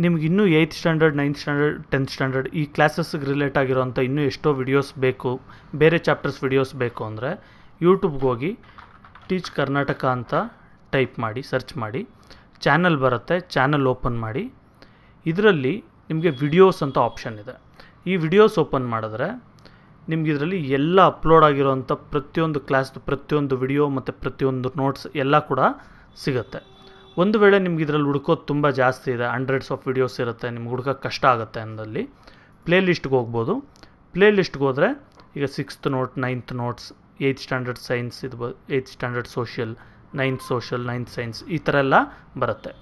ನಿಮ್ಗೆ ಇನ್ನೂ 8th standard 9th standard 10th standard ಈ ಕ್ಲಾಸಸ್ಗೆ ರಿಲೇಟ್ ಆಗಿರೋಂಥ ಇನ್ನೂ ಎಷ್ಟೋ ವಿಡಿಯೋಸ್ ಬೇಕು, ಬೇರೆ ಚಾಪ್ಟರ್ಸ್ ವಿಡಿಯೋಸ್ ಬೇಕು ಅಂದರೆ ಯೂಟ್ಯೂಬ್ಗೆ ಹೋಗಿ ಟೀಚ್ ಕರ್ನಾಟಕ ಅಂತ ಟೈಪ್ ಮಾಡಿ, ಸರ್ಚ್ ಮಾಡಿ, ಚಾನಲ್ ಬರುತ್ತೆ. ಚಾನಲ್ ಓಪನ್ ಮಾಡಿ, ಇದರಲ್ಲಿ ನಿಮಗೆ ವಿಡಿಯೋಸ್ ಅಂತ ಆಪ್ಷನ್ ಇದೆ. ಈ ವಿಡಿಯೋಸ್ ಓಪನ್ ಮಾಡಿದ್ರೆ ನಿಮ್ಗೆ ಇದರಲ್ಲಿ ಎಲ್ಲ ಅಪ್ಲೋಡ್ ಆಗಿರೋಂಥ ಪ್ರತಿಯೊಂದು ಕ್ಲಾಸ್ದು ಪ್ರತಿಯೊಂದು ವಿಡಿಯೋ ಮತ್ತು ಪ್ರತಿಯೊಂದು ನೋಟ್ಸ್ ಎಲ್ಲ ಕೂಡ ಸಿಗುತ್ತೆ. ಒಂದು ವೇಳೆ ನಿಮ್ಗೆ ಇದರಲ್ಲಿ ಹುಡ್ಕೋದು ತುಂಬ ಜಾಸ್ತಿ ಇದೆ, ಹಂಡ್ರೆಡ್ಸ್ ಆಫ್ ವಿಡಿಯೋಸ್ ಇರುತ್ತೆ, ನಿಮ್ಗೆ ಹುಡ್ಕೋಕ್ಕೆ ಕಷ್ಟ ಆಗುತ್ತೆ ಅಂದಲ್ಲಿ ಪ್ಲೇ ಲಿಸ್ಟ್ಗೆ ಹೋಗ್ಬೋದು. ಪ್ಲೇ ಲಿಸ್ಟ್ಗೆ ಹೋದರೆ ಈಗ 6th note, 9th notes, 8th standard science, 8th standard social, 9th social, 9th science, ಈ ಥರ ಎಲ್ಲ ಬರುತ್ತೆ.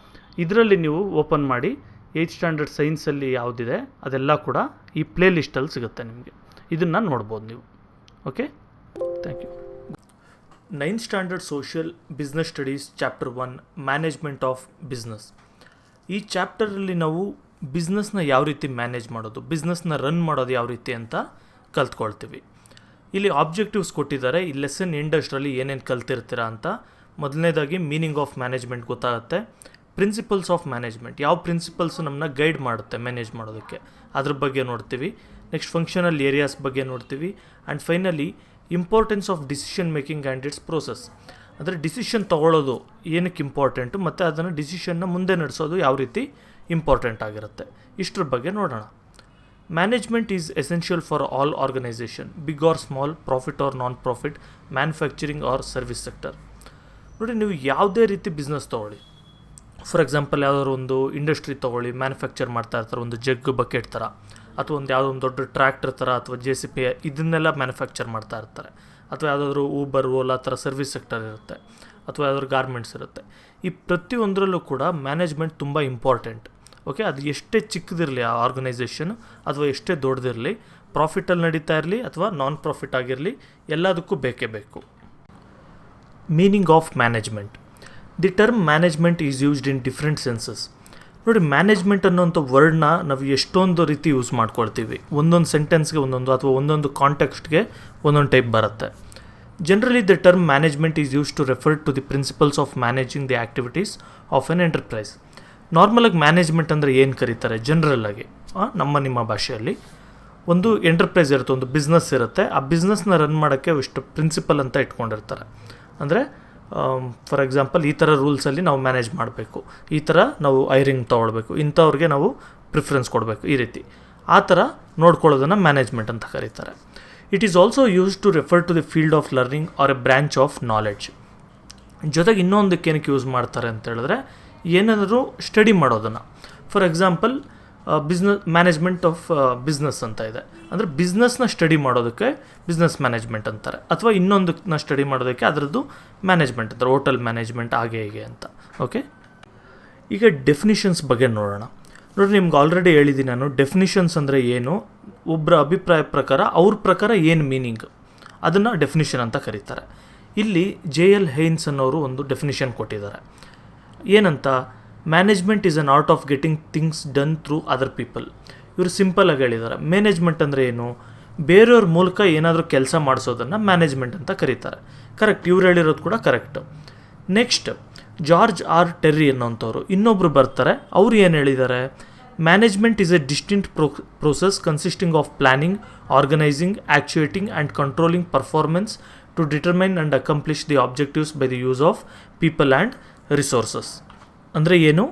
ಇದರಲ್ಲಿ ನೀವು ಓಪನ್ ಮಾಡಿ 8th ಸ್ಟ್ಯಾಂಡರ್ಡ್ ಸೈನ್ಸಲ್ಲಿ ಯಾವುದಿದೆ ಅದೆಲ್ಲ ಕೂಡ ಈ ಪ್ಲೇ ಲಿಸ್ಟಲ್ಲಿ ಸಿಗುತ್ತೆ ನಿಮಗೆ. ಇದನ್ನು ನೋಡ್ಬೋದು ನೀವು. Okay, thank you. 9th standard social business studies chapter 1 management of business. ಈ ಚಾಪ್ಟರಲ್ಲಿ ನಾವು ಬಿಸ್ನೆಸ್ನ ಯಾವ ರೀತಿ ಮ್ಯಾನೇಜ್ ಮಾಡೋದು, ಬಿಸ್ನೆಸ್ನ ರನ್ ಮಾಡೋದು ಯಾವ ರೀತಿ ಅಂತ ಕಲ್ತ್ಕೊಳ್ತೀವಿ. ಇಲ್ಲಿ ಆಬ್ಜೆಕ್ಟಿವ್ಸ್ ಕೊಟ್ಟಿದ್ದಾರೆ. ಈ ಲೆಸನ್ ಎಂಡಷ್ಟರಲ್ಲಿ ಏನೇನು ಕಲ್ತಿರ್ತೀರಾ ಅಂತ. ಮೊದಲನೇದಾಗಿ ಮೀನಿಂಗ್ ಆಫ್ ಮ್ಯಾನೇಜ್ಮೆಂಟ್ ಗೊತ್ತಾಗುತ್ತೆ. ಪ್ರಿನ್ಸಿಪಲ್ಸ್ ಆಫ್ ಮ್ಯಾನೇಜ್ಮೆಂಟ್, ಯಾವ ಪ್ರಿನ್ಸಿಪಲ್ಸು ನಮ್ಮನ್ನ ಗೈಡ್ ಮಾಡುತ್ತೆ ಮ್ಯಾನೇಜ್ ಮಾಡೋದಕ್ಕೆ, ಅದ್ರ ಬಗ್ಗೆ ನೋಡ್ತೀವಿ. ನೆಕ್ಸ್ಟ್ ಫಂಕ್ಷನಲ್ ಏರಿಯಾಸ್ ಬಗ್ಗೆ ನೋಡ್ತೀವಿ. And finally importance of decision making and it's process. ಅಂದರೆ ಡಿಸಿಷನ್ ತೊಗೊಳ್ಳೋದು ಏನಕ್ಕೆ ಇಂಪಾರ್ಟೆಂಟು ಮತ್ತು ಅದನ್ನು ಡಿಸಿಷನ್ನ ಮುಂದೆ ನಡೆಸೋದು ಯಾವ ರೀತಿ ಇಂಪಾರ್ಟೆಂಟ್ ಆಗಿರುತ್ತೆ, ಇಷ್ಟರ ಬಗ್ಗೆ ನೋಡೋಣ. Management is essential for all organisation, big or small, profit or non profit, manufacturing or service sector. ನೋಡಿ, ನೀವು ಯಾವುದೇ ರೀತಿ ಬಿಸ್ನೆಸ್ ತೊಗೊಳ್ಳಿ, ಫಾರ್ ಎಕ್ಸಾಂಪಲ್ ಯಾವುದಾದ್ರು ಒಂದು ಇಂಡಸ್ಟ್ರಿ ತೊಗೊಳ್ಳಿ, ಮ್ಯಾನುಫ್ಯಾಕ್ಚರ್ ಮಾಡ್ತಾ ಇರ್ತಾರೆ ಒಂದು ಜಗ್ ಬಕೆಟ್ ಥರ, ಅಥವಾ ಒಂದು ಯಾವುದೋ ಒಂದು ದೊಡ್ಡ ಟ್ರ್ಯಾಕ್ಟರ್ ಥರ, ಅಥವಾ JCB, ಇದನ್ನೆಲ್ಲ ಮ್ಯಾನುಫ್ಯಾಕ್ಚರ್ ಮಾಡ್ತಾ ಇರ್ತಾರೆ. ಅಥವಾ ಯಾವುದಾದ್ರೂ ಊಬರ್, ಓಲಾ ಥರ ಸರ್ವಿಸ್ ಸೆಕ್ಟರ್ ಇರುತ್ತೆ, ಅಥವಾ ಯಾವುದಾದ್ರು ಗಾರ್ಮೆಂಟ್ಸ್ ಇರುತ್ತೆ. ಈ ಪ್ರತಿಯೊಂದರಲ್ಲೂ ಕೂಡ ಮ್ಯಾನೇಜ್ಮೆಂಟ್ ತುಂಬ ಇಂಪಾರ್ಟೆಂಟ್. ಓಕೆ, ಅದು ಎಷ್ಟೇ ಚಿಕ್ಕದಿರಲಿ ಆ ಆರ್ಗನೈಸೇಷನ್, ಅಥವಾ ಎಷ್ಟೇ ದೊಡ್ಡದಿರಲಿ, ಪ್ರಾಫಿಟಲ್ಲಿ ನಡೀತಾ ಇರಲಿ ಅಥವಾ ನಾನ್ ಪ್ರಾಫಿಟ್ ಆಗಿರಲಿ, ಎಲ್ಲದಕ್ಕೂ ಬೇಕೇ ಬೇಕು. Meaning of management. The term management is used in different senses. ನೋಡಿ, ಮ್ಯಾನೇಜ್ಮೆಂಟ್ ಅನ್ನೋಂಥ ವರ್ಡ್ನ ನಾವು ಎಷ್ಟೊಂದು ರೀತಿ ಯೂಸ್ ಮಾಡ್ಕೊಳ್ತೀವಿ. ಒಂದೊಂದು ಸೆಂಟೆನ್ಸ್ಗೆ ಒಂದೊಂದು, ಅಥವಾ ಒಂದೊಂದು ಕಾಂಟೆಕ್ಸ್ಟ್ಗೆ ಒಂದೊಂದು ಟೈಪ್ ಬರುತ್ತೆ. Generally the term management is use to refer to the principles of managing the activities of an enterprise. ನಾರ್ಮಲಾಗಿ ಮ್ಯಾನೇಜ್ಮೆಂಟ್ ಅಂದರೆ ಏನು ಕರೀತಾರೆ ಜನರಲ್ಲಾಗಿ, ನಿಮ್ಮ ಭಾಷೆಯಲ್ಲಿ ಒಂದು ಎಂಟರ್ಪ್ರೈಸ್ ಇರುತ್ತೆ, ಒಂದು ಬಿಸ್ನೆಸ್ ಇರುತ್ತೆ. ಆ ಬಿಸ್ನೆಸ್ನ ರನ್ ಮಾಡೋಕ್ಕೆ ಇಷ್ಟು ಪ್ರಿನ್ಸಿಪಲ್ ಅಂತ ಇಟ್ಕೊಂಡಿರ್ತಾರೆ. ಅಂದರೆ ಫಾರ್ ಎಕ್ಸಾಂಪಲ್, ಈ ಥರ ರೂಲ್ಸಲ್ಲಿ ನಾವು ಮ್ಯಾನೇಜ್ ಮಾಡಬೇಕು, ಈ ಥರ ನಾವು ಹೈರಿಂಗ್ ತೊಗೊಳ್ಬೇಕು, ಇಂಥವ್ರಿಗೆ ನಾವು ಪ್ರಿಫರೆನ್ಸ್ ಕೊಡಬೇಕು, ಈ ರೀತಿ ಆ ಥರ ನೋಡ್ಕೊಳ್ಳೋದನ್ನು ಮ್ಯಾನೇಜ್ಮೆಂಟ್ ಅಂತ ಕರೀತಾರೆ. It is also use to refer to the field of learning or a branch of knowledge. ಜೊತೆಗೆ ಇನ್ನೊಂದಕ್ಕೆ ಏನಕ್ಕೆ ಯೂಸ್ ಮಾಡ್ತಾರೆ ಅಂತ ಹೇಳಿದ್ರೆ, ಏನಾದರೂ ಸ್ಟಡಿ ಮಾಡೋದನ್ನು. For example, management of business ಅಂತ ಇದೆ, ಅಂದರೆ ಬಿಸ್ನೆಸ್ನ ಸ್ಟಡಿ ಮಾಡೋದಕ್ಕೆ ಬಿಸ್ನೆಸ್ ಮ್ಯಾನೇಜ್ಮೆಂಟ್ ಅಂತಾರೆ. ಅಥವಾ ಇನ್ನೊಂದನ್ನ ಸ್ಟಡಿ ಮಾಡೋದಕ್ಕೆ ಅದರದ್ದು ಮ್ಯಾನೇಜ್ಮೆಂಟ್ ಅಂತಾರೆ, ಹೋಟೆಲ್ ಮ್ಯಾನೇಜ್ಮೆಂಟ್, ಹಾಗೆ ಹೀಗೆ ಅಂತ. ಓಕೆ, ಈಗ ಡೆಫಿನಿಷನ್ಸ್ ಬಗ್ಗೆ ನೋಡೋಣ. ನೋಡಿ, ನಿಮ್ಗೆ ಆಲ್ರೆಡಿ ಹೇಳಿದ್ದೀನಿ ನಾನು, ಡೆಫಿನಿಷನ್ಸ್ ಅಂದರೆ ಏನು, ಒಬ್ಬರ ಅಭಿಪ್ರಾಯ ಪ್ರಕಾರ, ಅವ್ರ ಪ್ರಕಾರ ಏನು ಮೀನಿಂಗ್, ಅದನ್ನು ಡೆಫಿನಿಷನ್ ಅಂತ ಕರೀತಾರೆ. ಇಲ್ಲಿ JL ಹೈನ್ಸ್ ಅನ್ನೋರು ಒಂದು ಡೆಫಿನಿಷನ್ ಕೊಟ್ಟಿದ್ದಾರೆ. ಏನಂತ, management is an art of getting things done through other people. ಇವರು ಸಿಂಪಲಾಗಿ ಹೇಳಿದ್ದಾರೆ. ಮ್ಯಾನೇಜ್ಮೆಂಟ್ ಅಂದರೆ ಏನು, ಬೇರೆಯವ್ರ ಮೂಲಕ ಏನಾದರೂ ಕೆಲಸ ಮಾಡಿಸೋದನ್ನು ಮ್ಯಾನೇಜ್ಮೆಂಟ್ ಅಂತ ಕರೀತಾರೆ. ಕರೆಕ್ಟ್, ಇವ್ರು ಹೇಳಿರೋದು ಕೂಡ correct. Next, George R. Terry ಅನ್ನೋಂಥವ್ರು ಇನ್ನೊಬ್ಬರು ಬರ್ತಾರೆ. ಅವರು ಏನು ಹೇಳಿದ್ದಾರೆ, management is a distinct process consisting of planning, organising, actuating and controlling performance to determine and accomplish the objectives by the use of people and resources. ಅಂದರೆ ಏನು,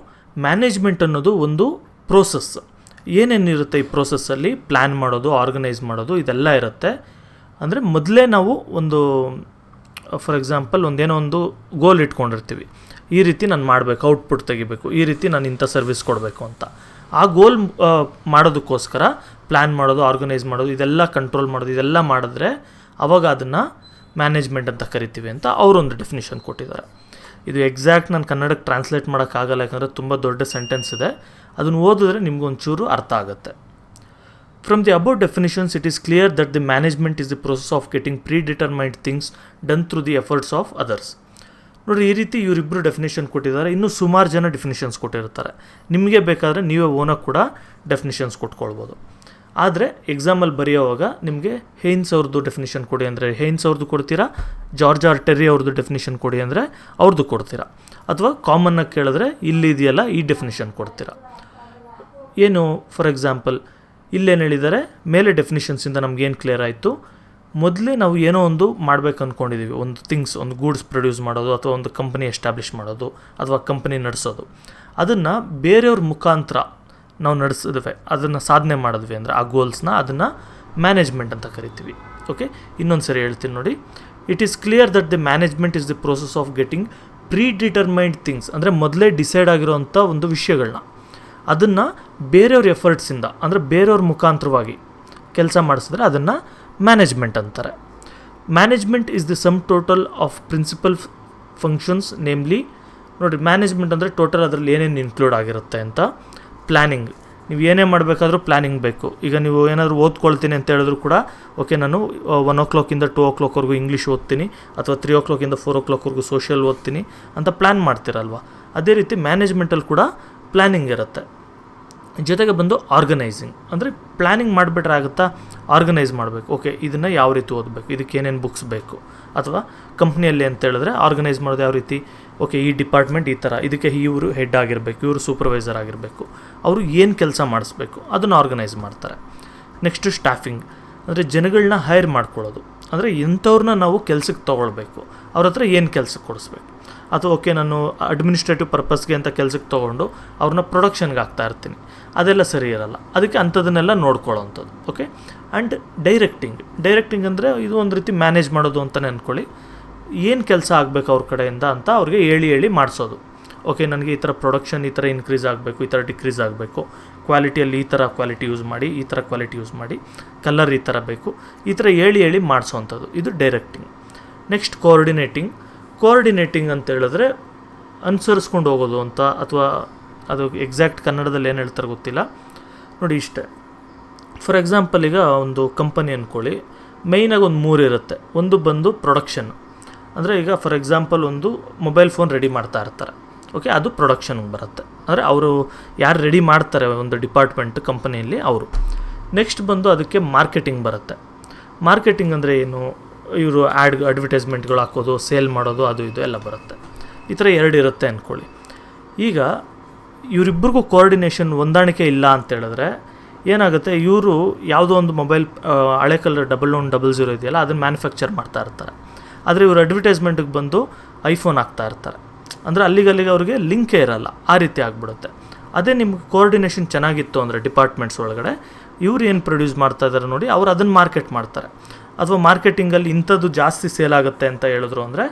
management ಅನ್ನೋದು ಒಂದು ಪ್ರೋಸೆಸ್. ಏನೇನಿರುತ್ತೆ ಈ ಪ್ರೋಸೆಸ್ಸಲ್ಲಿ, ಪ್ಲ್ಯಾನ್ ಮಾಡೋದು, ಆರ್ಗನೈಸ್ ಮಾಡೋದು, ಇದೆಲ್ಲ ಇರುತ್ತೆ. ಅಂದರೆ ಮೊದಲೇ ನಾವು ಒಂದು, ಫಾರ್ ಎಕ್ಸಾಂಪಲ್, ಒಂದೇನೋ ಒಂದು ಗೋಲ್ ಇಟ್ಕೊಂಡಿರ್ತೀವಿ, ಈ ರೀತಿ ನಾನು ಮಾಡಬೇಕು, ಔಟ್ಪುಟ್ ತೆಗಿಬೇಕು, ಈ ರೀತಿ ನಾನು ಇಂಥ ಸರ್ವಿಸ್ ಕೊಡಬೇಕು ಅಂತ. ಆ ಗೋಲ್ ಮಾಡೋದಕ್ಕೋಸ್ಕರ ಪ್ಲ್ಯಾನ್ ಮಾಡೋದು, ಆರ್ಗನೈಸ್ ಮಾಡೋದು, ಇದೆಲ್ಲ ಕಂಟ್ರೋಲ್ ಮಾಡೋದು, ಇದೆಲ್ಲ ಮಾಡಿದ್ರೆ ಅವಾಗ ಅದನ್ನು ಮ್ಯಾನೇಜ್ಮೆಂಟ್ ಅಂತ ಕರಿತೀವಿ ಅಂತ ಅವರೊಂದು ಡೆಫಿನಿಷನ್ ಕೊಟ್ಟಿದ್ದಾರೆ. ಇದು ಎಕ್ಸಾಕ್ಟ್ ನಾನು ಕನ್ನಡಕ್ಕೆ ಟ್ರಾನ್ಸ್ಲೇಟ್ ಮಾಡೋಕ್ಕಾಗಲ್ಲ, ಯಾಕಂದರೆ ತುಂಬ ದೊಡ್ಡ ಸೆಂಟೆನ್ಸ್ ಇದೆ. ಅದನ್ನು ಓದಿದ್ರೆ ನಿಮಗೊಂಚೂರು ಅರ್ಥ ಆಗುತ್ತೆ. From the above definitions it is clear that the management is the process of getting predetermined things done through the efforts of others. ನೋಡಿ, ಈ ರೀತಿ ಇವರಿಬ್ಬರು ಡೆಫಿನೇಷನ್ ಕೊಟ್ಟಿದ್ದಾರೆ. ಇನ್ನೂ ಸುಮಾರು ಜನ ಡೆಫಿನೇಷನ್ಸ್ ಕೊಟ್ಟಿರ್ತಾರೆ. ನಿಮಗೆ ಬೇಕಾದರೆ ನೀವೇ ಓನಾಗಿ ಕೂಡ ಡೆಫಿನೇಷನ್ಸ್ ಕೊಟ್ಕೊಳ್ಬೋದು. ಆದರೆ ಎಕ್ಸಾಮಲ್ಲಿ ಬರೆಯೋವಾಗ ನಿಮಗೆ ಹೈನ್ಸ್ ಅವ್ರದ್ದು ಡೆಫಿನಿಷನ್ ಕೊಡಿ ಅಂದರೆ ಹೈನ್ಸ್ ಅವ್ರದ್ದು ಕೊಡ್ತೀರಾ, ಜಾರ್ಜ್ R. ಟೆರ್ರಿ ಅವ್ರದ್ದು ಡೆಫಿನಿಷನ್ ಕೊಡಿ ಅಂದರೆ ಅವ್ರದ್ದು ಕೊಡ್ತೀರಾ, ಅಥವಾ ಕಾಮನ್ನಾಗಿ ಕೇಳಿದ್ರೆ ಇಲ್ಲಿ ಇದೆಯಲ್ಲ ಈ ಡೆಫಿನಿಷನ್ ಕೊಡ್ತೀರಾ. ಏನು ಫಾರ್ ಎಕ್ಸಾಂಪಲ್ ಇಲ್ಲೇನು ಹೇಳಿದ್ದಾರೆ, ಮೇಲೆ ಡೆಫಿನಿಷನ್ಸಿಂದ ನಮಗೇನು ಕ್ಲಿಯರ್ ಆಯಿತು, ಮೊದಲೇ ನಾವು ಏನೋ ಒಂದು ಮಾಡಬೇಕು ಅಂದ್ಕೊಂಡಿದ್ದೀವಿ, ಒಂದು ಗೂಡ್ಸ್ ಪ್ರೊಡ್ಯೂಸ್ ಮಾಡೋದು ಅಥವಾ ಒಂದು ಕಂಪನಿ ಎಸ್ಟಾಬ್ಲಿಷ್ ಮಾಡೋದು ಅಥವಾ ಕಂಪನಿ ನಡೆಸೋದು, ಅದನ್ನು ಬೇರೆಯವ್ರ ಮುಖಾಂತರ ನಾವು ನಡೆಸಿದ್ವಿ, ಅದನ್ನು ಸಾಧನೆ ಮಾಡಿದ್ವಿ ಅಂದರೆ ಆ ಗೋಲ್ಸ್ನ, ಅದನ್ನು ಮ್ಯಾನೇಜ್ಮೆಂಟ್ ಅಂತ ಕರಿತೀವಿ. ಓಕೆ, ಇನ್ನೊಂದು ಸರಿ ಹೇಳ್ತೀನಿ ನೋಡಿ. It is clear that the management is the process of getting predetermined things, ಅಂದರೆ ಮೊದಲೇ ಡಿಸೈಡ್ ಆಗಿರೋವಂಥ ಒಂದು ವಿಷಯಗಳನ್ನ ಅದನ್ನು ಬೇರೆಯವ್ರ ಎಫರ್ಟ್ಸಿಂದ ಅಂದರೆ ಬೇರೆಯವ್ರ ಮುಖಾಂತರವಾಗಿ ಕೆಲಸ ಮಾಡಿಸಿದ್ರೆ ಅದನ್ನು ಮ್ಯಾನೇಜ್ಮೆಂಟ್ ಅಂತಾರೆ. Management is the sum total of principal functions, namely ನೋಡಿ ಮ್ಯಾನೇಜ್ಮೆಂಟ್ ಅಂದರೆ ಟೋಟಲ್ ಅದರಲ್ಲಿ ಏನೇನು ಇನ್ಕ್ಲೂಡ್ ಆಗಿರುತ್ತೆ ಅಂತ. ಪ್ಲ್ಯಾನಿಂಗ್, ನೀವು ಏನೇ ಮಾಡಬೇಕಾದ್ರೂ ಪ್ಲ್ಯಾನಿಂಗ್ ಬೇಕು. ಈಗ ನೀವು ಏನಾದರೂ ಓದ್ಕೊಳ್ತೀನಿ ಅಂತ ಹೇಳಿದ್ರು ಕೂಡ, ಓಕೆ ನಾನು 1 o'clock 2 o'clockವರೆಗೂ ಇಂಗ್ಲೀಷ್ ಓದ್ತೀನಿ ಅಥವಾ 3 o'clock 4 o'clockವರೆಗೂ ಸೋಷಿಯಲ್ ಓದ್ತೀನಿ ಅಂತ ಪ್ಲ್ಯಾನ್ ಮಾಡ್ತೀರಲ್ವ, ಅದೇ ರೀತಿ ಮ್ಯಾನೇಜ್ಮೆಂಟಲ್ಲಿ ಕೂಡ ಪ್ಲ್ಯಾನಿಂಗ್ ಇರುತ್ತೆ. ಜೊತೆಗೆ ಬಂದು ಆರ್ಗನೈಸಿಂಗ್, ಅಂದರೆ ಪ್ಲ್ಯಾನಿಂಗ್ ಮಾಡಿಬಿಟ್ರೆ ಆಗುತ್ತಾ, ಆರ್ಗನೈಸ್ ಮಾಡಬೇಕು. ಓಕೆ, ಇದನ್ನು ಯಾವ ರೀತಿ ಓದಬೇಕು, ಇದಕ್ಕೆ ಏನೇನು ಬುಕ್ಸ್ ಬೇಕು, ಅಥವಾ ಕಂಪ್ನಿಯಲ್ಲಿ ಅಂತ ಹೇಳಿದ್ರೆ ಆರ್ಗನೈಸ್ ಮಾಡೋದು ಯಾವ ರೀತಿ, ಓಕೆ ಈ ಡಿಪಾರ್ಟ್ಮೆಂಟ್ ಈ ಥರ, ಇದಕ್ಕೆ ಇವರು ಹೆಡ್ ಆಗಿರಬೇಕು, ಇವರು ಸೂಪರ್ವೈಸರ್ ಆಗಿರಬೇಕು, ಅವರು ಏನು ಕೆಲಸ ಮಾಡಿಸ್ಬೇಕು ಅದನ್ನು ಆರ್ಗನೈಸ್ ಮಾಡ್ತಾರೆ. ನೆಕ್ಸ್ಟು ಸ್ಟಾಫಿಂಗ್, ಅಂದರೆ ಜನಗಳನ್ನ ಹೈರ್ ಮಾಡ್ಕೊಳ್ಳೋದು, ಅಂದರೆ ಎಂಥವ್ರನ್ನ ನಾವು ಕೆಲಸಕ್ಕೆ ತೊಗೊಳ್ಬೇಕು, ಅವ್ರ ಹತ್ರ ಏನು ಕೆಲಸಕ್ಕೆ ಕೊಡಿಸ್ಬೇಕು. ಅಥವಾ ಓಕೆ ನಾನು ಅಡ್ಮಿನಿಸ್ಟ್ರೇಟಿವ್ ಪರ್ಪಸ್ಗೆ ಅಂತ ಕೆಲಸಕ್ಕೆ ತೊಗೊಂಡು ಅವ್ರನ್ನ ಪ್ರೊಡಕ್ಷನ್ಗೆ ಹಾಕ್ತಾ ಇರ್ತೀನಿ, ಅದೆಲ್ಲ ಸರಿ ಇರಲ್ಲ, ಅದಕ್ಕೆ ಅಂಥದನ್ನೆಲ್ಲ ನೋಡ್ಕೊಳ್ಳೋವಂಥದ್ದು. ಓಕೆ, ಆ್ಯಂಡ್ ಡೈರೆಕ್ಟಿಂಗ್ ಅಂದರೆ ಇದು ಒಂದು ರೀತಿ ಮ್ಯಾನೇಜ್ ಮಾಡೋದು ಅಂತಲೇ ಅಂದ್ಕೊಳ್ಳಿ. ಏನು ಕೆಲಸ ಆಗಬೇಕು ಅವ್ರ ಕಡೆಯಿಂದ ಅಂತ ಅವ್ರಿಗೆ ಹೇಳಿ ಮಾಡಿಸೋದು. ಓಕೆ, ನನಗೆ ಈ ಥರ ಪ್ರೊಡಕ್ಷನ್ ಈ ಥರ ಇನ್ಕ್ರೀಸ್ ಆಗಬೇಕು, ಈ ಥರ ಡಿಕ್ರೀಸ್ ಆಗಬೇಕು, ಕ್ವಾಲಿಟಿಯಲ್ಲಿ ಈ ಥರ ಕ್ವಾಲಿಟಿ ಯೂಸ್ ಮಾಡಿ, ಈ ಥರ ಕ್ವಾಲಿಟಿ ಯೂಸ್ ಮಾಡಿ, ಕಲರ್ ಈ ಥರ ಬೇಕು, ಈ ಥರ ಹೇಳಿ ಮಾಡಿಸೋವಂಥದ್ದು, ಇದು ಡೈರೆಕ್ಟಿಂಗ್. ನೆಕ್ಸ್ಟ್ ಕೋಆರ್ಡಿನೇಟಿಂಗ್ ಅಂತ ಹೇಳಿದ್ರೆ ಅನುಸರಿಸ್ಕೊಂಡು ಹೋಗೋದು ಅಂತ, ಅಥವಾ ಅದು ಎಕ್ಸಾಕ್ಟ್ ಕನ್ನಡದಲ್ಲಿ ಏನು ಹೇಳ್ತಾರೆ ಗೊತ್ತಿಲ್ಲ ನೋಡಿ. ಇಷ್ಟೇ, ಫಾರ್ ಎಕ್ಸಾಂಪಲ್ ಈಗ ಒಂದು ಕಂಪನಿ ಅಂದ್ಕೊಳ್ಳಿ, ಮೇಯ್ನಾಗಿ ಒಂದು 3 ಇರುತ್ತೆ. ಒಂದು ಬಂದು ಪ್ರೊಡಕ್ಷನ್, ಅಂದರೆ ಈಗ ಫಾರ್ ಎಕ್ಸಾಂಪಲ್ ಒಂದು ಮೊಬೈಲ್ ಫೋನ್ ರೆಡಿ ಮಾಡ್ತಾ ಇರ್ತಾರೆ, ಓಕೆ ಅದು ಪ್ರೊಡಕ್ಷನ್ಗೆ ಬರುತ್ತೆ, ಅಂದರೆ ಅವರು ಯಾರು ರೆಡಿ ಮಾಡ್ತಾರೆ ಒಂದು ಡಿಪಾರ್ಟ್ಮೆಂಟ್ ಕಂಪನಿಯಲ್ಲಿ ಅವರು. ನೆಕ್ಸ್ಟ್ ಬಂದು ಅದಕ್ಕೆ ಮಾರ್ಕೆಟಿಂಗ್ ಬರುತ್ತೆ. ಮಾರ್ಕೆಟಿಂಗ್ ಅಂದರೆ ಏನು, ಇವರು ಅಡ್ವರ್ಟೈಸ್ಮೆಂಟ್ಗಳು ಹಾಕೋದು, ಸೇಲ್ ಮಾಡೋದು, ಅದು ಇದು ಎಲ್ಲ ಬರುತ್ತೆ. ಈ ಥರ 2 ಇರುತ್ತೆ ಅಂದ್ಕೊಳ್ಳಿ. ಈಗ ಇವರಿಬ್ಬರಿಗೂ ಕೋಆರ್ಡಿನೇಷನ್ ಹೊಂದಾಣಿಕೆ ಇಲ್ಲ ಅಂತ ಹೇಳಿದ್ರೆ ಏನಾಗುತ್ತೆ, ಇವರು ಯಾವುದೋ ಒಂದು ಮೊಬೈಲ್ ಹಳೆ ಕಲರ್ 1100 ಇದೆಯಲ್ಲ ಅದನ್ನು ಮ್ಯಾನುಫ್ಯಾಕ್ಚರ್ ಮಾಡ್ತಾ ಇರ್ತಾರೆ, ಆದರೆ ಇವರು ಅಡ್ವರ್ಟೈಸ್ಮೆಂಟಿಗೆ ಬಂದು ಐಫೋನ್ ಹಾಕ್ತಾ ಇರ್ತಾರೆ, ಅಂದರೆ ಅಲ್ಲಿಗೆ ಅವ್ರಿಗೆ ಲಿಂಕೇ ಇರಲ್ಲ, ಆ ರೀತಿ ಆಗಿಬಿಡುತ್ತೆ. ಅದೇ ನಿಮ್ಗೆ ಕೋಆರ್ಡಿನೇಷನ್ ಚೆನ್ನಾಗಿತ್ತು ಅಂದರೆ ಡಿಪಾರ್ಟ್ಮೆಂಟ್ಸ್ ಒಳಗಡೆ ಇವ್ರು ಏನು ಪ್ರೊಡ್ಯೂಸ್ ಮಾಡ್ತಾ ಇದ್ದಾರೆ ನೋಡಿ, ಅವ್ರು ಅದನ್ನು ಮಾರ್ಕೆಟ್ ಮಾಡ್ತಾರೆ. ಅಥವಾ ಮಾರ್ಕೆಟಿಂಗಲ್ಲಿ ಇಂಥದ್ದು ಜಾಸ್ತಿ ಸೇಲ್ ಆಗುತ್ತೆ ಅಂತ ಹೇಳಿದ್ರು ಅಂದರೆ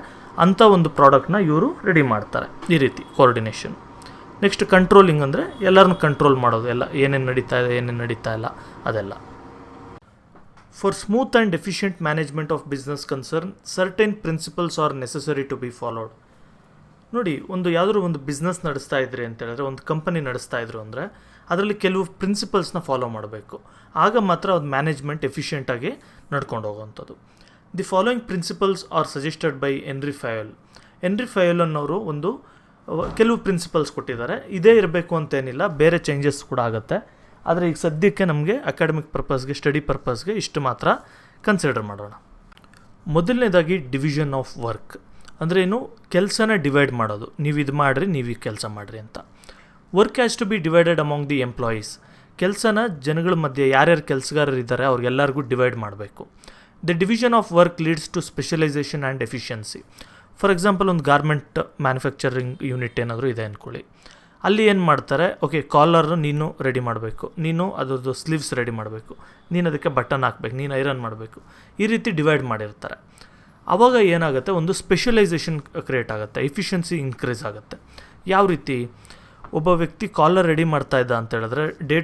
ಅಂಥ ಒಂದು ಪ್ರಾಡಕ್ಟ್ನ ಇವರು ರೆಡಿ ಮಾಡ್ತಾರೆ, ಈ ರೀತಿ ಕೋಆರ್ಡಿನೇಷನ್. ನೆಕ್ಸ್ಟ್ ಕಂಟ್ರೋಲಿಂಗ್ ಅಂದರೆ ಎಲ್ಲರನ್ನೂ ಕಂಟ್ರೋಲ್ ಮಾಡೋದು, ಎಲ್ಲ ಏನೇನು ನಡೀತಾ ಇದೆ ಏನೇನು ನಡೀತಾ ಇಲ್ಲ ಅದೆಲ್ಲ. For smooth and efficient management of business concern certain principles are necessary to be followed. ನೋಡಿ, ಯಾವುದಾದ್ರೂ ಒಂದು ಬಿಸ್ನೆಸ್ ನಡೆಸ್ತಾ ಇದ್ರಿ ಅಂತ ಹೇಳಿದ್ರೆ, ಒಂದು ಕಂಪನಿ ನಡೆಸ್ತಾ ಇದ್ರು ಅಂದರೆ ಅದರಲ್ಲಿ ಕೆಲವು ಪ್ರಿನ್ಸಿಪಲ್ಸ್ನ ಫಾಲೋ ಮಾಡಬೇಕು, ಆಗ ಮಾತ್ರ ಅದು ಮ್ಯಾನೇಜ್ಮೆಂಟ್ ಎಫಿಷಿಯೆಂಟಾಗಿ ನಡ್ಕೊಂಡು ಹೋಗುವಂಥದ್ದು. The following principles are suggested by Henri Fayol ಅನ್ನೋರು ಕೆಲವು ಪ್ರಿನ್ಸಿಪಲ್ಸ್ ಕೊಟ್ಟಿದ್ದಾರೆ. ಇದೇ ಇರಬೇಕು ಅಂತೇನಿಲ್ಲ, ಬೇರೆ ಚೇಂಜಸ್ ಕೂಡ ಆಗುತ್ತೆ, ಆದರೆ ಈಗ ಸದ್ಯಕ್ಕೆ ನಮಗೆ ಅಕಾಡೆಮಿಕ್ ಪರ್ಪಸ್ಗೆ, ಸ್ಟಡಿ ಪರ್ಪಸ್ಗೆ ಇಷ್ಟು ಮಾತ್ರ ಕನ್ಸಿಡರ್ ಮಾಡೋಣ. ಮೊದಲನೇದಾಗಿ ಡಿವಿಷನ್ ಆಫ್ ವರ್ಕ್, ಅಂದರೆ ಏನು, ಕೆಲಸನ ಡಿವೈಡ್ ಮಾಡೋದು, ನೀವು ಇದು ಮಾಡಿರಿ, ನೀವು ಈ ಕೆಲಸ ಮಾಡಿರಿ ಅಂತ. Work has to be divided among the employees, ಕೆಲಸನ ಜನಗಳ ಮಧ್ಯೆ ಯಾರ್ಯಾರು ಕೆಲಸಗಾರರು ಇದ್ದಾರೆ ಅವ್ರಿಗೆಲ್ಲರಿಗೂ ಡಿವೈಡ್ ಮಾಡಬೇಕು. The division of work leads to specialisation and efficiency. For example ಒಂದು ಗಾರ್ಮೆಂಟ್ ಮ್ಯಾನುಫ್ಯಾಕ್ಚರಿಂಗ್ ಯೂನಿಟ್ ಏನಾದರೂ ಇದೆ ಅಂದ್ಕೊಳ್ಳಿ, ಅಲ್ಲಿ ಏನು ಮಾಡ್ತಾರೆ, ಓಕೆ ಕಾಲರ್ ನೀನು ರೆಡಿ ಮಾಡಬೇಕು, ನೀನು ಅದರದ್ದು ಸ್ಲೀವ್ಸ್ ರೆಡಿ ಮಾಡಬೇಕು, ನೀನು ಅದಕ್ಕೆ ಬಟನ್ ಹಾಕಬೇಕು, ನೀನು ಐರನ್ ಮಾಡಬೇಕು, ಈ ರೀತಿ ಡಿವೈಡ್ ಮಾಡಿರ್ತಾರೆ. ಆವಾಗ ಏನಾಗುತ್ತೆ, ಒಂದು ಸ್ಪೆಷಲೈಸೇಷನ್ ಕ್ರಿಯೇಟ್ ಆಗುತ್ತೆ, ಎಫಿಷಿಯನ್ಸಿ ಇನ್ಕ್ರೀಸ್ ಆಗುತ್ತೆ. ಯಾವ ರೀತಿ, ಒಬ್ಬ ವ್ಯಕ್ತಿ ಕಾಲರ್ ರೆಡಿ ಮಾಡ್ತಾ ಇದ್ದ ಅಂತ ಹೇಳಿದ್ರೆ day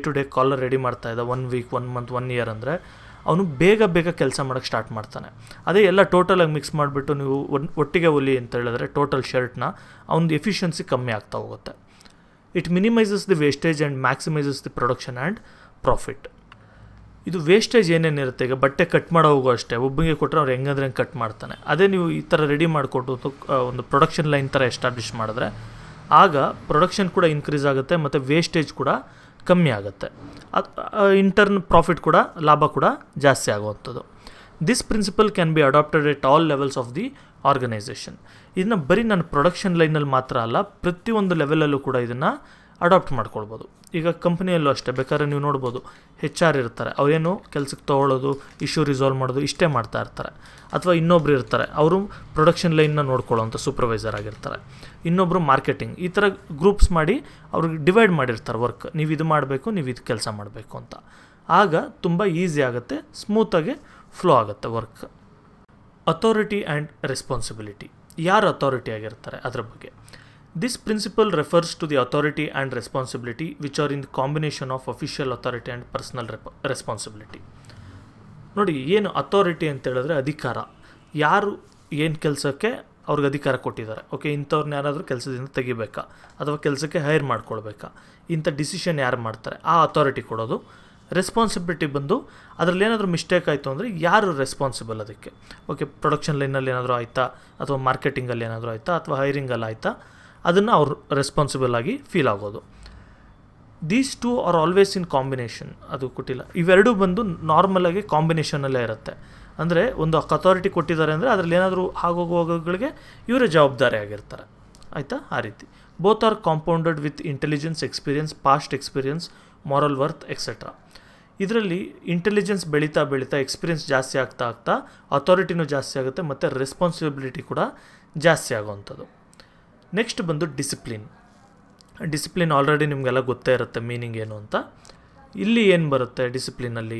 to day collar ready ಮಾಡ್ತಾ ಇದ್ದ 1 week 1 month 1 year ಅಂದರೆ ಅವನು ಬೇಗ ಕೆಲಸ ಮಾಡೋಕ್ಕೆ ಸ್ಟಾರ್ಟ್ ಮಾಡ್ತಾನೆ. ಅದೇ ಎಲ್ಲ ಟೋಟಲಾಗಿ ಮಿಕ್ಸ್ ಮಾಡಿಬಿಟ್ಟು ನೀವು ಒಟ್ಟಿಗೆ ಹೊಲಿ ಅಂತ ಹೇಳಿದ್ರೆ ಟೋಟಲ್ ಶರ್ಟ್ನ ಅವನದು ಎಫಿಷಿಯನ್ಸಿ ಕಮ್ಮಿ ಆಗ್ತಾ ಹೋಗುತ್ತೆ. It minimises the wastage and ಮ್ಯಾಕ್ಸಿಮೈಸಸ್ the production and profit. ಇದು ವೇಸ್ಟೇಜ್ ಏನೇನಿರುತ್ತೆ, ಈಗ ಬಟ್ಟೆ ಕಟ್ ಮಾಡೋ ಹೋಗೋ ಅಷ್ಟೇ, ಒಬ್ಬನಿಗೆ ಕೊಟ್ಟರೆ ಅವ್ರು ಹೆಂಗಂದ್ರೆ ಹೆಂಗೆ ಕಟ್ ಮಾಡ್ತಾನೆ. ಅದೇ ನೀವು ಈ ಥರ ರೆಡಿ ಮಾಡಿಕೊಟ್ಟು ಒಂದು ಪ್ರೊಡಕ್ಷನ್ ಲೈನ್ ಥರ ಎಸ್ಟಾಬ್ಲಿಷ್ ಮಾಡಿದ್ರೆ ಆಗ ಪ್ರೊಡಕ್ಷನ್ ಕೂಡ ಇನ್ಕ್ರೀಸ್ ಆಗುತ್ತೆ ಮತ್ತು ವೇಸ್ಟೇಜ್ ಕೂಡ ಕಮ್ಮಿ ಆಗುತ್ತೆ, ಇಂಟರ್ನ್ ಪ್ರಾಫಿಟ್ ಕೂಡ, ಲಾಭ ಕೂಡ ಜಾಸ್ತಿ ಆಗುವಂಥದ್ದು. This principle can be adapted at all levels of the organisation. ಇದನ್ನು ಬರೀ ನಾನು ಪ್ರೊಡಕ್ಷನ್ ಲೈನಲ್ಲಿ ಮಾತ್ರ ಅಲ್ಲ, ಪ್ರತಿಯೊಂದು ಲೆವೆಲಲ್ಲೂ ಕೂಡ ಇದನ್ನು ಅಡಾಪ್ಟ್ ಮಾಡ್ಕೊಳ್ಬೋದು. ಈಗ ಕಂಪ್ನಿಯಲ್ಲೂ ಅಷ್ಟೇ, ಬೇಕಾದ್ರೆ ನೀವು ನೋಡ್ಬೋದು HR ಇರ್ತಾರೆ, ಅವರೇನು ಕೆಲಸಕ್ಕೆ ತೊಗೊಳ್ಳೋದು, ಇಶ್ಯೂ ರಿಸಾಲ್ವ್ ಮಾಡೋದು ಇಷ್ಟೇ ಮಾಡ್ತಾ ಇರ್ತಾರೆ. ಅಥವಾ ಇನ್ನೊಬ್ರು ಇರ್ತಾರೆ, ಅವರು ಪ್ರೊಡಕ್ಷನ್ ಲೈನ್ನ ನೋಡ್ಕೊಳ್ಳೋಂಥ ಸೂಪರ್ವೈಸರ್ ಆಗಿರ್ತಾರೆ. ಇನ್ನೊಬ್ಬರು ಮಾರ್ಕೆಟಿಂಗ್, ಈ ಥರ ಗ್ರೂಪ್ಸ್ ಮಾಡಿ ಅವ್ರಿಗೆ ಡಿವೈಡ್ ಮಾಡಿರ್ತಾರೆ ವರ್ಕ್. ನೀವು ಇದು ಮಾಡಬೇಕು, ನೀವು ಇದು ಕೆಲಸ ಮಾಡಬೇಕು ಅಂತ. ಆಗ ತುಂಬ ಈಸಿ ಆಗುತ್ತೆ, ಸ್ಮೂತಾಗಿ ಫ್ಲೋ ಆಗುತ್ತೆ ವರ್ಕ್. Authority and responsibility. ಯಾರು ಅಥಾರಿಟಿ ಆಗಿರ್ತಾರೆ ಅದರ ಬಗ್ಗೆ. This principle refers to the authority and responsibility which are in the combination of official authority and personal responsibility. ನೋಡಿ, ಏನು ಅಥಾರಿಟಿ ಅಂತ ಹೇಳಿದ್ರೆ ಅಧಿಕಾರ. ಯಾರು ಏನು ಕೆಲಸಕ್ಕೆ ಅವ್ರಿಗೆ ಅಧಿಕಾರ ಕೊಟ್ಟಿದ್ದಾರೆ, ಓಕೆ, ಇಂಥವ್ರನ್ನ ಯಾರಾದರೂ ಕೆಲಸದಿಂದ ತೆಗಿಬೇಕಾ ಅಥವಾ ಕೆಲಸಕ್ಕೆ ಹೈರ್ ಮಾಡ್ಕೊಳ್ಬೇಕಾ, ಇಂಥ ಡಿಸಿಷನ್ ಯಾರು ಮಾಡ್ತಾರೆ, ಆ ಅಥಾರಿಟಿ ಕೊಡೋದು. ರೆಸ್ಪಾನ್ಸಿಬಿಲಿಟಿ ಬಂದು ಅದರಲ್ಲಿ ಏನಾದರೂ ಮಿಸ್ಟೇಕ್ ಆಯಿತು ಅಂದರೆ ಯಾರು ರೆಸ್ಪಾನ್ಸಿಬಲ್ ಅದಕ್ಕೆ. ಓಕೆ, ಪ್ರೊಡಕ್ಷನ್ ಲೈನಲ್ಲಿ ಏನಾದರೂ ಆಯಿತಾ, ಅಥವಾ ಮಾರ್ಕೆಟಿಂಗಲ್ಲಿ ಏನಾದರೂ ಆಯಿತಾ, ಅಥವಾ ಹೈರಿಂಗಲ್ಲಿ ಆಯಿತಾ, ಅದನ್ನು ಅವ್ರು ರೆಸ್ಪಾನ್ಸಿಬಲ್ ಆಗಿ ಫೀಲ್ ಆಗೋದು. These two are always in combination. ಅದು ಕೊಟ್ಟಿಲ್ಲ, ಇವೆರಡೂ ಬಂದು ನಾರ್ಮಲಾಗಿ ಕಾಂಬಿನೇಷನಲ್ಲೇ ಇರುತ್ತೆ. ಅಂದರೆ ಒಂದು ಅಥಾರಿಟಿ ಕೊಟ್ಟಿದ್ದಾರೆ ಅಂದರೆ ಅದರಲ್ಲಿ ಏನಾದರೂ ಆಗೋಗೋಗಳಿಗೆ ಇವರೇ ಜವಾಬ್ದಾರಿ ಆಗಿರ್ತಾರೆ, ಆಯಿತಾ, ಆ ರೀತಿ. Both are compounded with intelligence, experience, past experience, moral worth etcetera. ಇದರಲ್ಲಿ ಇಂಟೆಲಿಜೆನ್ಸ್ ಬೆಳೀತಾ ಎಕ್ಸ್ಪೀರಿಯನ್ಸ್ ಜಾಸ್ತಿ ಆಗ್ತಾ ಅಥಾರಿಟಿನೂ ಜಾಸ್ತಿ ಆಗುತ್ತೆ, ಮತ್ತು ರೆಸ್ಪಾನ್ಸಿಬಿಲಿಟಿ ಕೂಡ ಜಾಸ್ತಿ ಆಗೋವಂಥದ್ದು. ನೆಕ್ಸ್ಟ್ ಬಂದು ಡಿಸಿಪ್ಲಿನ್. ಡಿಸಿಪ್ಲಿನ್ ಆಲ್ರೆಡಿ ನಿಮಗೆಲ್ಲ ಗೊತ್ತೇ ಇರುತ್ತೆ ಮೀನಿಂಗ್ ಏನು ಅಂತ. ಇಲ್ಲಿ ಏನು ಬರುತ್ತೆ ಡಿಸಿಪ್ಲಿನಲ್ಲಿ?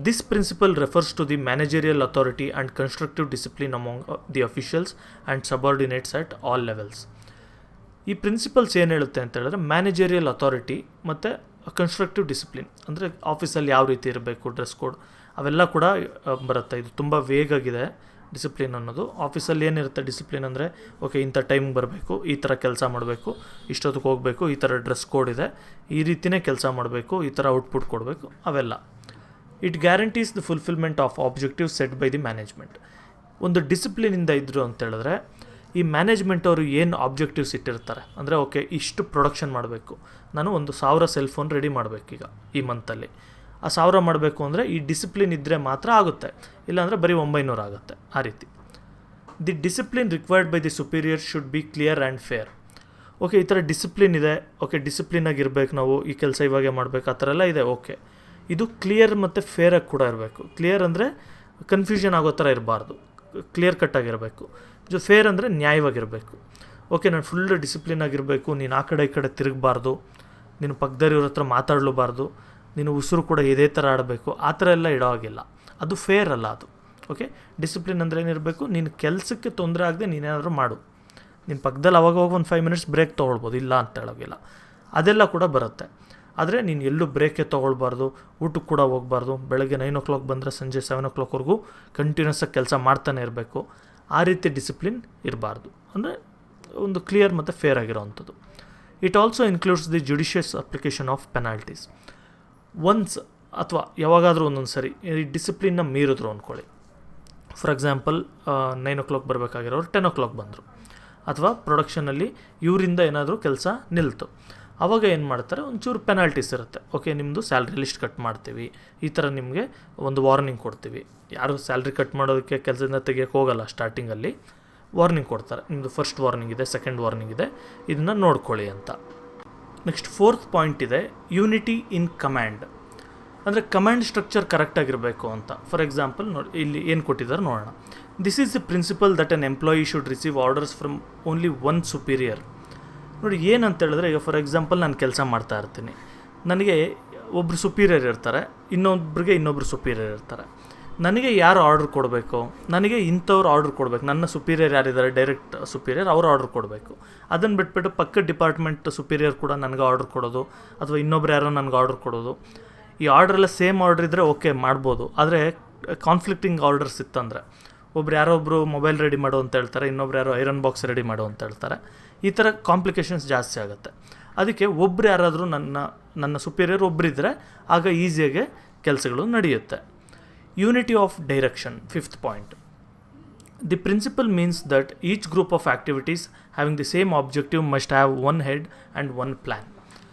This principle refers to the managerial authority and constructive discipline among the officials and subordinates at all levels. ಈ ಪ್ರಿನ್ಸಿಪಲ್ಸ್ ಏನು ಹೇಳುತ್ತೆ ಅಂತ ಹೇಳಿದ್ರೆ, ಮ್ಯಾನೇಜರಿಯಲ್ ಅಥಾರಿಟಿ ಮತ್ತು ಕನ್ಸ್ಟ್ರಕ್ಟಿವ್ ಡಿಸಿಪ್ಲಿನ್, ಅಂದರೆ ಆಫೀಸಲ್ಲಿ ಯಾವ ರೀತಿ ಇರಬೇಕು, ಡ್ರೆಸ್ ಕೋಡ್, ಅವೆಲ್ಲ ಕೂಡ ಬರುತ್ತೆ. ಇದು ತುಂಬ ವೇಗಾಗಿದೆ ಡಿಸಿಪ್ಲಿನ್ ಅನ್ನೋದು. ಆಫೀಸಲ್ಲಿ ಏನಿರುತ್ತೆ ಡಿಸಿಪ್ಲಿನ್ ಅಂದರೆ, ಓಕೆ, ಇಂಥ ಟೈಮ್ಗೆ ಬರಬೇಕು, ಈ ಥರ ಕೆಲಸ ಮಾಡಬೇಕು, ಇಷ್ಟೊತ್ತಿಗೆ ಹೋಗಬೇಕು, ಈ ಥರ ಡ್ರೆಸ್ ಕೋಡ್ ಇದೆ, ಈ ರೀತಿಯೇ ಕೆಲಸ ಮಾಡಬೇಕು, ಈ ಥರ ಔಟ್ಪುಟ್ ಕೊಡಬೇಕು, ಅವೆಲ್ಲ. It guarantees the fulfilment of objective set by the management. ಒಂದು ಡಿಸಿಪ್ಲಿನಿಂದ ಇದ್ದರು ಅಂತೇಳಿದ್ರೆ, ಈ ಮ್ಯಾನೇಜ್ಮೆಂಟ್ ಅವರು ಏನು ಆಬ್ಜೆಕ್ಟಿವ್ಸ್ ಇಟ್ಟಿರ್ತಾರೆ ಅಂದರೆ, ಓಕೆ, ಇಷ್ಟು ಪ್ರೊಡಕ್ಷನ್ ಮಾಡಬೇಕು, ನಾನು ಒಂದು 1000 ಸೆಲ್ ಫೋನ್ ರೆಡಿ ಮಾಡಬೇಕೀಗ ಈ ಮಂತಲ್ಲಿ. ಆ 1000 ಮಾಡಬೇಕು ಅಂದರೆ ಈ ಡಿಸಿಪ್ಲಿನ್ ಇದ್ದರೆ ಮಾತ್ರ ಆಗುತ್ತೆ, ಇಲ್ಲಾಂದರೆ ಬರೀ 900 ಆಗುತ್ತೆ, ಆ ರೀತಿ. The discipline required by the superior should be clear and fair. Okay, ಈ ಥರ ಡಿಸಿಪ್ಲಿನ್ ಇದೆ, ಓಕೆ, ಡಿಸಿಪ್ಲಿನಾಗಿ ಇರಬೇಕು, ನಾವು ಈ ಕೆಲಸ ಇವಾಗೆ ಮಾಡಬೇಕು, ಆ ಥರ ಎಲ್ಲ ಇದೆ, ಓಕೆ. ಇದು ಕ್ಲಿಯರ್ ಮತ್ತು ಫೇರಾಗಿ ಕೂಡ ಇರಬೇಕು. ಕ್ಲಿಯರ್ ಅಂದರೆ ಕನ್ಫ್ಯೂಷನ್ ಆಗೋ ಥರ ಇರಬಾರ್ದು, ಕ್ಲಿಯರ್ ಕಟ್ಟಾಗಿರಬೇಕು. ಫೇರ್ ಅಂದರೆ ನ್ಯಾಯವಾಗಿರಬೇಕು. ಓಕೆ, ನಾನು ಫುಲ್ ಡಿಸಿಪ್ಲಿನ್ ಆಗಿರಬೇಕು, ನೀನು ಆ ಕಡೆ ಈ ಕಡೆ ತಿರುಗಬಾರ್ದು, ನೀನು ಪಕ್ಕದವ್ರ ಹತ್ರ ಮಾತಾಡಲೂಬಾರ್ದು, ನೀನು ಉಸಿರು ಕೂಡ ಇದೇ ಥರ ಆಡಬೇಕು, ಆ ಥರ ಎಲ್ಲ ಇಡೋ ಹಾಗಿಲ್ಲ, ಅದು ಫೇರ್ ಅಲ್ಲ ಅದು. ಓಕೆ, ಡಿಸಿಪ್ಲಿನ್ ಅಂದರೆ ಏನಿರಬೇಕು, ನೀನು ಕೆಲಸಕ್ಕೆ ತೊಂದರೆ ಆಗದೆ ನೀನೇನಾದರೂ ಮಾಡು, ನಿನ್ನ ಪಕ್ಕದಲ್ಲಿ ಅವಾಗ ಒಂದು 5 ಮಿನಿಟ್ಸ್ ಬ್ರೇಕ್ ತೊಗೊಳ್ಬೋದು, ಇಲ್ಲ ಅಂತ ಹೇಳೋಗಿಲ್ಲ, ಅದೆಲ್ಲ ಕೂಡ ಬರುತ್ತೆ. ಆದರೆ ನೀನು ಎಲ್ಲೂ ಬ್ರೇಕೇ ತೊಗೊಳ್ಬಾರ್ದು, ಊಟಕ್ಕೆ ಕೂಡ ಹೋಗಬಾರ್ದು, ಬೆಳಗ್ಗೆ 9 o'clock ಬಂದರೆ ಸಂಜೆ 7 o'clockವರೆಗೂ ಕಂಟಿನ್ಯೂಸಾಗಿ ಕೆಲಸ ಮಾಡ್ತಾನೆ ಇರಬೇಕು, ಆ ರೀತಿ ಡಿಸಿಪ್ಲಿನ್ ಇರಬಾರ್ದು. ಅಂದರೆ ಒಂದು ಕ್ಲಿಯರ್ ಮತ್ತು ಫೇರ್ ಆಗಿರೋವಂಥದ್ದು. It also includes the judicious application of penalties. Once ಅಥವಾ ಯಾವಾಗಾದರೂ ಒಂದೊಂದು ಸರಿ ಈ ಡಿಸಿಪ್ಲಿನ್ನ ಮೀರಿದ್ರು ಅಂದ್ಕೊಳ್ಳಿ. ಫಾರ್ ಎಕ್ಸಾಂಪಲ್ 9 o'clock ಬರಬೇಕಾಗಿರೋರು 10 o'clock ಬಂದರು, ಅಥವಾ ಪ್ರೊಡಕ್ಷನಲ್ಲಿ ಇವರಿಂದ ಏನಾದರೂ ಕೆಲಸ ನಿಲ್ತು, ಆವಾಗ ಏನು ಮಾಡ್ತಾರೆ, ಒಂಚೂರು ಪೆನಾಲ್ಟೀಸ್ ಇರುತ್ತೆ. ಓಕೆ, ನಿಮ್ಮದು ಸ್ಯಾಲ್ರಿ ಲಿಸ್ಟ್ ಕಟ್ ಮಾಡ್ತೀವಿ, ಈ ಥರ ನಿಮಗೆ ಒಂದು ವಾರ್ನಿಂಗ್ ಕೊಡ್ತೀವಿ. ಯಾರು ಸ್ಯಾಲ್ರಿ ಕಟ್ ಮಾಡೋದಕ್ಕೆ ಕೆಲಸದಿಂದ ತೆಗಿಯೋಕ್ಕೆ ಹೋಗಲ್ಲ, ಸ್ಟಾರ್ಟಿಂಗಲ್ಲಿ ವಾರ್ನಿಂಗ್ ಕೊಡ್ತಾರೆ, ನಿಮ್ಮದು ಫಸ್ಟ್ ವಾರ್ನಿಂಗ್ ಇದೆ, ಸೆಕೆಂಡ್ ವಾರ್ನಿಂಗ್ ಇದೆ, ಇದನ್ನು ನೋಡ್ಕೊಳ್ಳಿ ಅಂತ. ನೆಕ್ಸ್ಟ್ 4th ಪಾಯಿಂಟ್ ಇದೆ, ಯೂನಿಟಿ ಇನ್ ಕಮ್ಯಾಂಡ್. ಅಂದರೆ ಕಮ್ಯಾಂಡ್ ಸ್ಟ್ರಕ್ಚರ್ ಕರೆಕ್ಟಾಗಿರಬೇಕು ಅಂತ. ಫಾರ್ ಎಕ್ಸಾಂಪಲ್ ನೋಡಿ, ಇಲ್ಲಿ ಏನು ಕೊಟ್ಟಿದ್ದಾರೆ ನೋಡೋಣ. This is the principle that an employee should receive orders from only one superior. ನೋಡಿ, ಏನಂತ ಹೇಳಿದ್ರೆ, ಈಗ ಫಾರ್ ಎಕ್ಸಾಂಪಲ್ ನಾನು ಕೆಲಸ ಮಾಡ್ತಾ ಇರ್ತೀನಿ, ನನಗೆ ಒಬ್ಬರು ಸುಪೀರಿಯರ್ ಇರ್ತಾರೆ, ಇನ್ನೊಬ್ಬರು ಸುಪೀರಿಯರ್ ಇರ್ತಾರೆ. ನನಗೆ ಯಾರು ಆರ್ಡ್ರ್ ಕೊಡಬೇಕು, ನನಗೆ ಇಂಥವ್ರು ಆರ್ಡ್ರ್ ಕೊಡಬೇಕು, ನನ್ನ ಸುಪೀರಿಯರ್ ಯಾರಿದ್ದಾರೆ ಡೈರೆಕ್ಟ್ ಸುಪೀರಿಯರ್, ಅವರು ಆರ್ಡ್ರ್ ಕೊಡಬೇಕು. ಅದನ್ನು ಬಿಟ್ಬಿಟ್ಟು ಪಕ್ಕದ ಡಿಪಾರ್ಟ್ಮೆಂಟ್ ಸುಪೀರಿಯರ್ ಕೂಡ ನನಗೆ ಆರ್ಡ್ರ್ ಕೊಡೋದು, ಅಥವಾ ಇನ್ನೊಬ್ರು ಯಾರೋ ನನಗೆ ಆರ್ಡ್ರ್ ಕೊಡೋದು. ಈ ಆರ್ಡ್ರೆಲ್ಲ ಸೇಮ್ ಆರ್ಡ್ರ್ ಇದ್ದರೆ ಓಕೆ ಮಾಡ್ಬೋದು, ಆದರೆ ಕಾನ್ಫ್ಲಿಕ್ಟಿಂಗ್ ಆರ್ಡರ್ಸ್ ಇತ್ತಂದರೆ, ಯಾರೊಬ್ಬರು ಮೊಬೈಲ್ ರೆಡಿ ಮಾಡು ಅಂತ ಹೇಳ್ತಾರೆ, ಇನ್ನೊಬ್ರು ಯಾರೋ ಐರನ್ ಬಾಕ್ಸ್ ರೆಡಿ ಮಾಡು ಅಂತ ಹೇಳ್ತಾರೆ, ಈ ಥರ ಕಾಂಪ್ಲಿಕೇಶನ್ಸ್ ಜಾಸ್ತಿ ಆಗುತ್ತೆ. ಅದಕ್ಕೆ ಒಬ್ಬರು ಯಾರಾದರೂ ನನ್ನ ಸುಪೀರಿಯರ್ ಒಬ್ಬರಿದ್ದರೆ ಆಗ ಈಸಿಯಾಗೆ ಕೆಲಸಗಳು ನಡೆಯುತ್ತೆ. Unity of direction 5th point. The principle means that each group of activities having the same objective must have one head and one plan.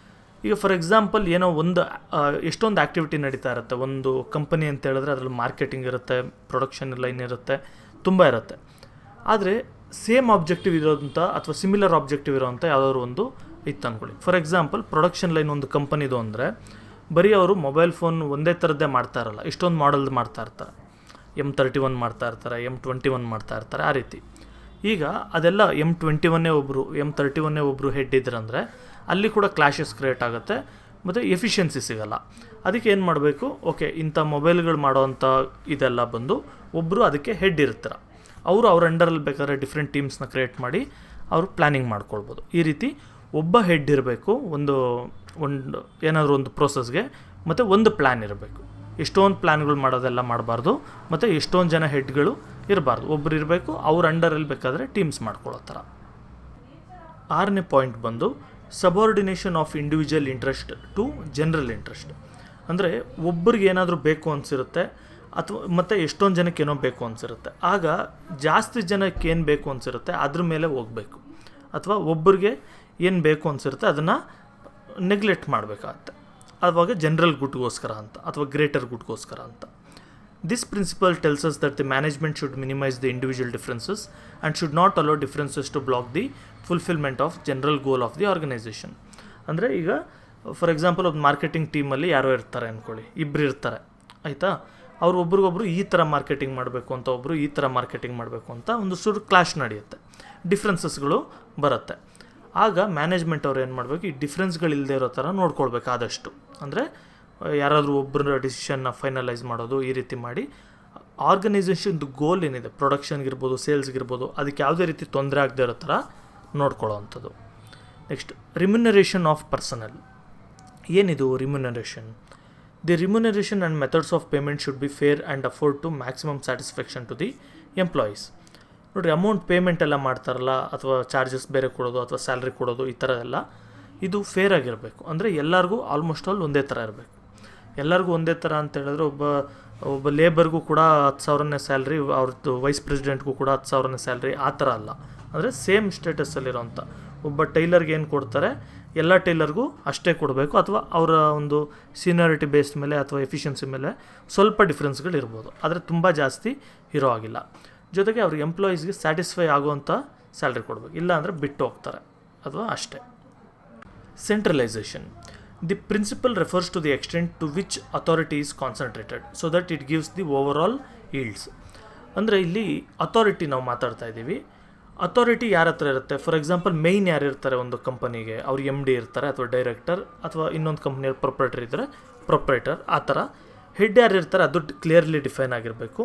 ಈಗ ಫಾರ್ ಎಕ್ಸಾಂಪಲ್ ಏನೋ ಒಂದು ಎಷ್ಟೊಂದು ಆ್ಯಕ್ಟಿವಿಟಿ ನಡೀತಾ ಇರುತ್ತೆ ಒಂದು ಕಂಪನಿ ಅಂತ ಹೇಳಿದ್ರೆ, ಅದರಲ್ಲಿ ಮಾರ್ಕೆಟಿಂಗ್ ಇರುತ್ತೆ, ಪ್ರೊಡಕ್ಷನ್ ಲೈನ್ ಇರುತ್ತೆ, ತುಂಬ ಇರುತ್ತೆ. ಆದರೆ ಸೇಮ್ ಆಬ್ಜೆಕ್ಟಿವ್ ಇರೋಂಥ ಅಥವಾ ಸಿಮಿಲರ್ ಆಬ್ಜೆಕ್ಟಿವ್ ಇರೋವಂಥ ಯಾವುದಾದ್ರು ಒಂದು ಇತ್ತು ಅಂದ್ಕೊಳ್ಳಿ. ಫಾರ್ ಎಕ್ಸಾಂಪಲ್ ಪ್ರೊಡಕ್ಷನ್ ಲೈನ್ ಒಂದು ಕಂಪನಿದು ಅಂದರೆ ಬರೀ ಅವರು ಮೊಬೈಲ್ ಫೋನ್ ಒಂದೇ ಥರದ್ದೇ ಮಾಡ್ತಾ ಇರಲ್ಲ, ಇಷ್ಟೊಂದು ಮಾಡೆಲ್ದು ಮಾಡ್ತಾ ಇರ್ತಾರೆ. M31 ಮಾಡ್ತಾ ಇರ್ತಾರೆ, M21 ಮಾಡ್ತಾ ಇರ್ತಾರೆ, ಆ ರೀತಿ. ಈಗ ಅದೆಲ್ಲ M21 ಒಬ್ಬರು M31 ಒಬ್ಬರು ಹೆಡ್ ಇದ್ರಂದರೆ ಅಲ್ಲಿ ಕೂಡ ಕ್ಲಾಶಸ್ ಕ್ರಿಯೇಟ್ ಆಗುತ್ತೆ ಮತ್ತು ಎಫಿಷಿಯನ್ಸಿ ಸಿಗೋಲ್ಲ. ಅದಕ್ಕೆ ಏನು ಮಾಡಬೇಕು, ಓಕೆ ಇಂಥ ಮೊಬೈಲ್ಗಳು ಮಾಡೋವಂಥ ಇದೆಲ್ಲ ಬಂದು ಒಬ್ಬರು ಅದಕ್ಕೆ ಹೆಡ್ ಇರ್ತಾರೆ, ಅವರು ಅವ್ರ ಅಂಡರಲ್ಲಿ ಬೇಕಾದ್ರೆ ಡಿಫ್ರೆಂಟ್ ಟೀಮ್ಸ್ನ ಕ್ರಿಯೇಟ್ ಮಾಡಿ ಅವರು ಪ್ಲ್ಯಾನಿಂಗ್ ಮಾಡ್ಕೊಳ್ಬೋದು. ಈ ರೀತಿ ಒಬ್ಬ ಹೆಡ್ ಇರಬೇಕು ಒಂದು ಏನಾದರೂ ಒಂದು ಪ್ರೋಸೆಸ್ಗೆ, ಮತ್ತು ಒಂದು ಪ್ಲ್ಯಾನ್ ಇರಬೇಕು. ಎಷ್ಟೊಂದು ಪ್ಲ್ಯಾನ್ಗಳು ಮಾಡೋದೆಲ್ಲ ಮಾಡಬಾರ್ದು, ಮತ್ತು ಎಷ್ಟೊಂದು ಜನ ಹೆಡ್ಗಳು ಇರಬಾರ್ದು, ಒಬ್ಬರು ಇರಬೇಕು, ಅವ್ರ ಅಂಡರಲ್ಲಿ ಬೇಕಾದರೆ ಟೀಮ್ಸ್ ಮಾಡ್ಕೊಳ್ಳೋ ಥರ. 6ನೇ ಪಾಯಿಂಟ್ ಬಂದು subordination of individual interest to general interest. ಅಂದರೆ ಒಬ್ಬರಿಗೆ ಏನಾದರೂ ಬೇಕು ಅನಿಸಿರುತ್ತೆ ಅಥವಾ ಮತ್ತು ಎಷ್ಟೊಂದು ಜನಕ್ಕೆ ಏನೋ ಬೇಕು ಅನಿಸಿರುತ್ತೆ, ಆಗ ಜಾಸ್ತಿ ಜನಕ್ಕೆ ಏನು ಬೇಕು ಅನಿಸಿರುತ್ತೆ ಅದ್ರ ಮೇಲೆ ಹೋಗಬೇಕು, ಅಥವಾ ಒಬ್ಬರಿಗೆ ಏನು ಬೇಕು ಅನಿಸಿರುತ್ತೆ ಅದನ್ನು ನೆಗ್ಲೆಕ್ಟ್ ಮಾಡಬೇಕಾಗತ್ತೆ. ಆವಾಗ ಜನರಲ್ ಗುಡ್ಗೋಸ್ಕರ ಅಂತ ಅಥವಾ ಗ್ರೇಟರ್ ಗುಡ್ಗೋಸ್ಕರ ಅಂತ. This principle tells us that the management should minimise the individual differences and should not allow differences to block the fulfilment of general goal of the organisation. ಅಂದರೆ ಈಗ ಫಾರ್ ಎಕ್ಸಾಂಪಲ್ ಒಂದು marketing ಟೀಮಲ್ಲಿ ಯಾರೋ ಇರ್ತಾರೆ ಅಂದ್ಕೊಳ್ಳಿ, ಇಬ್ಬರು ಇರ್ತಾರೆ ಆಯಿತಾ. ಅವ್ರು ಒಬ್ರಿಗೊಬ್ರು ಈ ಥರ ಮಾರ್ಕೆಟಿಂಗ್ ಮಾಡಬೇಕು ಅಂತ, ಒಬ್ಬರು ಈ ಥರ ಮಾರ್ಕೆಟಿಂಗ್ ಮಾಡಬೇಕು ಅಂತ ಒಂದು ಕ್ಲಾಶ್ ನಡೆಯುತ್ತೆ, ಡಿಫ್ರೆನ್ಸಸ್ಗಳು ಬರುತ್ತೆ. ಆಗ ಮ್ಯಾನೇಜ್ಮೆಂಟ್ ಅವ್ರು ಏನು ಮಾಡಬೇಕು, ಈ ಡಿಫ್ರೆನ್ಸ್ಗಳಿಲ್ಲದೆ ಇರೋ ಥರ ನೋಡ್ಕೊಳ್ಬೇಕು ಆದಷ್ಟು. ಅಂದರೆ ಯಾರಾದರೂ ಒಬ್ಬರ ಡಿಸಿಷನ್ನ ಫೈನಲೈಸ್ ಮಾಡೋದು, ಈ ರೀತಿ ಮಾಡಿ ಆರ್ಗನೈಸೇಷನ್ದು ಗೋಲ್ ಏನಿದೆ, ಪ್ರೊಡಕ್ಷನ್ಗಿರ್ಬೋದು, ಸೇಲ್ಸ್ಗಿರ್ಬೋದು, ಅದಕ್ಕೆ ಯಾವುದೇ ರೀತಿ ತೊಂದರೆ ಆಗದೆ ಇರೋ ಥರ ನೋಡ್ಕೊಳ್ಳೋ ಅಂಥದ್ದು. Next remuneration of personnel. ಏನಿದು remuneration? The remuneration and methods of payment should be fair and afford to maximum satisfaction to the employees. ನೋಡಿರಿ, ಅಮೌಂಟ್ ಪೇಮೆಂಟ್ ಎಲ್ಲ ಮಾಡ್ತಾರಲ್ಲ, ಅಥವಾ ಚಾರ್ಜಸ್ ಬೇರೆ ಕೊಡೋದು ಅಥವಾ ಸ್ಯಾಲ್ರಿ ಕೊಡೋದು, ಈ ಥರ ಎಲ್ಲ ಇದು ಫೇರ್ ಆಗಿರಬೇಕು. ಅಂದರೆ ಎಲ್ಲರಿಗೂ ಆಲ್ಮೋಸ್ಟ್ ಆಲ್ ಒಂದೇ ಥರ ಇರಬೇಕು. ಎಲ್ಲರಿಗೂ ಒಂದೇ ಥರ ಅಂತ ಹೇಳಿದ್ರೆ ಒಬ್ಬ ಲೇಬರ್ಗೂ ಕೂಡ 10,000ನೇ ಸ್ಯಾಲ್ರಿ, ಅವ್ರದ್ದು ವೈಸ್ ಪ್ರೆಸಿಡೆಂಟ್ಗೂ ಕೂಡ 10,000ನೇ ಸ್ಯಾಲ್ರಿ, ಆ ಥರ ಅಲ್ಲ. ಅಂದರೆ ಸೇಮ್ ಸ್ಟೇಟಸಲ್ಲಿರೋಂಥ ಒಬ್ಬ ಟೈಲರ್ಗೆ ಏನು ಕೊಡ್ತಾರೆ ಎಲ್ಲ ಟೈಲರ್ಗೂ ಅಷ್ಟೇ ಕೊಡಬೇಕು, ಅಥವಾ ಅವರ ಒಂದು ಸೀನಿಯಾರಿಟಿ ಬೇಸ್ಡ್ ಮೇಲೆ ಅಥವಾ ಎಫಿಷಿಯನ್ಸಿ ಮೇಲೆ ಸ್ವಲ್ಪ ಡಿಫ್ರೆನ್ಸ್ಗಳು ಇರ್ಬೋದು, ಆದರೆ ತುಂಬ ಜಾಸ್ತಿ ಇರೋ ಆಗಿಲ್ಲ. ಜೊತೆಗೆ ಅವ್ರ ಎಂಪ್ಲಾಯೀಸ್ಗೆ ಸ್ಯಾಟಿಸ್ಫೈ ಆಗುವಂಥ ಸ್ಯಾಲ್ರಿ ಕೊಡಬೇಕು, ಇಲ್ಲ ಅಂದರೆ ಬಿಟ್ಟು ಹೋಗ್ತಾರೆ ಅಥವಾ ಅಷ್ಟೇ. Centralisation. The principle refers to the extent to which authority is concentrated so that it gives the overall yields. ಅಂದರೆ ಇಲ್ಲಿ ಅಥಾರಿಟಿ ನಾವು ಮಾತಾಡ್ತಾ ಇದ್ದೀವಿ. ಅಥಾರಿಟಿ ಯಾರ ಹತ್ರ ಇರುತ್ತೆ? ಫಾರ್ ಎಕ್ಸಾಂಪಲ್ ಮೇಯ್ನ್ ಯಾರು ಇರ್ತಾರೆ ಒಂದು ಕಂಪನಿಗೆ, ಅವ್ರು MD ಇರ್ತಾರೆ ಅಥವಾ ಡೈರೆಕ್ಟರ್, ಅಥವಾ ಇನ್ನೊಂದು ಕಂಪ್ನಿಯಲ್ಲಿ ಪ್ರೊಪ್ರೈಟರ್ ಇದ್ದರೆ ಪ್ರೊಪ್ರೈಟರ್. ಆ ಥರ ಹೆಡ್ ಯಾರು ಇರ್ತಾರೆ ಅದು ಕ್ಲಿಯರ್ಲಿ ಡಿಫೈನ್ ಆಗಿರಬೇಕು.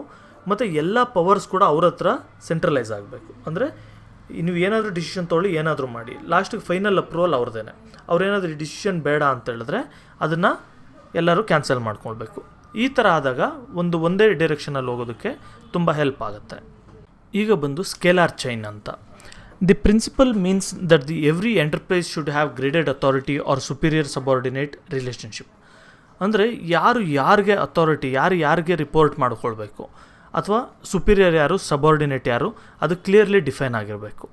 ಮತ್ತು ಎಲ್ಲ ಪವರ್ಸ್ ಕೂಡ ಅವ್ರ ಹತ್ರ ಸೆಂಟ್ರಲೈಸ್ ಆಗಬೇಕು. ಅಂದರೆ ನೀವು ಏನಾದರೂ ಡಿಸಿಷನ್ ತೊಗೊಳ್ಳಿ, ಏನಾದರೂ ಮಾಡಿ, ಲಾಸ್ಟಿಗೆ ಫೈನಲ್ ಅಪ್ರೂವಲ್ ಅವ್ರದ್ದೇನೆ. ಅವ್ರೇನಾದರೂ ಡಿಸಿಷನ್ ಬೇಡ ಅಂತ ಹೇಳಿದ್ರೆ ಅದನ್ನು ಎಲ್ಲರೂ ಕ್ಯಾನ್ಸಲ್ ಮಾಡ್ಕೊಳ್ಬೇಕು. ಈ ಥರ ಆದಾಗ ಒಂದೇ ಡೈರೆಕ್ಷನಲ್ಲಿ ಹೋಗೋದಕ್ಕೆ ತುಂಬ ಹೆಲ್ಪ್ ಆಗುತ್ತೆ. ಈಗ ಬಂದು ಸ್ಕೇಲಾರ್ ಚೈನ್ ಅಂತ. The principle means that the every enterprise should have graded authority or superior subordinate relationship. ಅಂದರೆ ಯಾರಿಗೆ ಅಥಾರಿಟಿ, ಯಾರಿಗೆ ರಿಪೋರ್ಟ್ ಮಾಡ್ಕೊಳ್ಬೇಕು, ಅಥವಾ ಸುಪೀರಿಯರ್ ಯಾರು, ಸಬಾರ್ಡಿನೇಟ್ ಯಾರು, ಅದು ಕ್ಲಿಯರ್ಲಿ ಡಿಫೈನ್ ಆಗಿರಬೇಕು.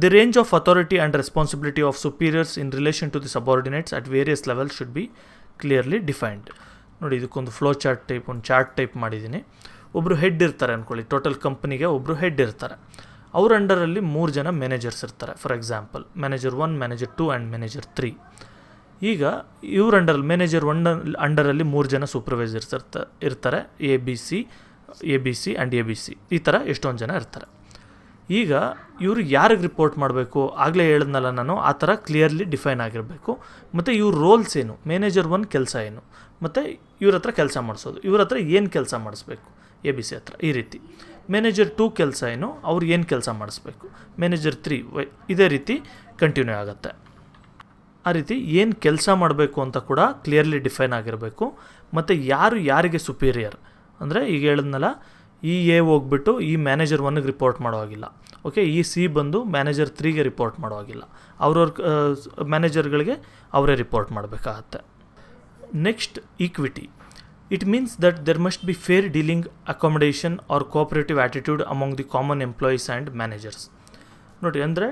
The range of authority and responsibility of superiors in relation to the subordinates at various level should be clearly defined. ನೋಡಿ, ಇದಕ್ಕೊಂದು ಫ್ಲೋ ಚಾರ್ಟ್ ಟೈಪ್, ಒಂದು ಚಾರ್ಟ್ ಟೈಪ್ ಮಾಡಿದ್ದೀನಿ. ಒಬ್ಬರು ಹೆಡ್ ಇರ್ತಾರೆ ಅಂದ್ಕೊಳ್ಳಿ, ಟೋಟಲ್ ಕಂಪನಿಗೆ ಒಬ್ಬರು ಹೆಡ್ ಇರ್ತಾರೆ. ಅವ್ರ ಅಂಡರಲ್ಲಿ 3 ಜನ ಮ್ಯಾನೇಜರ್ಸ್ ಇರ್ತಾರೆ. For example manager 1, manager 2 and manager 3. ಈಗ ಇವ್ರ ಮ್ಯಾನೇಜರ್ 1 ಅಂಡರಲ್ಲಿ 3 ಜನ ಸೂಪರ್ವೈಸರ್ಸ್ ಇರ್ತಾರೆ, ABC ಆ್ಯಂಡ್ ABC, ಈ ಥರ ಎಷ್ಟೊಂದು ಜನ ಇರ್ತಾರೆ. ಈಗ ಇವರು ಯಾರಿಗೆ ರಿಪೋರ್ಟ್ ಮಾಡಬೇಕು, ಆಗಲೇ ಹೇಳಿದ್ನಲ್ಲ ನಾನು, ಆ ಥರ ಕ್ಲಿಯರ್ಲಿ ಡಿಫೈನ್ ಆಗಿರಬೇಕು. ಮತ್ತು ಇವ್ರ ರೋಲ್ಸ್ ಏನು, ಮ್ಯಾನೇಜರ್ 1 ಕೆಲಸ ಏನು, ಮತ್ತು ಇವ್ರ ಹತ್ರ ಕೆಲಸ ಮಾಡಿಸೋದು, ಇವ್ರ ಹತ್ರ ಏನು ಕೆಲಸ ಮಾಡಿಸ್ಬೇಕು ABC ಹತ್ರ, ಈ ರೀತಿ. ಮ್ಯಾನೇಜರ್ 2 ಕೆಲಸ ಏನು, ಅವ್ರು ಏನು ಕೆಲಸ ಮಾಡಿಸ್ಬೇಕು, ಮ್ಯಾನೇಜರ್ 3 ಇದೇ ರೀತಿ ಕಂಟಿನ್ಯೂ ಆಗುತ್ತೆ. ಆ ರೀತಿ ಏನು ಕೆಲಸ ಮಾಡಬೇಕು ಅಂತ ಕೂಡ ಕ್ಲಿಯರ್ಲಿ ಡಿಫೈನ್ ಆಗಿರಬೇಕು. ಮತ್ತು ಯಾರಿಗೆ ಸುಪೀರಿಯರ್, ಅಂದರೆ ಈಗ ಹೇಳಿದ್ನಲ್ಲ, ಈ A ಹೋಗ್ಬಿಟ್ಟು ಈ ಮ್ಯಾನೇಜರ್ 1ಗೆ ರಿಪೋರ್ಟ್ ಮಾಡೋ ಹಾಗಿಲ್ಲ. ಓಕೆ, ಈ C ಬಂದು ಮ್ಯಾನೇಜರ್ 3ಗೆ ರಿಪೋರ್ಟ್ ಮಾಡೋ ಹಾಗಿಲ್ಲ. ಅವ್ರವ್ರ ಮ್ಯಾನೇಜರ್ಗಳಿಗೆ ಅವರೇ ರಿಪೋರ್ಟ್ ಮಾಡಬೇಕಾಗತ್ತೆ. Next, equity. It means that there must be fair dealing, accommodation or cooperative attitude among the common employees and managers. ನೋಡಿ, ಅಂದರೆ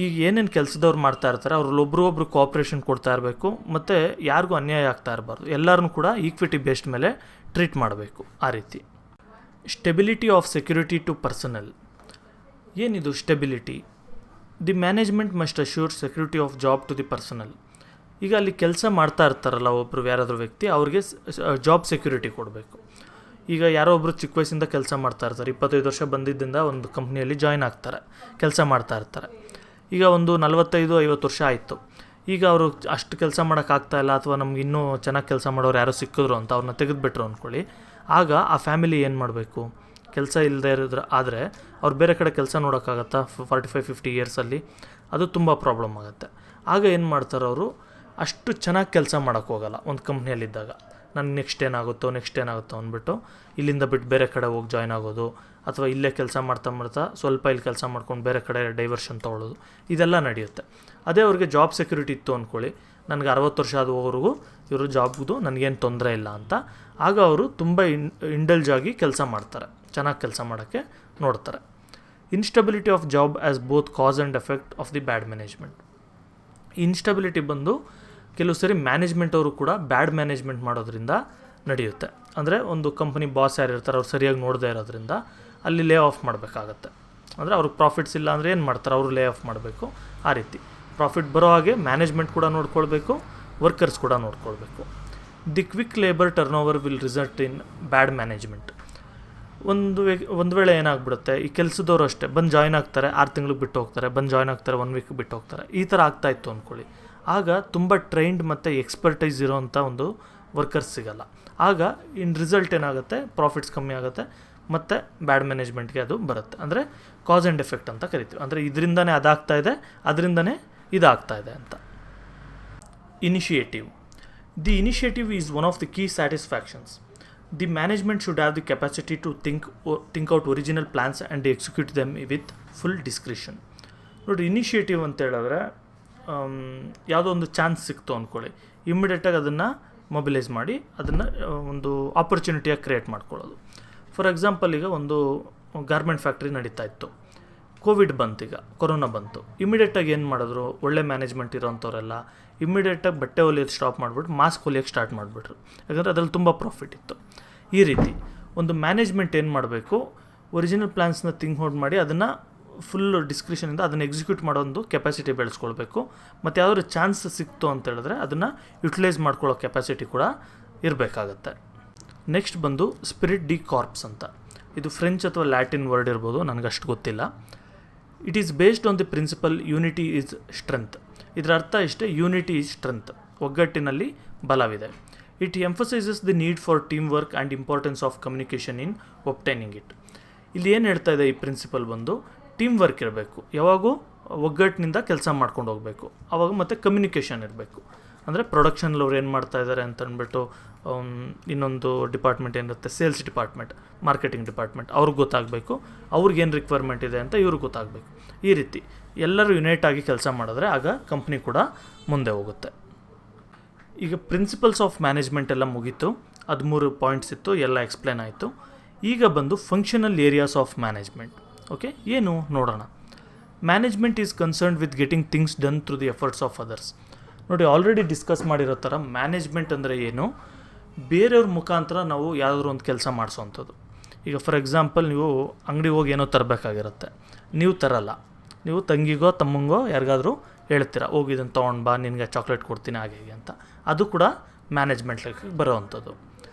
ಈಗ ಏನೇನು ಕೆಲಸದವ್ರು ಮಾಡ್ತಾ ಇರ್ತಾರೆ ಅವ್ರಲ್ಲೊಬ್ರು ಕೋಆಪ್ರೇಷನ್ ಕೊಡ್ತಾ ಇರಬೇಕು, ಮತ್ತು ಯಾರಿಗೂ ಅನ್ಯಾಯ ಆಗ್ತಾ ಇರಬಾರ್ದು, ಎಲ್ಲರನ್ನೂ ಕೂಡ ಈಕ್ವಿಟಿ ಬೇಸ್ಡ್ ಮೇಲೆ ಟ್ರೀಟ್ ಮಾಡಬೇಕು. ಆ ರೀತಿ. Stability of security to personnel. ಏನಿದು stability? The management must assure security of job to the personnel. ಈಗ ಅಲ್ಲಿ ಕೆಲಸ ಮಾಡ್ತಾ ಇರ್ತಾರಲ್ಲ ಒಬ್ಬರು ಯಾರಾದರೂ ವ್ಯಕ್ತಿ, ಅವ್ರಿಗೆ ಜಾಬ್ ಸೆಕ್ಯೂರಿಟಿ ಕೊಡಬೇಕು. ಈಗ ಯಾರೋ ಒಬ್ಬರು ಚಿಕ್ಕ ವಯಸ್ಸಿಂದ ಕೆಲಸ ಮಾಡ್ತಾ ಇರ್ತಾರೆ, 25 ವರ್ಷ ಬಂದಿದ್ದರಿಂದ ಒಂದು ಕಂಪ್ನಿಯಲ್ಲಿ ಜಾಯ್ನ್ ಆಗ್ತಾರೆ, ಕೆಲಸ ಮಾಡ್ತಾ ಇರ್ತಾರೆ. ಈಗ ಒಂದು 45-50 ವರ್ಷ ಆಯಿತು. ಈಗ ಅವರು ಅಷ್ಟು ಕೆಲಸ ಮಾಡೋಕ್ಕಾಗ್ತಾಯಿಲ್ಲ, ಅಥವಾ ನಮ್ಗೆ ಇನ್ನೂ ಚೆನ್ನಾಗಿ ಕೆಲಸ ಮಾಡೋರು ಯಾರೋ ಸಿಕ್ಕಿದ್ರು ಅಂತ ಅವ್ರನ್ನ ತೆಗೆದುಬಿಟ್ರು ಅಂದ್ಕೊಳ್ಳಿ. ಆಗ ಆ ಫ್ಯಾಮಿಲಿ ಏನು ಮಾಡಬೇಕು? ಕೆಲಸ ಇಲ್ಲದೆ ಇರೋದ್ರ ಆದರೆ ಅವ್ರು ಬೇರೆ ಕಡೆ ಕೆಲಸ ನೋಡೋಕ್ಕಾಗತ್ತಾ 45-50 ಇಯರ್ಸಲ್ಲಿ? ಅದು ತುಂಬ ಪ್ರಾಬ್ಲಮ್ ಆಗುತ್ತೆ. ಆಗ ಏನು ಮಾಡ್ತಾರೆ ಅವರು, ಅಷ್ಟು ಚೆನ್ನಾಗಿ ಕೆಲಸ ಮಾಡೋಕ್ಕೆ ಹೋಗಲ್ಲ ಒಂದು ಕಂಪ್ನಿಯಲ್ಲಿದ್ದಾಗ. ನನಗೆ ನೆಕ್ಸ್ಟ್ ಏನಾಗುತ್ತೋ ಅಂದ್ಬಿಟ್ಟು ಇಲ್ಲಿಂದ ಬಿಟ್ಟು ಬೇರೆ ಕಡೆ ಹೋಗಿ ಜಾಯ್ನ್ ಆಗೋದು, ಅಥವಾ ಇಲ್ಲೇ ಕೆಲಸ ಮಾಡ್ತಾ ಸ್ವಲ್ಪ ಇಲ್ಲಿ ಕೆಲಸ ಮಾಡ್ಕೊಂಡು ಬೇರೆ ಕಡೆ ಡೈವರ್ಷನ್ ತೊಗೊಳ್ಳೋದು, ಇದೆಲ್ಲ ನಡೆಯುತ್ತೆ. ಅದೇ ಅವ್ರಿಗೆ ಜಾಬ್ ಸೆಕ್ಯೂರಿಟಿ ಇತ್ತು ಅಂದ್ಕೊಳ್ಳಿ, ನನಗೆ 60 ವರ್ಷ ಆದವರೆಗೂ ಇವರು ಜಾಬ್ದು ನನಗೇನು ತೊಂದರೆ ಇಲ್ಲ ಅಂತ, ಆಗ ಅವರು ತುಂಬ ಇಂಡಲ್ಜ್ ಆಗಿ ಕೆಲಸ ಮಾಡ್ತಾರೆ, ಚೆನ್ನಾಗಿ ಕೆಲಸ ಮಾಡೋಕ್ಕೆ ನೋಡ್ತಾರೆ. Instability of job as both cause and effect of the bad management. Instability ಬಂದು ಕೆಲವು ಸರಿ ಮ್ಯಾನೇಜ್ಮೆಂಟ್ ಅವರು ಕೂಡ ಬ್ಯಾಡ್ ಮ್ಯಾನೇಜ್ಮೆಂಟ್ ಮಾಡೋದ್ರಿಂದ ನಡೆಯುತ್ತೆ. ಅಂದರೆ ಒಂದು ಕಂಪನಿ ಬಾಸ್ ಯಾರು ಇರ್ತಾರೆ ಅವ್ರು ಸರಿಯಾಗಿ ನೋಡದೇ ಇರೋದ್ರಿಂದ ಅಲ್ಲಿ ಲೇ ಆಫ್ ಮಾಡಬೇಕಾಗತ್ತೆ. ಅಂದರೆ ಅವ್ರಿಗೆ ಪ್ರಾಫಿಟ್ಸ್ ಇಲ್ಲ ಅಂದರೆ ಏನು ಮಾಡ್ತಾರೆ, ಅವರು ಲೇ ಆಫ್ ಮಾಡಬೇಕು. ಆ ರೀತಿ ಪ್ರಾಫಿಟ್ ಬರೋ ಹಾಗೆ ಮ್ಯಾನೇಜ್ಮೆಂಟ್ ಕೂಡ ನೋಡ್ಕೊಳ್ಬೇಕು, ವರ್ಕರ್ಸ್ ಕೂಡ ನೋಡ್ಕೊಳ್ಬೇಕು. The quick labour turn over will result in bad management. ಒಂದು ವೇಳೆ ಏನಾಗ್ಬಿಡುತ್ತೆ, ಈ ಕೆಲಸದವರು ಅಷ್ಟೇ ಬಂದು ಜಾಯ್ನ್ ಆಗ್ತಾರೆ, 6 ತಿಂಗಳಿಗೆ ಬಿಟ್ಟು ಹೋಗ್ತಾರೆ, ಬಂದು ಜಾಯ್ನ್ ಆಗ್ತಾರೆ, 1 ವೀಕ್ ಬಿಟ್ಟು ಹೋಗ್ತಾರೆ, ಈ ಥರ ಆಗ್ತಾಯಿತ್ತು ಅಂದ್ಕೊಳ್ಳಿ. ಆಗ ತುಂಬ ಟ್ರೈನ್ಡ್ ಮತ್ತು ಎಕ್ಸ್ಪರ್ಟೈಸ್ ಇರೋವಂಥ ಒಂದು ವರ್ಕರ್ಸ್ ಸಿಗೋಲ್ಲ. ಆಗ ಇನ್ ರಿಸಲ್ಟ್ ಏನಾಗುತ್ತೆ, ಪ್ರಾಫಿಟ್ಸ್ ಕಮ್ಮಿ ಆಗುತ್ತೆ ಮತ್ತು ಬ್ಯಾಡ್ ಮ್ಯಾನೇಜ್ಮೆಂಟ್ಗೆ ಅದು ಬರುತ್ತೆ. ಅಂದರೆ ಕಾಸ್ ಆ್ಯಂಡ್ ಎಫೆಕ್ಟ್ ಅಂತ ಕರಿತೀವಿ. ಅಂದರೆ ಇದರಿಂದನೇ ಅದಾಗ್ತಾಯಿದೆ, ಅದರಿಂದನೇ ಇದಾಗ್ತಾಯಿದೆ ಅಂತ. Initiative. The initiative is one of the key ಸ್ಯಾಟಿಸ್ಫ್ಯಾಕ್ಷನ್ಸ್. The management should have the capacity to think out original plans and execute them with full discretion. ನೋಡಿ, ಇನಿಷಿಯೇಟಿವ್ ಅಂತ ಹೇಳಿದ್ರೆ ಯಾವುದೋ ಒಂದು ಚಾನ್ಸ್ ಸಿಕ್ತು ಅಂದ್ಕೊಳ್ಳಿ, ಇಮ್ಮಿಡಿಯೇಟಾಗಿ ಅದನ್ನು ಮೊಬಿಲೈಸ್ ಮಾಡಿ ಅದನ್ನು ಒಂದು ಆಪರ್ಚುನಿಟಿಯಾಗಿ ಕ್ರಿಯೇಟ್ ಮಾಡ್ಕೊಳ್ಳೋದು. ಫಾರ್ ಎಕ್ಸಾಂಪಲ್, ಈಗ ಒಂದು ಗಾರ್ಮೆಂಟ್ ಫ್ಯಾಕ್ಟ್ರಿ ನಡೀತಾ ಇತ್ತು, ಕೋವಿಡ್ ಬಂತು, ಈಗ ಕೊರೋನಾ ಬಂತು. ಇಮಿಡಿಯೇಟಾಗಿ ಏನು ಮಾಡಿದ್ರು, ಒಳ್ಳೆ ಮ್ಯಾನೇಜ್ಮೆಂಟ್ ಇರೋಂಥವರೆಲ್ಲ ಇಮಿಡಿಯೇಟಾಗಿ ಬಟ್ಟೆ ಹೊಲಿಯೋದು ಸ್ಟಾಪ್ ಮಾಡಿಬಿಟ್ಟು ಮಾಸ್ಕ್ ಹೊಲಿಯೋಕ್ಕೆ ಸ್ಟಾರ್ಟ್ ಮಾಡಿಬಿಟ್ರು. ಯಾಕಂದರೆ ಅದರಲ್ಲಿ ತುಂಬ ಪ್ರಾಫಿಟ್ ಇತ್ತು. ಈ ರೀತಿ ಒಂದು ಮ್ಯಾನೇಜ್ಮೆಂಟ್ ಏನು ಮಾಡಬೇಕು, ಒರಿಜಿನಲ್ ಪ್ಲ್ಯಾನ್ಸ್ನ ಥಿಂಕ್ ಔಟ್ ಮಾಡಿ ಅದನ್ನು ಫುಲ್ ಡಿಸ್ಕ್ರಿಷನಿಂದ ಅದನ್ನು ಎಕ್ಸಿಕ್ಯೂಟ್ ಮಾಡೋ ಒಂದು ಕೆಪಾಸಿಟಿ ಬೆಳೆಸ್ಕೊಳ್ಬೇಕು. ಮತ್ತು ಯಾವುದಾದ್ರು ಚಾನ್ಸ್ ಸಿಕ್ತು ಅಂತ ಹೇಳಿದ್ರೆ ಅದನ್ನು ಯುಟಿಲೈಸ್ ಮಾಡ್ಕೊಳ್ಳೋ ಕೆಪಾಸಿಟಿ ಕೂಡ ಇರಬೇಕಾಗತ್ತೆ. ನೆಕ್ಸ್ಟ್ ಬಂದು ಸ್ಪಿರಿಟ್ ಡಿ ಕಾರ್ಪ್ಸ್ ಅಂತ. ಇದು ಫ್ರೆಂಚ್ ಅಥವಾ ಲ್ಯಾಟಿನ್ ವರ್ಡ್ ಇರ್ಬೋದು, ನನಗಷ್ಟು ಗೊತ್ತಿಲ್ಲ. It is based on the principle unity is strength. ಇದರ ಅರ್ಥ ಇಷ್ಟೇ, ಯೂನಿಟಿ ಈಸ್ ಸ್ಟ್ರೆಂತ್, ಒಗ್ಗಟ್ಟಿನಲ್ಲಿ ಬಲವಿದೆ. It emphasises the need for team work and importance of communication in obtaining it. ಇಲ್ಲಿ ಏನು ಹೇಳ್ತಾ ಇದೆ ಈ ಪ್ರಿನ್ಸಿಪಲ್ ಬಂದು, ಟೀಮ್ ವರ್ಕ್ ಇರಬೇಕು, ಯಾವಾಗೂ ಒಗ್ಗಟ್ಟಿನಿಂದ ಕೆಲಸ ಮಾಡ್ಕೊಂಡು ಹೋಗಬೇಕು, ಆವಾಗ ಮತ್ತು ಕಮ್ಯುನಿಕೇಷನ್ ಇರಬೇಕು. ಅಂದರೆ ಪ್ರೊಡಕ್ಷನಲ್ಲಿ ಅವ್ರು ಏನು ಮಾಡ್ತಾ ಇದ್ದಾರೆ ಅಂತ ಅಂದ್ಬಿಟ್ಟು ಇನ್ನೊಂದು ಡಿಪಾರ್ಟ್ಮೆಂಟ್ ಏನಿರುತ್ತೆ, ಸೇಲ್ಸ್ ಡಿಪಾರ್ಟ್ಮೆಂಟ್, ಮಾರ್ಕೆಟಿಂಗ್ ಡಿಪಾರ್ಟ್ಮೆಂಟ್, ಅವ್ರಿಗೆ ಗೊತ್ತಾಗಬೇಕು, ಅವ್ರಿಗೇನು ರಿಕ್ವೈರ್ಮೆಂಟ್ ಇದೆ ಅಂತ ಇವ್ರಿಗೆ ಗೊತ್ತಾಗಬೇಕು. ಈ ರೀತಿ ಎಲ್ಲರೂ ಯುನೈಟ್ ಆಗಿ ಕೆಲಸ ಮಾಡಿದ್ರೆ ಆಗ ಕಂಪ್ನಿ ಕೂಡ ಮುಂದೆ ಹೋಗುತ್ತೆ. ಈಗ ಪ್ರಿನ್ಸಿಪಲ್ಸ್ ಆಫ್ ಮ್ಯಾನೇಜ್ಮೆಂಟ್ ಎಲ್ಲ ಮುಗೀತು, 13 ಪಾಯಿಂಟ್ಸ್ ಇತ್ತು, ಎಲ್ಲ ಎಕ್ಸ್ಪ್ಲೇನ್ ಆಯಿತು. ಈಗ ಬಂದು functional areas of management. Okay, ಏನು ನೋಡೋಣ. Management is concerned with getting things done through the efforts of others. ನೋಡಿ, ಆಲ್ರೆಡಿ ಡಿಸ್ಕಸ್ ಮಾಡಿರೋ ಥರ ಮ್ಯಾನೇಜ್ಮೆಂಟ್ ಅಂದರೆ ಏನು, ಬೇರೆಯವ್ರ ಮುಖಾಂತರ ನಾವು ಯಾವುದಾದ್ರೂ ಒಂದು ಕೆಲಸ ಮಾಡಿಸೋವಂಥದ್ದು. ಈಗ ಫಾರ್ ಎಕ್ಸಾಂಪಲ್, ನೀವು ಅಂಗಡಿಗೆ ಹೋಗಿ ಏನೋ ತರಬೇಕಾಗಿರುತ್ತೆ, ನೀವು ತರಲ್ಲ, ನೀವು ತಂಗಿಗೋ ತಮ್ಮಂಗೋ ಯಾರಿಗಾದರೂ ಹೇಳ್ತೀರಾ, ಹೋಗಿ ಇದನ್ನು ತೊಗೊಂಡು ಬಾ, ನಿನಗೆ ಚಾಕ್ಲೇಟ್ ಕೊಡ್ತೀನಿ ಹಾಗೆ ಹೀಗೆ ಅಂತ. ಅದು ಕೂಡ ಮ್ಯಾನೇಜ್ಮೆಂಟ್ ಲೆಕ್ಕಕ್ಕೆ ಬರೋವಂಥದ್ದು.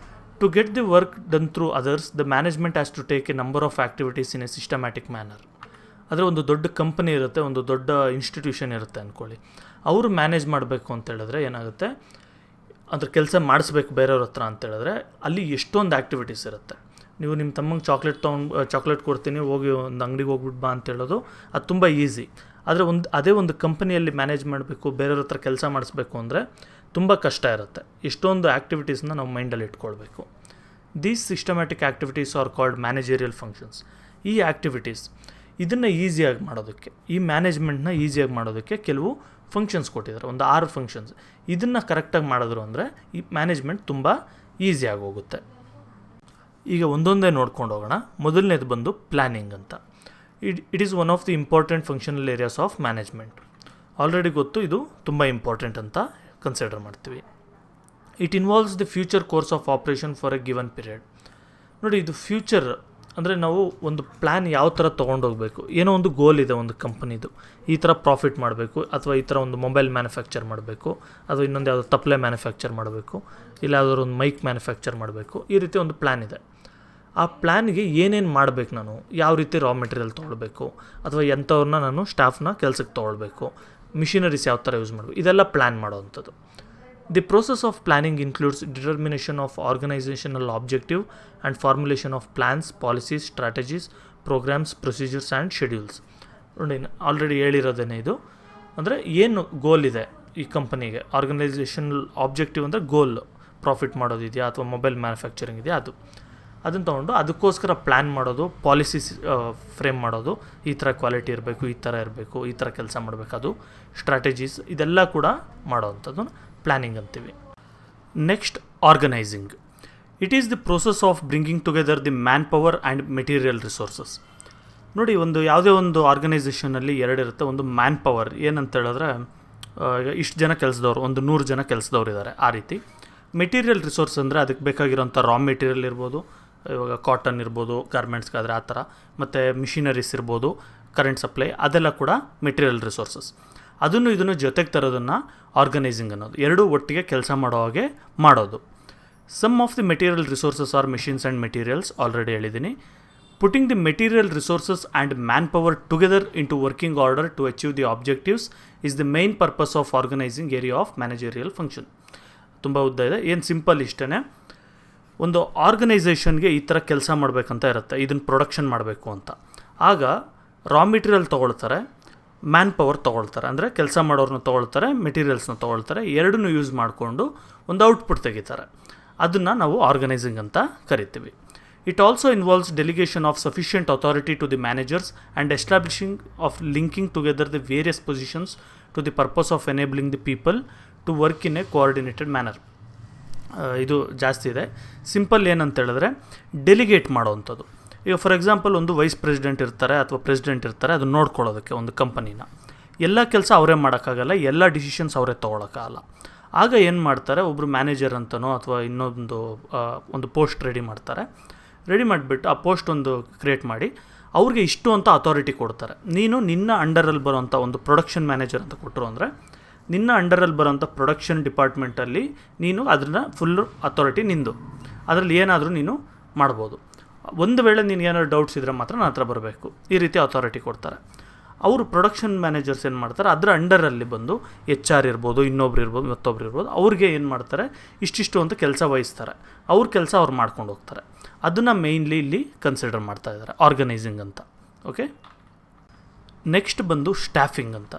To get the work done through others, the management has to take a number of activities in a systematic manner. ಆದರೆ ಒಂದು ದೊಡ್ಡ ಕಂಪನಿ ಇರುತ್ತೆ, ಒಂದು ದೊಡ್ಡ ಇನ್ಸ್ಟಿಟ್ಯೂಷನ್ ಇರುತ್ತೆ ಅಂದ್ಕೊಳ್ಳಿ, ಅವರು ಮ್ಯಾನೇಜ್ ಮಾಡಬೇಕು ಅಂತ ಹೇಳಿದ್ರೆ ಏನಾಗುತ್ತೆ, ಅದ್ರ ಕೆಲಸ ಮಾಡಿಸ್ಬೇಕು ಬೇರೆಯವ್ರ ಹತ್ರ ಅಂತ ಹೇಳಿದ್ರೆ ಅಲ್ಲಿ ಎಷ್ಟೊಂದು ಆ್ಯಕ್ಟಿವಿಟೀಸ್ ಇರುತ್ತೆ. ನೀವು ನಿಮ್ಮ ತಮ್ಮಂಗೆ ಚಾಕ್ಲೇಟ್ ಕೊಡ್ತೀನಿ, ಹೋಗಿ ಒಂದು ಅಂಗಡಿಗೆ ಹೋಗ್ಬಿಟ್ಟು ಬಾ ಅಂತ ಹೇಳೋದು ಅದು ತುಂಬ ಈಸಿ. ಆದರೆ ಅದೇ ಒಂದು ಕಂಪನಿಯಲ್ಲಿ ಮ್ಯಾನೇಜ್ ಮಾಡಬೇಕು, ಬೇರೆಯವ್ರ ಹತ್ರ ಕೆಲಸ ಮಾಡಿಸ್ಬೇಕು ಅಂದರೆ ತುಂಬ ಕಷ್ಟ ಇರುತ್ತೆ. ಎಷ್ಟೊಂದು ಆ್ಯಕ್ಟಿವಿಟೀಸ್ನ ನಾವು ಮೈಂಡಲ್ಲಿ ಇಟ್ಕೊಳ್ಬೇಕು. These systematic activities are called managerial functions. ಈ ಆ್ಯಕ್ಟಿವಿಟೀಸ್ ಇದನ್ನು ಈಸಿಯಾಗಿ ಮಾಡೋದಕ್ಕೆ, ಈ ಮ್ಯಾನೇಜ್ಮೆಂಟ್ನ ಈಸಿಯಾಗಿ ಮಾಡೋದಕ್ಕೆ ಕೆಲವು ಫಂಕ್ಷನ್ಸ್ ಕೊಟ್ಟಿದ್ದಾರೆ, ಒಂದು 6 ಫಂಕ್ಷನ್ಸ್. ಇದನ್ನು ಕರೆಕ್ಟಾಗಿ ಮಾಡಿದ್ರು ಅಂದರೆ ಈ ಮ್ಯಾನೇಜ್ಮೆಂಟ್ ತುಂಬ ಈಸಿಯಾಗಿ ಹೋಗುತ್ತೆ. ಈಗ ಒಂದೊಂದೇ ನೋಡ್ಕೊಂಡು ಹೋಗೋಣ. ಮೊದಲನೇದು ಬಂದು ಪ್ಲ್ಯಾನಿಂಗ್ ಅಂತ. It is one of the important functional areas of management. Already ಗೊತ್ತು, ಇದು ತುಂಬ ಇಂಪಾರ್ಟೆಂಟ್ ಅಂತ ಕನ್ಸಿಡರ್ ಮಾಡ್ತೀವಿ. It involves the future course of operation for A given period. ನೋಡಿ, ಇದು ಫ್ಯೂಚರ್ ಅಂದರೆ ನಾವು ಒಂದು ಪ್ಲ್ಯಾನ್ ಯಾವ ಥರ ತೊಗೊಂಡೋಗ್ಬೇಕು, ಏನೋ ಒಂದು ಗೋಲ್ ಇದೆ ಒಂದು ಕಂಪನಿದು, ಈ ಥರ ಪ್ರಾಫಿಟ್ ಮಾಡಬೇಕು, ಅಥವಾ ಈ ಥರ ಒಂದು ಮೊಬೈಲ್ ಮ್ಯಾನುಫ್ಯಾಕ್ಚರ್ ಮಾಡಬೇಕು, ಅಥವಾ ಇನ್ನೊಂದು ಯಾವುದೋ ತಪ್ಪಲೆ ಮ್ಯಾನುಫ್ಯಾಕ್ಚರ್ ಮಾಡಬೇಕು, ಇಲ್ಲ ಯಾವುದಾದ್ರು ಒಂದು ಮೈಕ್ ಮ್ಯಾನುಫ್ಯಾಕ್ಚರ್ ಮಾಡಬೇಕು, ಈ ರೀತಿ ಒಂದು ಪ್ಲ್ಯಾನ್ ಇದೆ. ಆ ಪ್ಲ್ಯಾನ್ಗೆ ಏನೇನು ಮಾಡಬೇಕು, ನಾನು ಯಾವ ರೀತಿ ರಾ ಮೆಟೀರಿಯಲ್ ತೊಗೊಳ್ಬೇಕು, ಅಥವಾ ಎಂಥವ್ರನ್ನ ನಾನು ಸ್ಟಾಫ್ನ ಕೆಲಸಕ್ಕೆ ತೊಗೊಳ್ಬೇಕು, ಮಿಷಿನರೀಸ್ ಯಾವ ಥರ ಯೂಸ್ ಮಾಡಬೇಕು, ಇದೆಲ್ಲ ಪ್ಲ್ಯಾನ್ ಮಾಡೋವಂಥದ್ದು. The process of planning includes determination of organisational objective and formulation of plans, policies, strategies, programmes, procedures and schedules. ನೋಡಿ, ಆಲ್ರೆಡಿ ಹೇಳಿರೋದೇನೆ ಇದು. ಅಂದರೆ ಏನು ಗೋಲ್ ಇದೆ ಈ ಕಂಪನಿಗೆ, ಆರ್ಗನೈಸೇಷನಲ್ ಆಬ್ಜೆಕ್ಟಿವ್ ಅಂದರೆ ಗೋಲ್, ಪ್ರಾಫಿಟ್ ಮಾಡೋದಿದೆಯಾ ಅಥವಾ ಮೊಬೈಲ್ ಮ್ಯಾನುಫ್ಯಾಕ್ಚರಿಂಗ್ ಇದೆಯಾ, ಅದನ್ನು ತೊಗೊಂಡು ಅದಕ್ಕೋಸ್ಕರ ಪ್ಲ್ಯಾನ್ ಮಾಡೋದು, ಪಾಲಿಸೀಸ್ ಫ್ರೇಮ್ ಮಾಡೋದು, ಈ ಥರ ಕ್ವಾಲಿಟಿ ಇರಬೇಕು, ಈ ಥರ ಇರಬೇಕು, ಈ ಥರ ಕೆಲಸ ಮಾಡಬೇಕು, ಅದು ಸ್ಟ್ರಾಟಜೀಸ್, ಇದೆಲ್ಲ ಕೂಡ ಮಾಡೋವಂಥದ್ದು ಪ್ಲ್ಯಾನಿಂಗ್ ಅಂತೀವಿ. Next, organising. It is the process of bringing together the manpower and material resources. ನೋಡಿ, ಯಾವುದೇ ಒಂದು ಆರ್ಗನೈಸೇಷನಲ್ಲಿ ಎರಡಿರುತ್ತೆ. ಒಂದು ಮ್ಯಾನ್ ಪವರ್ ಏನಂತ ಹೇಳಿದ್ರೆ, ಇಷ್ಟು ಜನ ಕೆಲಸದವ್ರು, ಒಂದು 100 ಜನ ಕೆಲಸದವ್ರು ಇದ್ದಾರೆ, ಆ ರೀತಿ. ಮೆಟೀರಿಯಲ್ ರಿಸೋರ್ಸ್ ಅಂದರೆ ಅದಕ್ಕೆ ಬೇಕಾಗಿರೋಂಥ ರಾ ಮೆಟೀರಿಯಲ್ ಇರ್ಬೋದು, ಇವಾಗ ಕಾಟನ್ ಇರ್ಬೋದು ಗಾರ್ಮೆಂಟ್ಸ್ಗಾದರೆ ಆ ಥರ, ಮತ್ತು ಮಿಷಿನರೀಸ್ ಇರ್ಬೋದು, ಕರೆಂಟ್ ಸಪ್ಲೈ, ಅದೆಲ್ಲ ಕೂಡ ಮೆಟೀರಿಯಲ್ ರಿಸೋರ್ಸಸ್. ಇದನ್ನು ಜೊತೆಗೆ ತರೋದನ್ನು ಆರ್ಗನೈಸಿಂಗ್ ಅನ್ನೋದು. ಎರಡೂ ಒಟ್ಟಿಗೆ ಕೆಲಸ ಮಾಡೋ ಹಾಗೆ ಮಾಡೋದು. Some of the material resources are machines and materials, already ಹೇಳಿದ್ದೀನಿ. Putting the material resources and man power together in to working order to achieve the objectives is the main purpose of organising area of managerial function. ತುಂಬ ಉದ್ದ ಇದೆ, ಏನು simple ಇಷ್ಟೇ. ಒಂದು ಆರ್ಗನೈಸೇಷನ್ಗೆ ಈ ಥರ ಕೆಲಸ ಮಾಡಬೇಕಂತ ಇರುತ್ತೆ, ಇದನ್ನು ಪ್ರೊಡಕ್ಷನ್ ಮಾಡಬೇಕು ಅಂತ. ಆಗ ರಾ ಮೆಟೀರಿಯಲ್ ತೊಗೊಳ್ತಾರೆ, ಮ್ಯಾನ್ ಪವರ್ ತೊಗೊಳ್ತಾರೆ, ಅಂದರೆ ಕೆಲಸ ಮಾಡೋರನ್ನ ತೊಗೊಳ್ತಾರೆ, ಮೆಟೀರಿಯಲ್ಸ್ನ ತೊಗೊಳ್ತಾರೆ, ಎರಡನ್ನೂ ಯೂಸ್ ಮಾಡಿಕೊಂಡು ಒಂದು ಔಟ್ಪುಟ್ ತೆಗಿತಾರೆ. ಅದನ್ನು ನಾವು ಆರ್ಗನೈಸಿಂಗ್ ಅಂತ ಕರಿತೀವಿ. It also involves delegation of sufficient authority to the managers and establishing of linking together the various positions to the purpose of enabling the people to work in a coordinated manner. ಇದು ಜಾಸ್ತಿ ಇದೆ. Simple ಏನಂತ ಹೇಳಿದ್ರೆ, delegate ಮಾಡೋವಂಥದ್ದು. ಈಗ for example, ಒಂದು vice president ಇರ್ತಾರೆ ಅಥವಾ ಪ್ರೆಸಿಡೆಂಟ್ ಇರ್ತಾರೆ, ಅದನ್ನು ನೋಡ್ಕೊಳ್ಳೋದಕ್ಕೆ ಒಂದು ಕಂಪನಿನ. ಎಲ್ಲ ಕೆಲಸ ಅವರೇ ಮಾಡೋಕ್ಕಾಗಲ್ಲ, ಎಲ್ಲ ಡಿಸಿಷನ್ಸ್ ಅವರೇ ತೊಗೊಳಕ್ಕಾಗಲ್ಲ. ಆಗ ಏನು ಮಾಡ್ತಾರೆ, ಒಬ್ಬರು ಮ್ಯಾನೇಜರ್ ಅಂತನೋ ಅಥವಾ ಒಂದು ಪೋಸ್ಟ್ ರೆಡಿ ಮಾಡ್ತಾರೆ. ರೆಡಿ ಮಾಡಿಬಿಟ್ಟು ಆ ಪೋಸ್ಟ್ ಒಂದು ಕ್ರಿಯೇಟ್ ಮಾಡಿ ಅವ್ರಿಗೆ ಇಷ್ಟು ಅಂತ ಅಥಾರಿಟಿ ಕೊಡ್ತಾರೆ. ನೀನು ನಿನ್ನ ಅಂಡರಲ್ಲಿ ಬರೋಂಥ ಒಂದು ಪ್ರೊಡಕ್ಷನ್ ಮ್ಯಾನೇಜರ್ ಅಂತ ಕೊಟ್ಟರು ಅಂದರೆ, ನಿನ್ನ ಅಂಡರಲ್ಲಿ ಬರೋಂಥ ಪ್ರೊಡಕ್ಷನ್ ಡಿಪಾರ್ಟ್ಮೆಂಟಲ್ಲಿ ನೀನು ಅದನ್ನು ಫುಲ್ಲು ಅಥಾರಿಟಿ ನಿಂದು, ಅದರಲ್ಲಿ ಏನಾದರೂ ನೀನು ಮಾಡ್ಬೋದು. ಒಂದು ವೇಳೆ ನೀನು ಏನಾದ್ರು ಡೌಟ್ಸ್ ಇದ್ದರೆ ಮಾತ್ರ ನನ್ನ ಹತ್ರ ಬರಬೇಕು, ಈ ರೀತಿ ಅಥಾರಿಟಿ ಕೊಡ್ತಾರೆ. ಅವರು ಪ್ರೊಡಕ್ಷನ್ ಮ್ಯಾನೇಜರ್ಸ್ ಏನು ಮಾಡ್ತಾರೆ, ಅದರ ಅಂಡರಲ್ಲಿ ಬಂದು HR ಇರ್ಬೋದು, ಇನ್ನೊಬ್ರು ಇರ್ಬೋದು, ಮತ್ತೊಬ್ರು ಇರ್ಬೋದು, ಅವ್ರಿಗೆ ಏನು ಮಾಡ್ತಾರೆ, ಇಷ್ಟಿಷ್ಟು ಅಂತ ಕೆಲಸ ವಹಿಸ್ತಾರೆ. ಅವ್ರ ಕೆಲಸ ಅವ್ರು ಮಾಡ್ಕೊಂಡು ಹೋಗ್ತಾರೆ. ಅದನ್ನು ಮೇಯ್ನ್ಲಿ ಇಲ್ಲಿ ಕನ್ಸಿಡರ್ ಮಾಡ್ತಾ ಇದ್ದಾರೆ ಆರ್ಗನೈಸಿಂಗ್ ಅಂತ. ಓಕೆ, ನೆಕ್ಸ್ಟ್ ಬಂದು ಸ್ಟಾಫಿಂಗ್ ಅಂತ.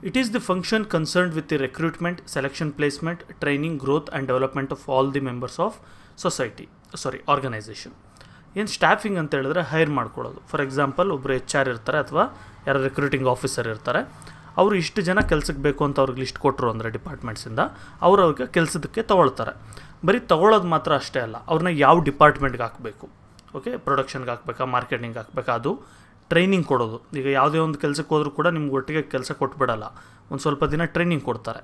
It is the function concerned with the recruitment, selection, placement, training, growth and development of all the members of organisation. ಏನು ಸ್ಟಾಫಿಂಗ್ ಅಂತ ಹೇಳಿದ್ರೆ ಹೈರ್ ಮಾಡ್ಕೊಳ್ಳೋದು. ಫಾರ್ ಎಕ್ಸಾಂಪಲ್, ಒಬ್ಬರು HR ಇರ್ತಾರೆ ಅಥವಾ ಯಾರು ರೆಕ್ರೂಟಿಂಗ್ ಆಫೀಸರ್ ಇರ್ತಾರೆ, ಅವರು ಇಷ್ಟು ಜನ ಕೆಲಸಕ್ಕೆ ಬೇಕು ಅಂತ ಅವ್ರಿಗೆ ಲಿಸ್ಟ್ ಕೊಟ್ಟರು ಅಂದರೆ ಡಿಪಾರ್ಟ್ಮೆಂಟ್ಸಿಂದ, ಅವ್ರಿಗೆ ಕೆಲಸದಕ್ಕೆ ತೊಗೊಳ್ತಾರೆ. ಬರೀ ತೊಗೊಳ್ಳೋದು ಮಾತ್ರ ಅಷ್ಟೇ ಅಲ್ಲ, ಅವ್ರನ್ನ ಯಾವ ಡಿಪಾರ್ಟ್ಮೆಂಟ್ಗೆ ಹಾಕಬೇಕು, ಓಕೆ, ಪ್ರೊಡಕ್ಷನ್ಗೆ ಹಾಕಬೇಕಾ, ಮಾರ್ಕೆಟಿಂಗ್ ಹಾಕಬೇಕಾ, ಅದು ಟ್ರೈನಿಂಗ್ ಕೊಡೋದು. ಈಗ ಯಾವುದೇ ಒಂದು ಕೆಲಸಕ್ಕೆ ಹೋದರೂ ಕೂಡ ನಿಮ್ಗೆ ಒಟ್ಟಿಗೆ ಕೆಲಸ ಕೊಟ್ಬಿಡಲ್ಲ, ಒಂದು ಸ್ವಲ್ಪ ದಿನ ಟ್ರೈನಿಂಗ್ ಕೊಡ್ತಾರೆ,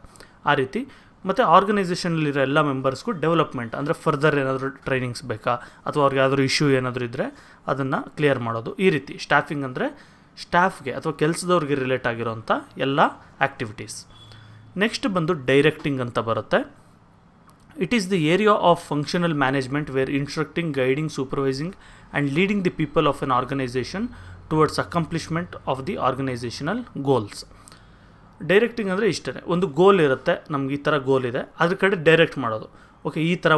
ಆ ರೀತಿ. ಮತ್ತು ಆರ್ಗನೈಸೇಷನಲ್ಲಿರೋ ಎಲ್ಲ ಮೆಂಬರ್ಸ್ಗೂ ಡೆವಲಪ್ಮೆಂಟ್, ಅಂದರೆ ಫರ್ದರ್ ಏನಾದರೂ ಟ್ರೈನಿಂಗ್ಸ್ ಬೇಕಾ ಅಥವಾ ಅವ್ರಿಗೆ ಯಾವ್ದಾದ್ರು ಇಶ್ಯೂ ಏನಾದರೂ ಇದ್ದರೆ ಅದನ್ನು ಕ್ಲಿಯರ್ ಮಾಡೋದು, ಈ ರೀತಿ. ಸ್ಟಾಫಿಂಗ್ ಅಂದರೆ ಸ್ಟಾಫ್ಗೆ ಅಥವಾ ಕೆಲಸದವ್ರಿಗೆ ರಿಲೇಟ್ ಆಗಿರೋಂಥ ಎಲ್ಲ ಆ್ಯಕ್ಟಿವಿಟೀಸ್. ನೆಕ್ಸ್ಟ್ ಬಂದು ಡೈರೆಕ್ಟಿಂಗ್ ಅಂತ ಬರುತ್ತೆ. It is the area of functional management where instructing, guiding, supervising and leading the people of an organization towards accomplishment of the organizational goals. Directing ಅಂದರೆ ಇಷ್ಟೇ, ಒಂದು ಗೋಲ್ ಇರುತ್ತೆ, ನಮ್ಗೆ ಈ ಥರ ಗೋಲ್ ಇದೆ, ಅದ್ರ ಕಡೆ ಡೈರೆಕ್ಟ್ ಮಾಡೋದು. ಓಕೆ, ಈ ಥರ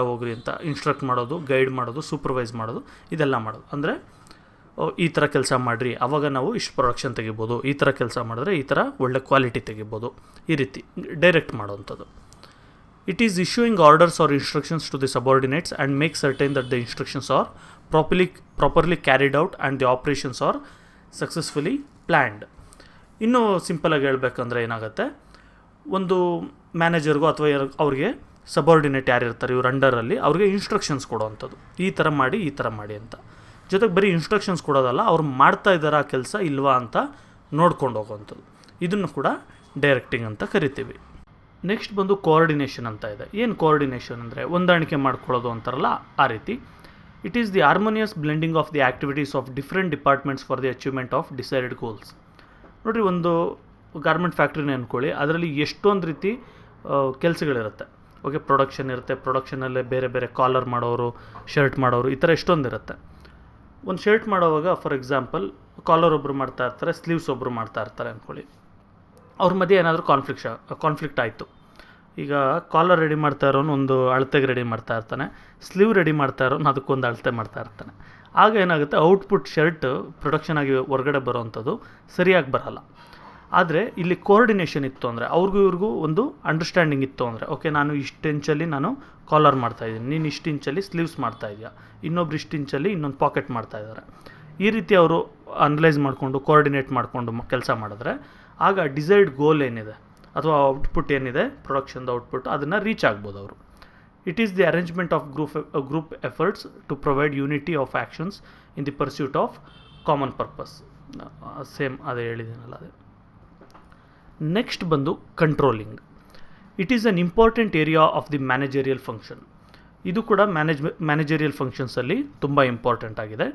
ಹೋಗ್ರಿ ಅಂತ ಇನ್ಸ್ಟ್ರಕ್ಟ್ ಮಾಡೋದು, ಗೈಡ್ ಮಾಡೋದು, ಸೂಪರ್ವೈಸ್ ಮಾಡೋದು, ಇದೆಲ್ಲ ಮಾಡೋದು. ಅಂದರೆ ಈ ಥರ ಕೆಲಸ ಮಾಡಿರಿ, ಆವಾಗ ನಾವು ಇಷ್ಟು ಪ್ರೊಡಕ್ಷನ್ ತೆಗಿಬೋದು, ಈ ಥರ ಕೆಲಸ ಮಾಡಿದ್ರೆ ಈ ಥರ ಒಳ್ಳೆ ಕ್ವಾಲಿಟಿ ತೆಗಿಬೋದು, ಈ ರೀತಿ ಡೈರೆಕ್ಟ್ ಮಾಡೋವಂಥದ್ದು. It is issuing orders or instructions to the subordinates and make certain that the instructions are properly carried out and the operations are successfully planned. ಇನ್ನೂ ಸಿಂಪಲಾಗಿ ಹೇಳಬೇಕಂದ್ರೆ ಏನಾಗುತ್ತೆ, ಒಂದು ಮ್ಯಾನೇಜರ್ಗೂ ಅಥವಾ ಅವ್ರಿಗೆ ಸಬಾರ್ಡಿನೇಟ್ ಯಾರಿರ್ತಾರೆ ಇವ್ರ ಅಂಡರಲ್ಲಿ, ಅವ್ರಿಗೆ ಇನ್ಸ್ಟ್ರಕ್ಷನ್ಸ್ ಕೊಡೋವಂಥದ್ದು, ಈ ಥರ ಮಾಡಿ ಅಂತ. ಜೊತೆಗೆ ಬರೀ ಇನ್ಸ್ಟ್ರಕ್ಷನ್ಸ್ ಕೊಡೋದಲ್ಲ, ಅವ್ರು ಮಾಡ್ತಾ ಇದ್ದಾರಾ ಕೆಲಸ ಇಲ್ವಾ ಅಂತ ನೋಡ್ಕೊಂಡು ಹೋಗೋವಂಥದ್ದು. ಇದನ್ನು ಕೂಡ ಡೈರೆಕ್ಟಿಂಗ್ ಅಂತ ಕರಿತೀವಿ. ನೆಕ್ಸ್ಟ್ ಬಂದು ಕೋಆರ್ಡಿನೇಷನ್ ಅಂತ ಇದೆ. ಏನು ಕೋಆರ್ಡಿನೇಷನ್ ಅಂದರೆ ಹೊಂದಾಣಿಕೆ ಮಾಡ್ಕೊಳ್ಳೋದು ಅಂತಾರಲ್ಲ, ಆ ರೀತಿ. It is the harmonious blending of the activities of different departments for the achievement of decided goals. ನೋಡಿರಿ, ಒಂದು ಗಾರ್ಮೆಂಟ್ ಫ್ಯಾಕ್ಟ್ರಿನೇ ಅಂದ್ಕೊಳ್ಳಿ, ಅದರಲ್ಲಿ ಎಷ್ಟೊಂದು ರೀತಿ ಕೆಲಸಗಳಿರುತ್ತೆ. ಓಕೆ, ಪ್ರೊಡಕ್ಷನ್ ಇರುತ್ತೆ, ಪ್ರೊಡಕ್ಷನಲ್ಲೇ ಬೇರೆ ಬೇರೆ ಕಾಲರ್ ಮಾಡೋರು, ಶರ್ಟ್ ಮಾಡೋರು, ಈ ಥರ ಎಷ್ಟೊಂದು ಇರುತ್ತೆ. ಒಂದು ಶರ್ಟ್ ಮಾಡೋವಾಗ ಫಾರ್ ಎಕ್ಸಾಂಪಲ್ ಕಾಲರ್ ಒಬ್ಬರು ಮಾಡ್ತಾ ಇರ್ತಾರೆ, ಸ್ಲೀವ್ಸ್ ಒಬ್ಬರು ಮಾಡ್ತಾ ಇರ್ತಾರೆ ಅಂದ್ಕೊಳ್ಳಿ. ಅವ್ರ ಮಧ್ಯೆ ಏನಾದರೂ ಕಾನ್ಫ್ಲಿಕ್ಟ್ ಆಯಿತು. ಈಗ ಕಾಲರ್ ರೆಡಿ ಮಾಡ್ತಾ ಇರೋನು ಒಂದು ಅಳತೆಗೆ ರೆಡಿ ಮಾಡ್ತಾ ಇರ್ತಾನೆ, ಸ್ಲೀವ್ ರೆಡಿ ಮಾಡ್ತಾ ಇರೋನು ಅದಕ್ಕೊಂದು ಅಳತೆ ಮಾಡ್ತಾ ಇರ್ತಾನೆ. ಆಗ ಏನಾಗುತ್ತೆ, ಔಟ್ಪುಟ್ ಶರ್ಟ್ ಪ್ರೊಡಕ್ಷನ್ ಆಗಿ ಹೊರಗಡೆ ಬರೋವಂಥದ್ದು ಸರಿಯಾಗಿ ಬರೋಲ್ಲ. ಆದರೆ ಇಲ್ಲಿ ಕೋಆರ್ಡಿನೇಷನ್ ಇತ್ತು ಅಂದರೆ, ಅವ್ರಿಗೂ ಇವ್ರಿಗೂ ಒಂದು ಅಂಡರ್ಸ್ಟ್ಯಾಂಡಿಂಗ್ ಇತ್ತು ಅಂದರೆ, ಓಕೆ ನಾನು ಇಷ್ಟು ಇಂಚಲ್ಲಿ ನಾನು ಕಾಲರ್ ಮಾಡ್ತಾಯಿದ್ದೀನಿ, ನೀನು ಇಷ್ಟು ಇಂಚಲ್ಲಿ ಸ್ಲೀವ್ಸ್ ಮಾಡ್ತಾಯಿದ್ಯಾ, ಇನ್ನೊಬ್ರು ಇಷ್ಟು ಇಂಚಲ್ಲಿ ಇನ್ನೊಂದು ಪಾಕೆಟ್ ಮಾಡ್ತಾಯಿದ್ದಾರೆ. ಈ ರೀತಿ ಅವರು ಅನಲೈಸ್ ಮಾಡಿಕೊಂಡು ಕೋಆರ್ಡಿನೇಟ್ ಮಾಡಿಕೊಂಡು ಕೆಲಸ ಮಾಡಿದ್ರೆ ಆಗ ಡಿಸೈರ್ಡ್ ಗೋಲ್ ಏನಿದೆ ಅಥವಾ ಔಟ್ಪುಟ್ ಏನಿದೆ, ಪ್ರೊಡಕ್ಷನ್ದು ಔಟ್ಪುಟ್, ಅದನ್ನು ರೀಚ್ ಆಗ್ಬೋದು ಅವರು. It is the arrangement of group efforts to provide unity of actions in the pursuit of common purpose. Same ಅದೇ ಹೇಳಿದ್ದೀನಲ್ಲ ಅದೇ. ನೆಕ್ಸ್ಟ್ ಬಂದು controlling. It is an important area of the managerial function. ಇದು ಕೂಡ managerial ಫಂಕ್ಷನ್ಸಲ್ಲಿ ತುಂಬ important ಆಗಿದೆ.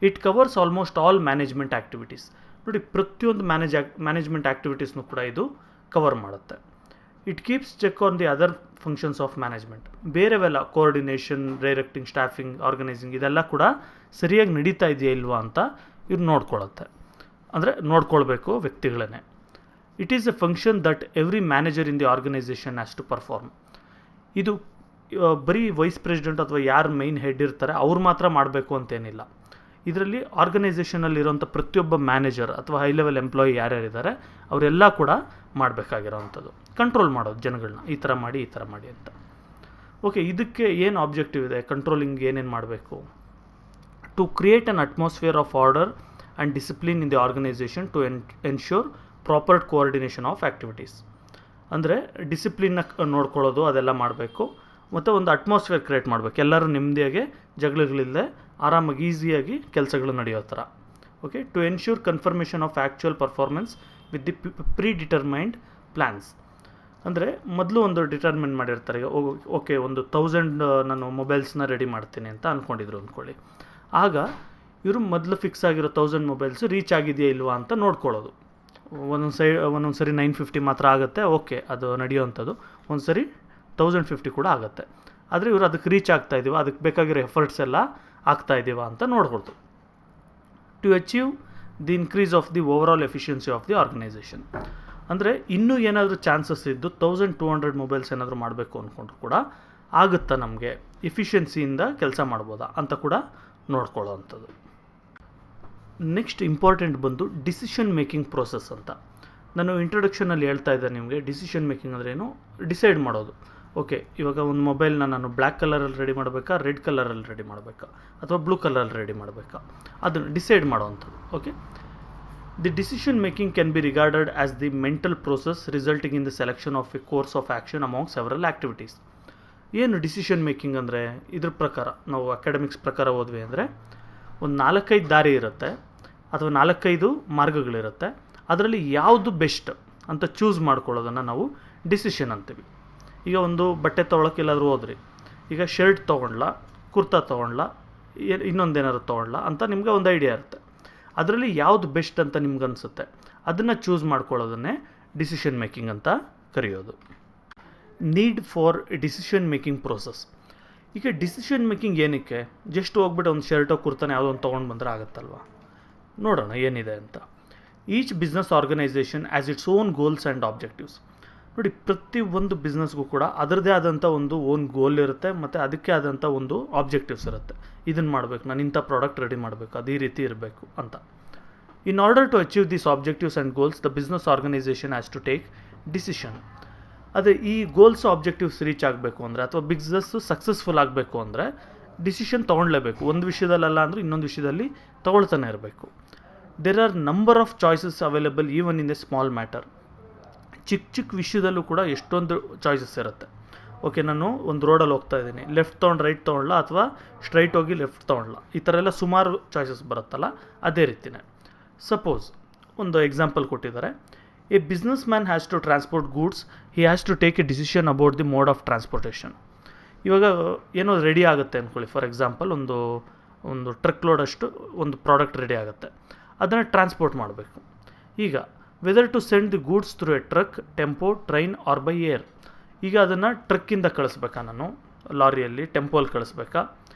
It covers almost all management activities. ನೋಡಿ, ಪ್ರತಿಯೊಂದು ಮ್ಯಾನೇಜ್ಮೆಂಟ್ ಆ್ಯಕ್ಟಿವಿಟೀಸ್ನೂ ಕೂಡ ಇದು ಕವರ್ ಮಾಡುತ್ತೆ. It keeps check on the other functions of management. ಬೇರೆವೆಲ್ಲ ಕೋಆರ್ಡಿನೇಷನ್, ಡೈರೆಕ್ಟಿಂಗ್, ಸ್ಟಾಫಿಂಗ್, ಆರ್ಗನೈಸಿಂಗ್ ಇದೆಲ್ಲ ಕೂಡ ಸರಿಯಾಗಿ ನಡೀತಾ ಇದೆಯಾ ಇಲ್ವಾ ಅಂತ ಇವ್ರು ನೋಡ್ಕೊಳ್ಳುತ್ತೆ. ಅಂದರೆ ನೋಡ್ಕೊಳ್ಬೇಕು ವ್ಯಕ್ತಿಗಳೇ. It is a function that every manager in the organization has to perform. ಇದು ಬರೀ ವೈಸ್ ಪ್ರೆಸಿಡೆಂಟ್ ಅಥವಾ ಯಾರು ಮೈನ್ ಹೆಡ್ ಇರ್ತಾರೆ ಅವ್ರು ಮಾತ್ರ ಮಾಡಬೇಕು ಅಂತೇನಿಲ್ಲ. ಇದರಲ್ಲಿ ಆರ್ಗನೈಸೇಷನಲ್ಲಿರೋಂಥ ಪ್ರತಿಯೊಬ್ಬ ಮ್ಯಾನೇಜರ್ ಅಥವಾ ಹೈ ಲೆವೆಲ್ ಎಂಪ್ಲಾಯಿ ಯಾರ್ಯಾರಿದ್ದಾರೆ ಅವರೆಲ್ಲ ಕೂಡ ಮಾಡಬೇಕಾಗಿರೋವಂಥದ್ದು, ಕಂಟ್ರೋಲ್ ಮಾಡೋದು ಜನಗಳನ್ನ, ಈ ಥರ ಮಾಡಿ ಈ ಥರ ಮಾಡಿ ಅಂತ. ಓಕೆ, ಇದಕ್ಕೆ ಏನು ಆಬ್ಜೆಕ್ಟಿವ್ ಇದೆ, ಕಂಟ್ರೋಲಿಂಗ್ ಏನೇನು ಮಾಡಬೇಕು? To create an atmosphere of order and discipline in the organisation to ensure proper coordination of activities. ಅಂದರೆ ಡಿಸಿಪ್ಲಿನ್ನ ನೋಡ್ಕೊಳ್ಳೋದು ಅದೆಲ್ಲ ಮಾಡಬೇಕು, ಮತ್ತು ಒಂದು ಅಟ್ಮಾಸ್ಫಿಯರ್ ಕ್ರಿಯೇಟ್ ಮಾಡಬೇಕು, ಎಲ್ಲರೂ ನೆಮ್ಮದಿಯಾಗಿ ಜಗಳಗಳಿಲ್ಲದೆ ಆರಾಮಾಗಿ ಈಸಿಯಾಗಿ ಕೆಲಸಗಳು ನಡೆಯೋ ಥರ. Okay, to ensure confirmation of actual performance with the predetermined plans. ಅಂದರೆ ಮೊದಲು ಒಂದು ಡಿಟರ್ಮಿನ್ ಮಾಡಿರ್ತಾರೆ, ಓಕೆ ಒಂದು 1000 ನಾನು ಮೊಬೈಲ್ಸ್ನ ರೆಡಿ ಮಾಡ್ತೀನಿ ಅಂತ ಅಂದ್ಕೊಂಡಿದ್ರು ಅಂದ್ಕೊಳ್ಳಿ. ಆಗ ಇವರು ಮೊದಲು ಫಿಕ್ಸ್ ಆಗಿರೋ 1000 ಮೊಬೈಲ್ಸ್ ರೀಚ್ ಆಗಿದೆಯಾ ಇಲ್ವಾ ಅಂತ ನೋಡ್ಕೊಳ್ಳೋದು. ಒಂದೊಂದು ಸರಿ 950 ಮಾತ್ರ ಆಗುತ್ತೆ, ಓಕೆ ಅದು ನಡೆಯೋವಂಥದ್ದು. ಒಂದು ಸರಿ 1050 ಕೂಡ ಆಗುತ್ತೆ. ಆದರೆ ಇವರು ಅದಕ್ಕೆ ರೀಚ್ ಆಗ್ತಾ ಇದೀವ, ಅದಕ್ಕೆ ಬೇಕಾಗಿರೋ ಎಫರ್ಟ್ಸ್ ಎಲ್ಲ ಆಗ್ತಾ ಇದ್ದೀವ ಅಂತ ನೋಡ್ಕೊಳ್ತು. To achieve the increase of the overall efficiency of the organisation. ಅಂದರೆ ಇನ್ನೂ ಏನಾದರೂ ಚಾನ್ಸಸ್ ಇದ್ದು 1200 ಮೊಬೈಲ್ಸ್ ಏನಾದರೂ ಮಾಡಬೇಕು ಅಂದ್ಕೊಂಡ್ರು ಕೂಡ ಆಗುತ್ತಾ, ನಮಗೆ ಎಫಿಷಿಯನ್ಸಿಯಿಂದ ಕೆಲಸ ಮಾಡ್ಬೋದಾ ಅಂತ ಕೂಡ ನೋಡ್ಕೊಳ್ಳೋ ಅಂಥದ್ದು. ನೆಕ್ಸ್ಟ್ ಇಂಪಾರ್ಟೆಂಟ್ ಬಂದು ಡಿಸಿಷನ್ ಮೇಕಿಂಗ್ ಪ್ರೋಸೆಸ್ ಅಂತ. ನಾನು ಇಂಟ್ರೊಡಕ್ಷನಲ್ಲಿ ಹೇಳ್ತಾ ಇದ್ದೆ ನಿಮಗೆ, ಡಿಸಿಷನ್ ಮೇಕಿಂಗ್ ಅಂದರೆ ಏನು, ಡಿಸೈಡ್ ಮಾಡೋದು. ಓಕೆ, ಇವಾಗ ಒಂದು ಮೊಬೈಲ್ನ ನಾನು ಬ್ಲ್ಯಾಕ್ ಕಲರಲ್ಲಿ ರೆಡಿ ಮಾಡಬೇಕಾ, ರೆಡ್ ಕಲರಲ್ಲಿ ರೆಡಿ ಮಾಡಬೇಕಾ, ಅಥವಾ ಬ್ಲೂ ಕಲರಲ್ಲಿ ರೆಡಿ ಮಾಡಬೇಕಾ, ಅದನ್ನು ಡಿಸೈಡ್ ಮಾಡೋವಂಥದ್ದು. Okay, the decision making can be regarded as the mental process resulting in the selection of a course of action among several activities. ಏನು ಡಿಸಿಷನ್ ಮೇಕಿಂಗ್ ಅಂದರೆ, ಇದ್ರ ಪ್ರಕಾರ ನಾವು ಅಕಾಡೆಮಿಕ್ಸ್ ಪ್ರಕಾರ ಹೋದ್ವಿ ಅಂದರೆ ಒಂದು 4-5 ದಾರಿ ಇರುತ್ತೆ ಅಥವಾ 4-5 ಮಾರ್ಗಗಳಿರುತ್ತೆ. ಅದರಲ್ಲಿ ಯಾವುದು ಬೆಸ್ಟ್ ಅಂತ ಚೂಸ್ ಮಾಡ್ಕೊಳ್ಳೋದನ್ನು ನಾವು ಡಿಸಿಷನ್ ಅಂತೀವಿ. ಈಗ ಒಂದು ಬಟ್ಟೆ ತೊಗೊಳಕ್ಕೆ ಎಲ್ಲಾದರೂ ಹೋದ್ರಿ, ಈಗ ಶರ್ಟ್ ತೊಗೊಳ್ಲಾ, ಕುರ್ತಾ ತೊಗೊಳ್ಲಾ, ಇನ್ನೊಂದೇನಾದ್ರು ತೊಗೊಳ್ಲಾ ಅಂತ ನಿಮಗೆ ಒಂದು ಐಡಿಯಾ ಇರುತ್ತೆ. ಅದರಲ್ಲಿ ಯಾವುದು ಬೆಸ್ಟ್ ಅಂತ ನಿಮ್ಗೆ ಅನಿಸುತ್ತೆ, ಅದನ್ನು ಚೂಸ್ ಮಾಡ್ಕೊಳ್ಳೋದನ್ನೇ ಡಿಸಿಷನ್ ಮೇಕಿಂಗ್ ಅಂತ ಕರೆಯೋದು. Need for decision making process. ಈಗ ಡಿಸಿಷನ್ ಮೇಕಿಂಗ್ ಏನಕ್ಕೆ, ಜಸ್ಟ್ ಹೋಗ್ಬಿಟ್ಟು ಒಂದು ಶರ್ಟೋ ಕುರ್ತಾನೆ ಯಾವುದೋ ಒಂದು ತೊಗೊಂಡು ಬಂದರೆ ಆಗುತ್ತಲ್ವ. ನೋಡೋಣ ಏನಿದೆ ಅಂತ. Each business organisation as its own goals and objectives. ನೋಡಿ, ಪ್ರತಿ ಒಂದು ಬಿಸ್ನೆಸ್ಗೂ ಕೂಡ ಅದರದ್ದೇ ಆದಂಥ ಒಂದು ಓನ್ ಗೋಲ್ ಇರುತ್ತೆ, ಮತ್ತು ಅದಕ್ಕೆ ಆದಂಥ ಒಂದು ಆಬ್ಜೆಕ್ಟಿವ್ಸ್ ಇರುತ್ತೆ. ಇದನ್ನು ಮಾಡಬೇಕು, ನಾನು ಇಂಥ ಪ್ರಾಡಕ್ಟ್ ರೆಡಿ ಮಾಡಬೇಕು, ಅದು ಈ ರೀತಿ ಇರಬೇಕು ಅಂತ. In order to achieve these objectives and goals the business organisation has to take decision. ಅದೇ ಈ ಗೋಲ್ಸ್ ಆಬ್ಜೆಕ್ಟಿವ್ಸ್ ರೀಚ್ ಆಗಬೇಕು ಅಂದರೆ ಅಥವಾ ಬಿಸ್ನೆಸ್ಸು ಸಕ್ಸಸ್ಫುಲ್ ಆಗಬೇಕು ಅಂದರೆ ಡಿಸಿಷನ್ ತೊಗೊಳ್ಲೇಬೇಕು. ಒಂದು ವಿಷಯದಲ್ಲ ಅಂದರೆ ಇನ್ನೊಂದು ವಿಷಯದಲ್ಲಿ ತೊಗೊಳ್ತಾನೆ ಇರಬೇಕು. There are number of choices available even in a small matter. ಚಿಕ್ಕ ವಿಷಯದಲ್ಲೂ ಕೂಡ ಎಷ್ಟೊಂದು ಚಾಯ್ಸಸ್ ಇರುತ್ತೆ. ಓಕೆ, ನಾನು ಒಂದು ರೋಡಲ್ಲಿ ಹೋಗ್ತಾ ಇದ್ದೀನಿ, ಲೆಫ್ಟ್ ತೊಗೊಂಡು ರೈಟ್ ತೊಗೊಳ್ಳ ಅಥವಾ ಸ್ಟ್ರೈಟ್ ಹೋಗಿ ಲೆಫ್ಟ್ ತೊಗೊಳ್ಳ, ಈ ಥರ ಎಲ್ಲ ಸುಮಾರು ಚಾಯ್ಸಸ್ ಬರುತ್ತಲ್ಲ, ಅದೇ ರೀತಿಯೇ. ಸಪೋಸ್ ಒಂದು ಎಕ್ಸಾಂಪಲ್ ಕೊಟ್ಟಿದ್ದಾರೆ, a businessman has to transport goods, he has to take a decision about the mode of transportation. ಇವಾಗ ಏನೋ ರೆಡಿ ಆಗುತ್ತೆ ಅಂದ್ಕೊಳ್ಳಿ, ಫಾರ್ ಎಕ್ಸಾಂಪಲ್ ಒಂದು ಟ್ರಕ್ ಲೋಡಷ್ಟು ಒಂದು ಪ್ರಾಡಕ್ಟ್ ರೆಡಿ ಆಗುತ್ತೆ, ಅದನ್ನು ಟ್ರಾನ್ಸ್ಪೋರ್ಟ್ ಮಾಡಬೇಕು. ಈಗ whether to send the goods through a truck, tempo, train or by air. ಈಗ ಅದನ್ನು ಟ್ರಕ್ಕಿಂದ ಕಳಿಸ್ಬೇಕಾ, ನಾನು ಲಾರಿಯಲ್ಲಿ ಟೆಂಪೋಲ್ಲಿ ಕಳಿಸ್ಬೇಕಾ,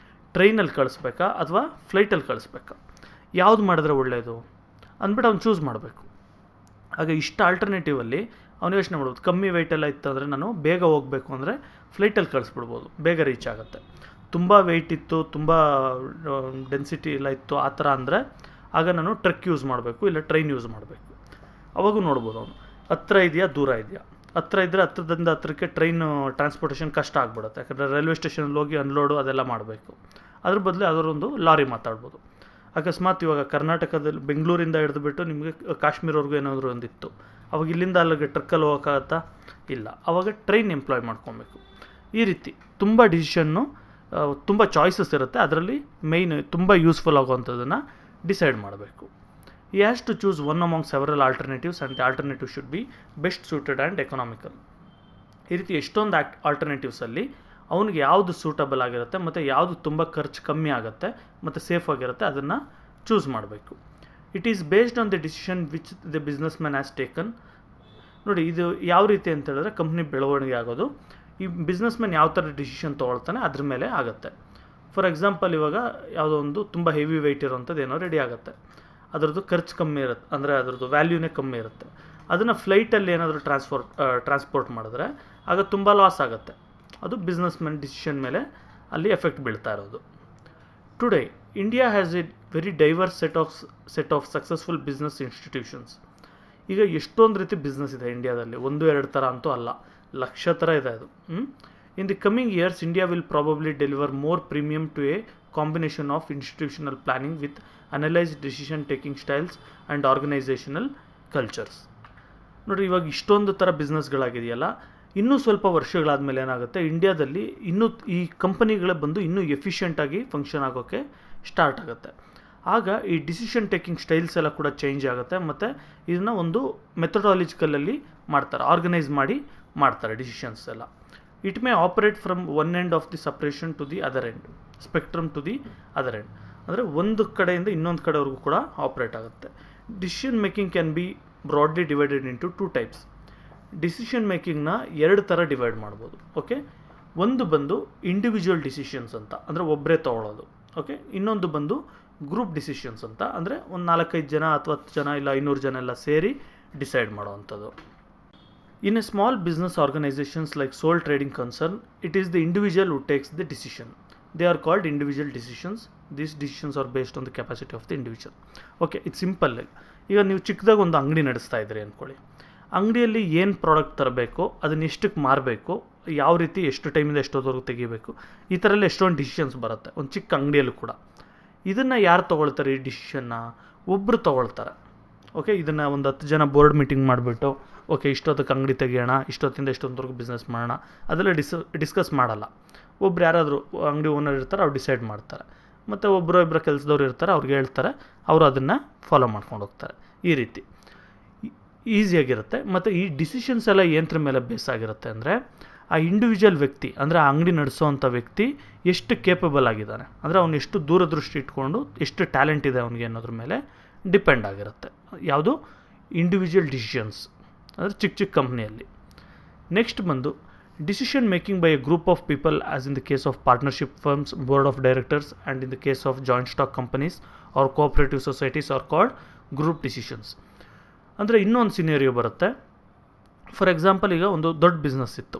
ಟ್ರೈನಲ್ಲಿ ಕಳಿಸ್ಬೇಕಾ ಅಥವಾ ಫ್ಲೈಟಲ್ಲಿ ಕಳಿಸ್ಬೇಕಾ, ಯಾವುದು ಮಾಡಿದ್ರೆ ಒಳ್ಳೆಯದು ಅಂದ್ಬಿಟ್ಟು ಅವ್ನು ಚೂಸ್ ಮಾಡಬೇಕು. ಆಗ ಇಷ್ಟ ಆಲ್ಟರ್ನೇಟಿವಲ್ಲಿ ಅವ್ನು ಯೋಚನೆ ಮಾಡ್ಬೋದು. ಕಮ್ಮಿ ವೆಯ್ಟೆಲ್ಲ ಇತ್ತಂದರೆ ನಾನು ಬೇಗ ಹೋಗಬೇಕು ಅಂದರೆ ಫ್ಲೈಟಲ್ಲಿ ಕಳಿಸ್ಬಿಡ್ಬೋದು, ಬೇಗ ರೀಚ್ ಆಗುತ್ತೆ. ತುಂಬ ವೆಯ್ಟ್ ಇತ್ತು, ತುಂಬ ಡೆನ್ಸಿಟಿ ಎಲ್ಲ ಇತ್ತು ಆ ಥರ ಅಂದರೆ ಆಗ ನಾನು ಟ್ರಕ್ ಯೂಸ್ ಮಾಡಬೇಕು, ಇಲ್ಲ ಟ್ರೈನ್ ಯೂಸ್ ಮಾಡಬೇಕು. ಅವಾಗೂ ನೋಡ್ಬೋದು ಅವನು ಹತ್ರ ಇದೆಯಾ ದೂರ ಇದೆಯಾ. ಹತ್ರ ಇದ್ದರೆ ಹತ್ರದಿಂದ ಹತ್ರಕ್ಕೆ ಟ್ರೈನ್ ಟ್ರಾನ್ಸ್ಪೋರ್ಟೇಷನ್ ಕಷ್ಟ ಆಗ್ಬಿಡುತ್ತೆ, ಯಾಕಂದರೆ ರೈಲ್ವೆ ಸ್ಟೇಷನಲ್ಲಿ ಹೋಗಿ ಅನ್ಲೋಡು ಅದೆಲ್ಲ ಮಾಡಬೇಕು. ಅದ್ರ ಬದಲು ಅದರೊಂದು ಲಾರಿ ಮಾತಾಡ್ಬೋದು. ಅಕಸ್ಮಾತ್ ಇವಾಗ ಕರ್ನಾಟಕದಲ್ಲಿ ಬೆಂಗಳೂರಿಂದ ಹಿಡಿದುಬಿಟ್ಟು ನಿಮಗೆ ಕಾಶ್ಮೀರವರೆಗೂ ಏನಾದರೂ ಒಂದಿತ್ತು, ಅವಾಗ ಇಲ್ಲಿಂದ ಅಲ್ಲಿಗೆ ಟ್ರಕ್ಕಲ್ಲಿ ಹೋಗೋಕ್ಕಾಗತ್ತಾ? ಇಲ್ಲ. ಆವಾಗ ಟ್ರೈನ್ ಎಂಪ್ಲಾಯ್ ಮಾಡ್ಕೊಬೇಕು. ಈ ರೀತಿ ತುಂಬ ಡಿಸಿಷನ್ನು, ತುಂಬ ಚಾಯ್ಸಸ್ ಇರುತ್ತೆ, ಅದರಲ್ಲಿ ಮೇಯ್ನ್ ತುಂಬ ಯೂಸ್ಫುಲ್ ಆಗುವಂಥದ್ದನ್ನು ಡಿಸೈಡ್ ಮಾಡಬೇಕು. He has to choose one among several alternatives and the alternative should be best suited and economical. ಈ ರೀತಿ ಎಷ್ಟೊಂದು ಆಲ್ಟರ್ನೇಟಿವ್ಸಲ್ಲಿ ಅವನಿಗೆ ಯಾವುದು ಸೂಟಬಲ್ ಆಗಿರುತ್ತೆ ಮತ್ತು ಯಾವುದು ತುಂಬ ಖರ್ಚು ಕಮ್ಮಿ ಆಗುತ್ತೆ ಮತ್ತು ಸೇಫ್ ಆಗಿರುತ್ತೆ ಅದನ್ನು ಚೂಸ್ ಮಾಡಬೇಕು. It is based on the decision which the business man has taken. ನೋಡಿ, ಇದು ಯಾವ ರೀತಿ ಅಂತ ಹೇಳಿದ್ರೆ ಕಂಪ್ನಿ ಬೆಳವಣಿಗೆ ಆಗೋದು ಈ ಬಿಸ್ನೆಸ್ ಮ್ಯಾನ್ ಯಾವ ಥರ ಡಿಸಿಷನ್ ತೊಗೊಳ್ತಾನೆ ಅದ್ರ ಮೇಲೆ ಆಗುತ್ತೆ. ಫಾರ್ ಎಕ್ಸಾಂಪಲ್, ಇವಾಗ ಯಾವುದೋ ಒಂದು ತುಂಬ ಹೆವಿ ವೆಯ್ಟ್ ಇರೋವಂಥದ್ದು ಏನೋ ರೆಡಿ ಆಗುತ್ತೆ, ಅದರದ್ದು ಖರ್ಚು ಕಮ್ಮಿ ಇರುತ್ತೆ, ಅಂದರೆ ಅದರದ್ದು ವ್ಯಾಲ್ಯೂನೇ ಕಮ್ಮಿ ಇರುತ್ತೆ. ಅದನ್ನು ಫ್ಲೈಟಲ್ಲಿ ಏನಾದರೂ ಟ್ರಾನ್ಸ್ಪೋರ್ಟ್ ಮಾಡಿದ್ರೆ ಆಗ ತುಂಬ ಲಾಸ್ ಆಗುತ್ತೆ. ಅದು ಬಿಸ್ನೆಸ್ ಮ್ಯಾನ್ ಡಿಸಿಷನ್ ಮೇಲೆ ಅಲ್ಲಿ ಎಫೆಕ್ಟ್ ಬೀಳ್ತಾ ಇರೋದು. Today India has a very diverse set of successful business institutions. ಈಗ ಎಷ್ಟೊಂದು ರೀತಿ ಬಿಸ್ನೆಸ್ ಇದೆ ಇಂಡಿಯಾದಲ್ಲಿ, 1-2 ಥರ ಅಂತೂ ಅಲ್ಲ, ಲಕ್ಷ ಥರ ಇದೆ ಅದು. In the coming years India will probably deliver more premium to a combination of institutional planning with analysed decision taking styles and organisational cultures. ನೋಡಿ, ಇವಾಗ ಇಷ್ಟೊಂದು ಥರ ಬಿಸ್ನೆಸ್ಗಳಾಗಿದೆಯಲ್ಲ, ಇನ್ನೂ ಸ್ವಲ್ಪ ವರ್ಷಗಳಾದಮೇಲೆ ಏನಾಗುತ್ತೆ, ಇಂಡಿಯಾದಲ್ಲಿ ಇನ್ನೂ ಈ ಕಂಪನಿಗಳೇ ಬಂದು ಇನ್ನೂ ಎಫಿಷಿಯೆಂಟಾಗಿ ಫಂಕ್ಷನ್ ಆಗೋಕ್ಕೆ ಸ್ಟಾರ್ಟ್ ಆಗುತ್ತೆ. ಆಗ ಈ ಡಿಸಿಷನ್ ಟೇಕಿಂಗ್ ಸ್ಟೈಲ್ಸ್ ಎಲ್ಲ ಕೂಡ ಚೇಂಜ್ ಆಗುತ್ತೆ ಮತ್ತು ಇದನ್ನು ಒಂದು ಮೆಥಡಾಲಜಿಕಲಲ್ಲಿ ಮಾಡ್ತಾರೆ, ಆರ್ಗನೈಸ್ ಮಾಡಿ ಮಾಡ್ತಾರೆ ಡಿಸಿಷನ್ಸ್ ಎಲ್ಲ. It may operate from one end of the suppression to the other end, spectrum to the other end, ಅಂದರೆ ಒಂದು ಕಡೆಯಿಂದ ಇನ್ನೊಂದು ಕಡೆವರೆಗೂ ಕೂಡ ಆಪ್ರೇಟ್ ಆಗುತ್ತೆ. Decision making can be broadly divided into 2 types. Decision ಮೇಕಿಂಗ್ನ 2 ಥರ ಡಿವೈಡ್ ಮಾಡ್ಬೋದು. ಓಕೆ, ಒಂದು ಬಂದು ಇಂಡಿವಿಜುವಲ್ ಡಿಸಿಷನ್ಸ್ ಅಂತ, ಅಂದರೆ ಒಬ್ಬರೇ ತೊಗೊಳ್ಳೋದು. ಓಕೆ, ಇನ್ನೊಂದು ಬಂದು ಗ್ರೂಪ್ ಡಿಸಿಷನ್ಸ್ ಅಂತ, ಅಂದರೆ ಒಂದು 4-5 ಜನ ಅಥವಾ 10 ಜನ ಇಲ್ಲ 500 ಜನ ಎಲ್ಲ ಸೇರಿ decide ಮಾಡೋವಂಥದ್ದು. In a small business organizations like sole trading concern, it is the individual who takes the decision. They are called individual decisions. These decisions are based on the capacity of the individual. Okay, it's simple. ಈಗ ನೀವು ಚಿಕ್ಕದಾಗ ಒಂದು ಅಂಗಡಿ ನಡೆಸ್ತಾ ಇದ್ರಿ ಅಂದ್ಕೊಳ್ಳಿ, ಅಂಗಡಿಯಲ್ಲಿ ಏನು product ತರಬೇಕು, ಅದನ್ನ ಎಷ್ಟಕ್ಕೆ ಮಾರಬೇಕು, ಯಾವ ರೀತಿ ಎಷ್ಟು ಟೈಮಿಂದ ಎಷ್ಟೊತ್ತವರೆಗೂ ತೆಗಿಬೇಕು, ಈ ಥರ ಎಲ್ಲ ಎಷ್ಟೊಂದು ಡಿಸಿಷನ್ಸ್ ಬರುತ್ತೆ ಒಂದು ಚಿಕ್ಕ ಅಂಗಡಿಯಲ್ಲೂ ಕೂಡ. ಇದನ್ನು ಯಾರು ತೊಗೊಳ್ತಾರೆ? ಈ ಡಿಸಿಷನ್ನ ಒಬ್ಬರು ತೊಗೊಳ್ತಾರೆ. ಓಕೆ, ಇದನ್ನು ಒಂದು 10 ಜನ ಬೋರ್ಡ್ ಮೀಟಿಂಗ್ ಮಾಡಿಬಿಟ್ಟು ಓಕೆ ಇಷ್ಟೊತ್ತಕ್ಕೆ ಅಂಗಡಿ ತೆಗಿಯೋಣ, ಇಷ್ಟೊತ್ತಿಂದ ಇಷ್ಟೊಂದವರೆಗೂ ಬಿಸ್ನೆಸ್ ಮಾಡೋಣ, ಅದೆಲ್ಲ ಡಿಸ್ಕಸ್ ಮಾಡಲ್ಲ. ಒಬ್ರು ಯಾರಾದರೂ ಅಂಗಡಿ ಓನರ್ ಇರ್ತಾರೆ, ಅವ್ರು ಡಿಸೈಡ್ ಮಾಡ್ತಾರೆ, ಮತ್ತು ಒಬ್ಬರು ಕೆಲಸದವ್ರು ಇರ್ತಾರೆ, ಅವ್ರಿಗೆ ಹೇಳ್ತಾರೆ, ಅವರು ಅದನ್ನು ಫಾಲೋ ಮಾಡ್ಕೊಂಡು ಹೋಗ್ತಾರೆ. ಈ ರೀತಿ ಈಸಿಯಾಗಿರುತ್ತೆ. ಮತ್ತು ಈ ಡಿಸಿಷನ್ಸ್ ಎಲ್ಲ ಏನತ್ರ ಮೇಲೆ ಬೇಸ್ ಆಗಿರುತ್ತೆ ಅಂದರೆ ಆ ಇಂಡಿವಿಜುವಲ್ ವ್ಯಕ್ತಿ, ಅಂದರೆ ಆ ಅಂಗಡಿ ನಡೆಸೋವಂಥ ವ್ಯಕ್ತಿ ಎಷ್ಟು ಕೇಪಬಲ್ ಆಗಿದ್ದಾನೆ, ಅಂದರೆ ಅವ್ನು ಎಷ್ಟು ದೂರದೃಷ್ಟಿ ಇಟ್ಕೊಂಡು ಎಷ್ಟು ಟ್ಯಾಲೆಂಟ್ ಇದೆ ಅವನಿಗೆ ಅನ್ನೋದ್ರ ಮೇಲೆ ಡಿಪೆಂಡ್ ಆಗಿರುತ್ತೆ. ಯಾವುದು? ಇಂಡಿವಿಜುವಲ್ ಡಿಸಿಷನ್ಸ್, ಅಂದರೆ ಚಿಕ್ಕ ಕಂಪ್ನಿಯಲ್ಲಿ. ನೆಕ್ಸ್ಟ್ ಬಂದು decision making by a group of people, as in the case of partnership firms, board of directors, and in the case of joint stock companies or cooperative societies are called group decisions. ಅಂದರೆ ಇನ್ನೊಂದು scenario ಬರುತ್ತೆ. For example, ಈಗ ಒಂದು ದೊಡ್ಡ business ಇತ್ತು,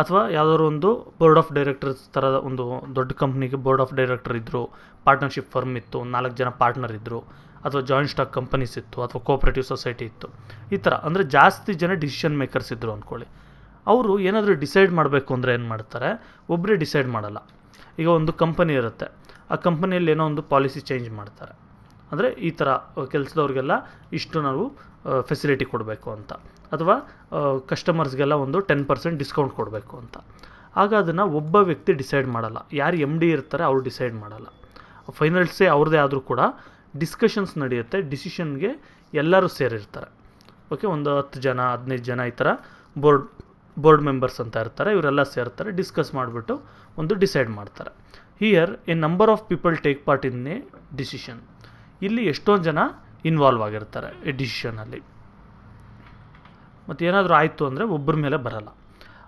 ಅಥವಾ ಯಾವುದಾದ್ರು ಒಂದು ಬೋರ್ಡ್ ಆಫ್ ಡೈರೆಕ್ಟರ್ಸ್ ಥರದ ಒಂದು ದೊಡ್ಡ ಕಂಪ್ನಿಗೆ ಬೋರ್ಡ್ ಆಫ್ ಡೈರೆಕ್ಟರ್ ಇದ್ದರು, ಪಾರ್ಟ್ನರ್ಶಿಪ್ ಫರ್ಮ್ ಇತ್ತು, 4 ಜನ ಪಾರ್ಟ್ನರ್ ಇದ್ದರು, ಅಥವಾ ಜಾಯಿಂಟ್ ಸ್ಟಾಕ್ ಕಂಪನೀಸ್ ಇತ್ತು, ಅಥವಾ ಕೋಆಪರೇಟಿವ್ ಸೊಸೈಟಿ ಇತ್ತು. ಈ ಥರ ಅಂದರೆ ಜಾಸ್ತಿ ಜನ ಡಿಸಿಷನ್ ಮೇಕರ್ಸ್ ಇದ್ದರು ಅಂದ್ಕೊಳ್ಳಿ. ಅವರು ಏನಾದರೂ ಡಿಸೈಡ್ ಮಾಡಬೇಕು ಅಂದರೆ ಏನು ಮಾಡ್ತಾರೆ? ಒಬ್ಬರೇ ಡಿಸೈಡ್ ಮಾಡಲ್ಲ. ಈಗ ಒಂದು ಕಂಪನಿ ಇರುತ್ತೆ, ಆ ಕಂಪನಿಯಲ್ಲಿ ಏನೋ ಒಂದು ಪಾಲಿಸಿ ಚೇಂಜ್ ಮಾಡ್ತಾರೆ, ಅಂದರೆ ಈ ಥರ ಕೆಲಸದವ್ರಿಗೆಲ್ಲ ಇಷ್ಟು ನಾವು ಫೆಸಿಲಿಟಿ ಕೊಡಬೇಕು ಅಂತ, ಅಥವಾ ಕಸ್ಟಮರ್ಸ್ಗೆಲ್ಲ ಒಂದು 10% ಡಿಸ್ಕೌಂಟ್ ಕೊಡಬೇಕು ಅಂತ. ಆಗ ಅದನ್ನು ಒಬ್ಬ ವ್ಯಕ್ತಿ ಡಿಸೈಡ್ ಮಾಡಲ್ಲ, ಯಾರು MD ಇರ್ತಾರೆ ಅವ್ರು ಡಿಸೈಡ್ ಮಾಡಲ್ಲ. ಫೈನಲ್ಸೇ ಅವ್ರದ್ದೇ ಆದರೂ ಕೂಡ ಡಿಸ್ಕಷನ್ಸ್ ನಡೆಯುತ್ತೆ, ಡಿಸಿಷನ್ಗೆ ಎಲ್ಲರೂ ಸೇರಿರ್ತಾರೆ. ಓಕೆ, ಒಂದು 10 ಜನ 15 ಜನ ಈ ಥರ ಬೋರ್ಡ್ ಮೆಂಬರ್ಸ್ ಅಂತ ಇರ್ತಾರೆ, ಇವರೆಲ್ಲ ಸೇರ್ತಾರೆ, ಡಿಸ್ಕಸ್ ಮಾಡಿಬಿಟ್ಟು ಒಂದು ಡಿಸೈಡ್ ಮಾಡ್ತಾರೆ. Here A number of people take part in a decision. ಇಲ್ಲಿ ಎಷ್ಟೊಂದು ಜನ ಇನ್ವಾಲ್ವ್ ಆಗಿರ್ತಾರೆ ಈ ಡಿಸಿಷನಲ್ಲಿ. ಮತ್ತು ಏನಾದರೂ ಆಯಿತು ಅಂದರೆ ಒಬ್ಬರ ಮೇಲೆ ಬರಲ್ಲ.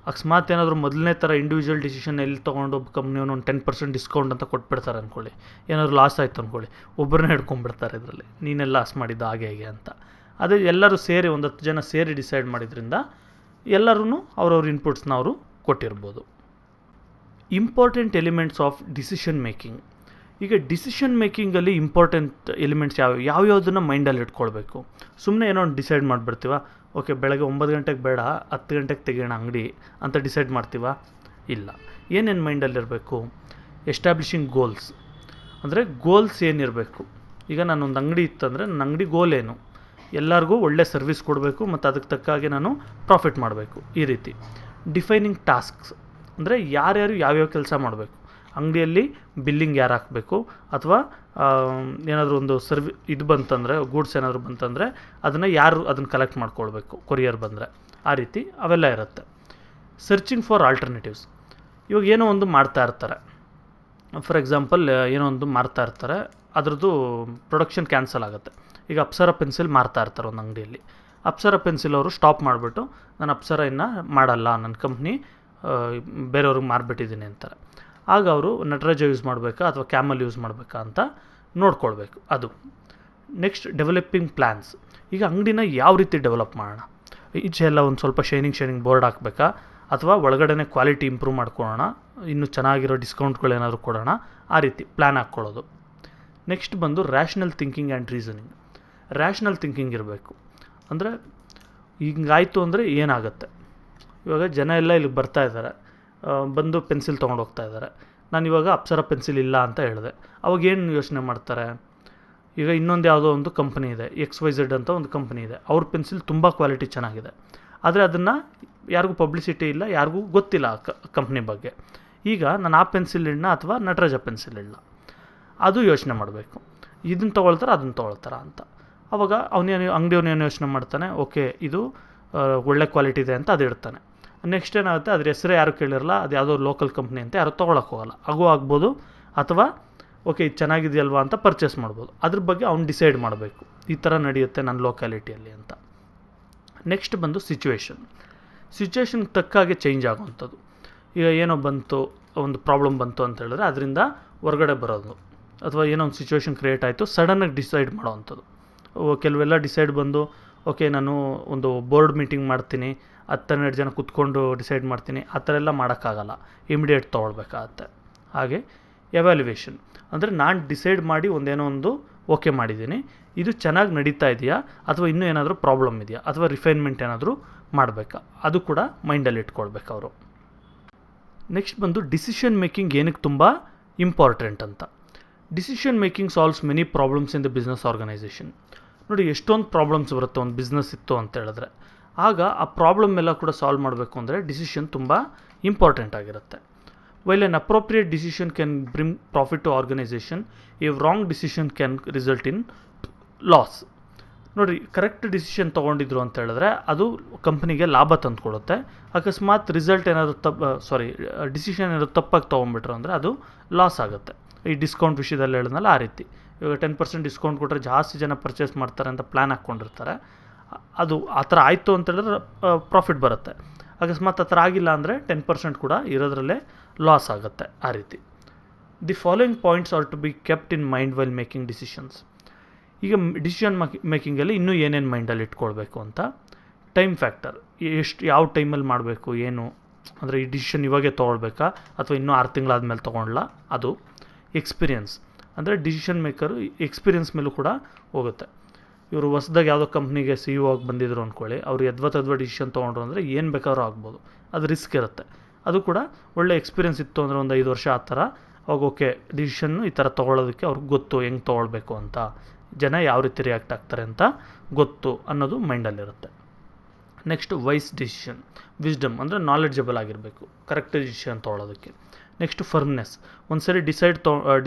ಅಕಸ್ಮಾತ್ ಏನಾದರೂ ಮೊದಲನೇ ಥರ ಇಂಡಿವಿಜುವಲ್ ಡಿಸಿಷನ್ ಎಲ್ಲಿ ತೊಗೊಂಡು ಒಬ್ಬ ಕಂಪ್ನಿಯವನು ಒಂದು 10% ಡಿಸ್ಕೌಂಟ್ ಅಂತ ಕೊಟ್ಬಿಡ್ತಾರೆ ಅಂದ್ಕೊಳ್ಳಿ, ಏನಾದರೂ ಲಾಸ್ ಆಯಿತು ಅಂದ್ಕೊಳ್ಳಿ, ಒಬ್ಬರನ್ನೇ ಹಿಡ್ಕೊಂಡ್ಬಿಡ್ತಾರೆ ಇದರಲ್ಲಿ, ನೀನೆಲ್ಲ ಲಾಸ್ ಮಾಡಿದ್ದು ಹಾಗೆ ಹೇಗೆ ಅಂತ. ಅದೇ ಎಲ್ಲರೂ ಸೇರಿ 10 ಜನ ಸೇರಿ ಡಿಸೈಡ್ ಮಾಡಿದ್ರಿಂದ ಎಲ್ಲರೂ ಅವ್ರವ್ರ ಇನ್ಪುಟ್ಸ್ನ ಅವರು ಕೊಟ್ಟಿರ್ಬೋದು. Important elements of decision making. ಈಗ ಡಿಸಿಷನ್ ಮೇಕಿಂಗಲ್ಲಿ ಇಂಪಾರ್ಟೆಂಟ್ ಎಲಿಮೆಂಟ್ಸ್ ಯಾವ್ಯಾವುದನ್ನು ಮೈಂಡಲ್ಲಿ ಇಟ್ಕೊಳ್ಬೇಕು. ಸುಮ್ಮನೆ ಏನೋ ಒಂದು ಡಿಸೈಡ್ ಮಾಡಿಬಿಡ್ತೀವ, ಓಕೆ ಬೆಳಗ್ಗೆ 9 ಗಂಟೆಗೆ ಬೇಡ 10 ಗಂಟೆಗೆ ತೆಗೆಯೋಣ ಅಂಗಡಿ ಅಂತ ಡಿಸೈಡ್ ಮಾಡ್ತೀವ? ಇಲ್ಲ. ಏನೇನು ಮೈಂಡಲ್ಲಿರಬೇಕು? ಎಸ್ಟಾಬ್ಲಿಷಿಂಗ್ ಗೋಲ್ಸ್, ಅಂದರೆ ಗೋಲ್ಸ್ ಏನಿರಬೇಕು. ಈಗ ನಾನೊಂದು ಅಂಗಡಿ ಇತ್ತಂದರೆ ನನ್ನ ಅಂಗಡಿ ಗೋಲ್ ಏನು? ಎಲ್ಲರಿಗೂ ಒಳ್ಳೆ ಸರ್ವಿಸ್ ಕೊಡಬೇಕು ಮತ್ತು ಅದಕ್ಕೆ ತಕ್ಕಾಗೆ ನಾನು ಪ್ರಾಫಿಟ್ ಮಾಡಬೇಕು, ಈ ರೀತಿ. ಡಿಫೈನಿಂಗ್ ಟಾಸ್ಕ್ಸ್, ಅಂದರೆ ಯಾರ್ಯಾರು ಯಾವ್ಯಾವ ಕೆಲಸ ಮಾಡಬೇಕು. ಅಂಗಡಿಯಲ್ಲಿ ಬಿಲ್ಲಿಂಗ್ ಯಾರು ಹಾಕಬೇಕು, ಅಥವಾ ಏನಾದರೂ ಒಂದು ಇದು ಬಂತಂದರೆ, ಗೂಡ್ಸ್ ಏನಾದರೂ ಬಂತಂದರೆ ಅದನ್ನು ಯಾರು ಅದನ್ನು ಕಲೆಕ್ಟ್ ಮಾಡ್ಕೊಳ್ಬೇಕು, ಕೊರಿಯರ್ ಬಂದರೆ, ಆ ರೀತಿ ಅವೆಲ್ಲ ಇರುತ್ತೆ. Searching for alternatives. ಇವಾಗ ಏನೋ ಒಂದು ಮಾಡ್ತಾ ಇರ್ತಾರೆ, ಫಾರ್ ಎಕ್ಸಾಂಪಲ್ ಏನೋ ಒಂದು ಮಾರ್ತಾ ಇರ್ತಾರೆ, ಅದರದ್ದು ಪ್ರೊಡಕ್ಷನ್ ಕ್ಯಾನ್ಸಲ್ ಆಗುತ್ತೆ. ಈಗ ಅಪ್ಸರ ಪೆನ್ಸಿಲ್ ಮಾರ್ತಾ ಇರ್ತಾರೆ ಒಂದು ಅಂಗಡಿಯಲ್ಲಿ. ಅಪ್ಸರ ಪೆನ್ಸಿಲ್ ಅವರು ಸ್ಟಾಪ್ ಮಾಡಿಬಿಟ್ಟು ನಾನು ಅಪ್ಸರ ಇನ್ನು ಮಾಡಲ್ಲ, ನನ್ನ ಕಂಪ್ನಿ ಬೇರೆಯವ್ರಿಗೆ ಮಾರಿಬಿಟ್ಟಿದ್ದೀನಿ ಅಂತಾರೆ. ಆಗ ಅವರು ನಟರಾಜ ಯೂಸ್ ಮಾಡಬೇಕಾ ಅಥವಾ ಕ್ಯಾಮಲ್ ಯೂಸ್ ಮಾಡಬೇಕಾ ಅಂತ ನೋಡ್ಕೊಳ್ಬೇಕು. ಅದು ನೆಕ್ಸ್ಟ್ ಡೆವಲಪಿಂಗ್ ಪ್ಲ್ಯಾನ್ಸ್. ಈಗ ಅಂಗಡಿನ ಯಾವ ರೀತಿ ಡೆವಲಪ್ ಮಾಡೋಣ, ಈಚೆ ಎಲ್ಲ ಒಂದು ಸ್ವಲ್ಪ ಶೈನಿಂಗ್ ಬೋರ್ಡ್ ಹಾಕಬೇಕಾ, ಅಥವಾ ಒಳಗಡೆ ಕ್ವಾಲಿಟಿ ಇಂಪ್ರೂವ್ ಮಾಡ್ಕೊಳ್ಳೋಣ, ಇನ್ನೂ ಚೆನ್ನಾಗಿರೋ ಡಿಸ್ಕೌಂಟ್ಗಳೇನಾದರೂ ಕೊಡೋಣ, ಆ ರೀತಿ ಪ್ಲ್ಯಾನ್ ಹಾಕ್ಕೊಳ್ಳೋದು. ನೆಕ್ಸ್ಟ್ ಬಂದು rational thinking and reasoning. Rational thinking ಇರಬೇಕು. ಅಂದರೆ ಹಿಂಗಾಯಿತು ಅಂದರೆ ಏನಾಗುತ್ತೆ. ಇವಾಗ ಜನ ಎಲ್ಲ ಇಲ್ಲಿಗೆ ಬರ್ತಾ ಇದ್ದಾರೆ, ಬಂದು ಪೆನ್ಸಿಲ್ ತೊಗೊಂಡು ಹೋಗ್ತಾ ಇದ್ದಾರೆ. ನಾನು ಇವಾಗ ಅಪ್ಸರ ಪೆನ್ಸಿಲ್ ಇಲ್ಲ ಅಂತ ಹೇಳಿದೆ, ಅವಾಗೇನು ಯೋಚನೆ ಮಾಡ್ತಾರೆ? ಈಗ ಇನ್ನೊಂದು ಯಾವುದೋ ಒಂದು ಕಂಪ್ನಿ ಇದೆ, XYZ ಅಂತ ಒಂದು ಕಂಪ್ನಿ ಇದೆ, ಅವ್ರ ಪೆನ್ಸಿಲ್ ತುಂಬ ಕ್ವಾಲಿಟಿ ಚೆನ್ನಾಗಿದೆ, ಆದರೆ ಅದನ್ನು ಯಾರಿಗೂ ಪಬ್ಲಿಸಿಟಿ ಇಲ್ಲ, ಯಾರಿಗೂ ಗೊತ್ತಿಲ್ಲ ಕಂಪ್ನಿ ಬಗ್ಗೆ. ಈಗ ನಾನು ಆ ಪೆನ್ಸಿಲ್ ಇಡೋಣ ಅಥವಾ ನಟರಾಜ ಪೆನ್ಸಿಲ್ ಇಡೋಣ, ಅದು ಯೋಚನೆ ಮಾಡಬೇಕು. ಇದನ್ನು ತೊಗೊಳ್ತಾರೆ ಅದನ್ನು ತೊಗೊಳ್ತಾರ ಅಂತ. ಆವಾಗ ಅಂಗಡಿಯವನೇನು ಯೋಚನೆ ಮಾಡ್ತಾನೆ, ಓಕೆ ಇದು ಒಳ್ಳೆ ಕ್ವಾಲಿಟಿ ಇದೆ ಅಂತ ಅದು ಇಡ್ತಾನೆ. ನೆಕ್ಸ್ಟ್ ಏನಾಗುತ್ತೆ, ಅದ್ರ ಹೆಸರೇ ಯಾರು ಕೇಳಿರಲ್ಲ, ಅದು ಯಾವುದೋ ಲೋಕಲ್ ಕಂಪ್ನಿ ಅಂತ ಯಾರು ತೊಗೊಳಕ್ಕೆ ಹೋಗಲ್ಲ, ಹಾಗೂ ಆಗ್ಬೋದು. ಅಥವಾ ಓಕೆ ಇದು ಚೆನ್ನಾಗಿದೆಯಲ್ವಾ ಅಂತ ಪರ್ಚೇಸ್ ಮಾಡ್ಬೋದು. ಅದ್ರ ಬಗ್ಗೆ ಅವ್ನು ಡಿಸೈಡ್ ಮಾಡಬೇಕು, ಈ ಥರ ನಡೆಯುತ್ತೆ ನನ್ನ ಲೋಕ್ಯಾಲಿಟಿಯಲ್ಲಿ ಅಂತ. ನೆಕ್ಸ್ಟ್ ಬಂದು ಸಿಚುವೇಶನ್ಗೆ ತಕ್ಕಾಗೆ ಚೇಂಜ್ ಆಗುವಂಥದ್ದು. ಈಗ ಏನೋ ಬಂತು, ಒಂದು ಪ್ರಾಬ್ಲಮ್ ಬಂತು ಅಂತ ಹೇಳಿದ್ರೆ ಅದರಿಂದ ಹೊರಗಡೆ ಬರೋದು, ಅಥವಾ ಏನೋ ಒಂದು ಸಿಚುವೇಶನ್ ಕ್ರಿಯೇಟ್ ಆಯಿತು, ಸಡನ್ನಾಗಿ ಡಿಸೈಡ್ ಮಾಡೋವಂಥದ್ದು. ಕೆಲವೆಲ್ಲ ಡಿಸೈಡ್ ಬಂದು ಓಕೆ ನಾನು ಒಂದು ಬೋರ್ಡ್ ಮೀಟಿಂಗ್ ಮಾಡ್ತೀನಿ, 10-12 ಜನ ಕೂತ್ಕೊಂಡು ಡಿಸೈಡ್ ಮಾಡ್ತೀನಿ, ಆ ಥರ ಎಲ್ಲ ಮಾಡೋಕ್ಕಾಗಲ್ಲ, ಇಮಿಡಿಯೇಟ್ ತೊಗೊಳ್ಬೇಕಾಗತ್ತೆ. ಹಾಗೆ ಎವ್ಯಾಲ್ಯುವೇಷನ್, ಅಂದರೆ ನಾನು ಡಿಸೈಡ್ ಮಾಡಿ ಒಂದೇನೋ ಒಂದು ಓಕೆ ಮಾಡಿದ್ದೀನಿ, ಇದು ಚೆನ್ನಾಗಿ ನಡೀತಾ ಇದೆಯಾ ಅಥವಾ ಇನ್ನೂ ಏನಾದರೂ ಪ್ರಾಬ್ಲಮ್ ಇದೆಯಾ ಅಥವಾ ರಿಫೈನ್ಮೆಂಟ್ ಏನಾದರೂ ಮಾಡಬೇಕಾ, ಅದು ಕೂಡ ಮೈಂಡಲ್ಲಿ ಇಟ್ಕೊಳ್ಬೇಕು ಅವರು. ನೆಕ್ಸ್ಟ್ ಬಂದು ಡಿಸಿಷನ್ ಮೇಕಿಂಗ್ ಏನಕ್ಕೆ ತುಂಬ ಇಂಪಾರ್ಟೆಂಟ್ ಅಂತ. Decision making solves many problems in the business organisation. ನೋಡಿ ಎಷ್ಟೊಂದು ಪ್ರಾಬ್ಲಮ್ಸ್ ಬರುತ್ತೆ ಒಂದು ಬಿಸ್ನೆಸ್ ಇತ್ತು ಅಂತ ಹೇಳಿದ್ರೆ, ಆಗ ಆ ಪ್ರಾಬ್ಲಮ್ ಎಲ್ಲ ಕೂಡ ಸಾಲ್ವ್ ಮಾಡಬೇಕು ಅಂದರೆ ಡಿಸಿಷನ್ ತುಂಬ ಇಂಪಾರ್ಟೆಂಟ್ ಆಗಿರುತ್ತೆ. While an appropriate decision can bring profit to organisation, a wrong decision can result in loss. ನೋಡಿ ಕರೆಕ್ಟ್ ಡಿಸಿಷನ್ ತೊಗೊಂಡಿದ್ರು ಅಂತ ಹೇಳಿದ್ರೆ ಅದು ಕಂಪ್ನಿಗೆ ಲಾಭ ತಂದುಕೊಡುತ್ತೆ. ಅಕಸ್ಮಾತ್ ರಿಸಲ್ಟ್ ಏನಾದರೂ ಡಿಸಿಷನ್ ಏನಾದರೂ ತಪ್ಪಾಗಿ ತೊಗೊಂಡ್ಬಿಟ್ರು ಅಂದರೆ ಅದು ಲಾಸ್ ಆಗುತ್ತೆ. ಈ ಡಿಸ್ಕೌಂಟ್ ವಿಷಯದಲ್ಲಿ ಹೇಳಿದ್ನಲ್ಲ ಆ ರೀತಿ. ಇವಾಗ 10% ಡಿಸ್ಕೌಂಟ್ ಕೊಟ್ಟರೆ ಜಾಸ್ತಿ ಜನ ಪರ್ಚೇಸ್ ಮಾಡ್ತಾರೆ ಅಂತ ಪ್ಲ್ಯಾನ್ ಹಾಕ್ಕೊಂಡಿರ್ತಾರೆ, ಅದು ಆ ಥರ ಆಯಿತು ಅಂತ ಹೇಳಿದ್ರೆ ಪ್ರಾಫಿಟ್ ಬರುತ್ತೆ. ಅಕಸ್ಮಾತ್ ಆ ಥರ ಆಗಿಲ್ಲ ಅಂದರೆ 10% ಕೂಡ ಇರೋದ್ರಲ್ಲೇ ಲಾಸ್ ಆಗುತ್ತೆ. ಆ ರೀತಿ the following points are to be kept in mind while making decisions. ಈಗ ಡಿಸಿಷನ್ ಮೇಕಿಂಗಲ್ಲಿ ಇನ್ನೂ ಏನೇನು ಮೈಂಡಲ್ಲಿ ಇಟ್ಕೊಳ್ಬೇಕು ಅಂತ. ಟೈಮ್ ಫ್ಯಾಕ್ಟರ್, ಯಾವ ಟೈಮಲ್ಲಿ ಮಾಡಬೇಕು ಏನು, ಅಂದರೆ ಈ ಡಿಸಿಷನ್ ಇವಾಗೇ ತೊಗೊಳ್ಬೇಕಾ ಅಥವಾ ಇನ್ನೂ 6 ತಿಂಗಳಾದ್ಮೇಲೆ ತೊಗೊಳ್ಳ. ಅದು ಎಕ್ಸ್ಪೀರಿಯನ್ಸ್, ಅಂದರೆ ಡಿಸಿಷನ್ ಮೇಕರು ಎಕ್ಸ್ಪೀರಿಯನ್ಸ್ ಮೇಲೂ ಕೂಡ ಹೋಗುತ್ತೆ. ಇವರು ಹೊಸ್ದಾಗಿ ಯಾವುದೋ ಕಂಪ್ನಿಗೆ CEO ಆಗಿ ಬಂದಿದ್ರು ಅಂದ್ಕೊಳ್ಳಿ, ಅವ್ರು ಯದ್ವಾ ಡಿಸಿಷನ್ ತೊಗೊಂಡ್ರು ಅಂದರೆ ಏನು ಬೇಕಾದ್ರೂ ಆಗ್ಬೋದು, ಅದು ರಿಸ್ಕ್ ಇರುತ್ತೆ. ಅದು ಕೂಡ ಒಳ್ಳೆ ಎಕ್ಸ್ಪೀರಿಯನ್ಸ್ ಇತ್ತು ಅಂದರೆ ಒಂದು 5 ವರ್ಷ ಆ ಥರ, ಅವಾಗ ಓಕೆ ಡಿಸಿಷನ್ನು ಈ ಥರ ತೊಗೊಳೋದಕ್ಕೆ ಅವ್ರಿಗೆ ಗೊತ್ತು ಹೆಂಗೆ ತೊಗೊಳ್ಬೇಕು ಅಂತ, ಜನ ಯಾವ ರೀತಿ ರಿಯಾಕ್ಟ್ ಆಗ್ತಾರೆ ಅಂತ ಗೊತ್ತು ಅನ್ನೋದು ಮೈಂಡಲ್ಲಿರುತ್ತೆ. ನೆಕ್ಸ್ಟ್ ವೈಸ್ ಡಿಸಿಷನ್, ವಿಸ್ಡಮ್ ಅಂದರೆ ನಾಲೆಡ್ಜಬಲ್ ಆಗಿರಬೇಕು ಕರೆಕ್ಟ್ ಡಿಸಿಷನ್ ತೊಗೊಳೋದಕ್ಕೆ. ನೆಕ್ಸ್ಟ್ ಫರ್ಮ್ನೆಸ್, ಒಂದು ಸರಿ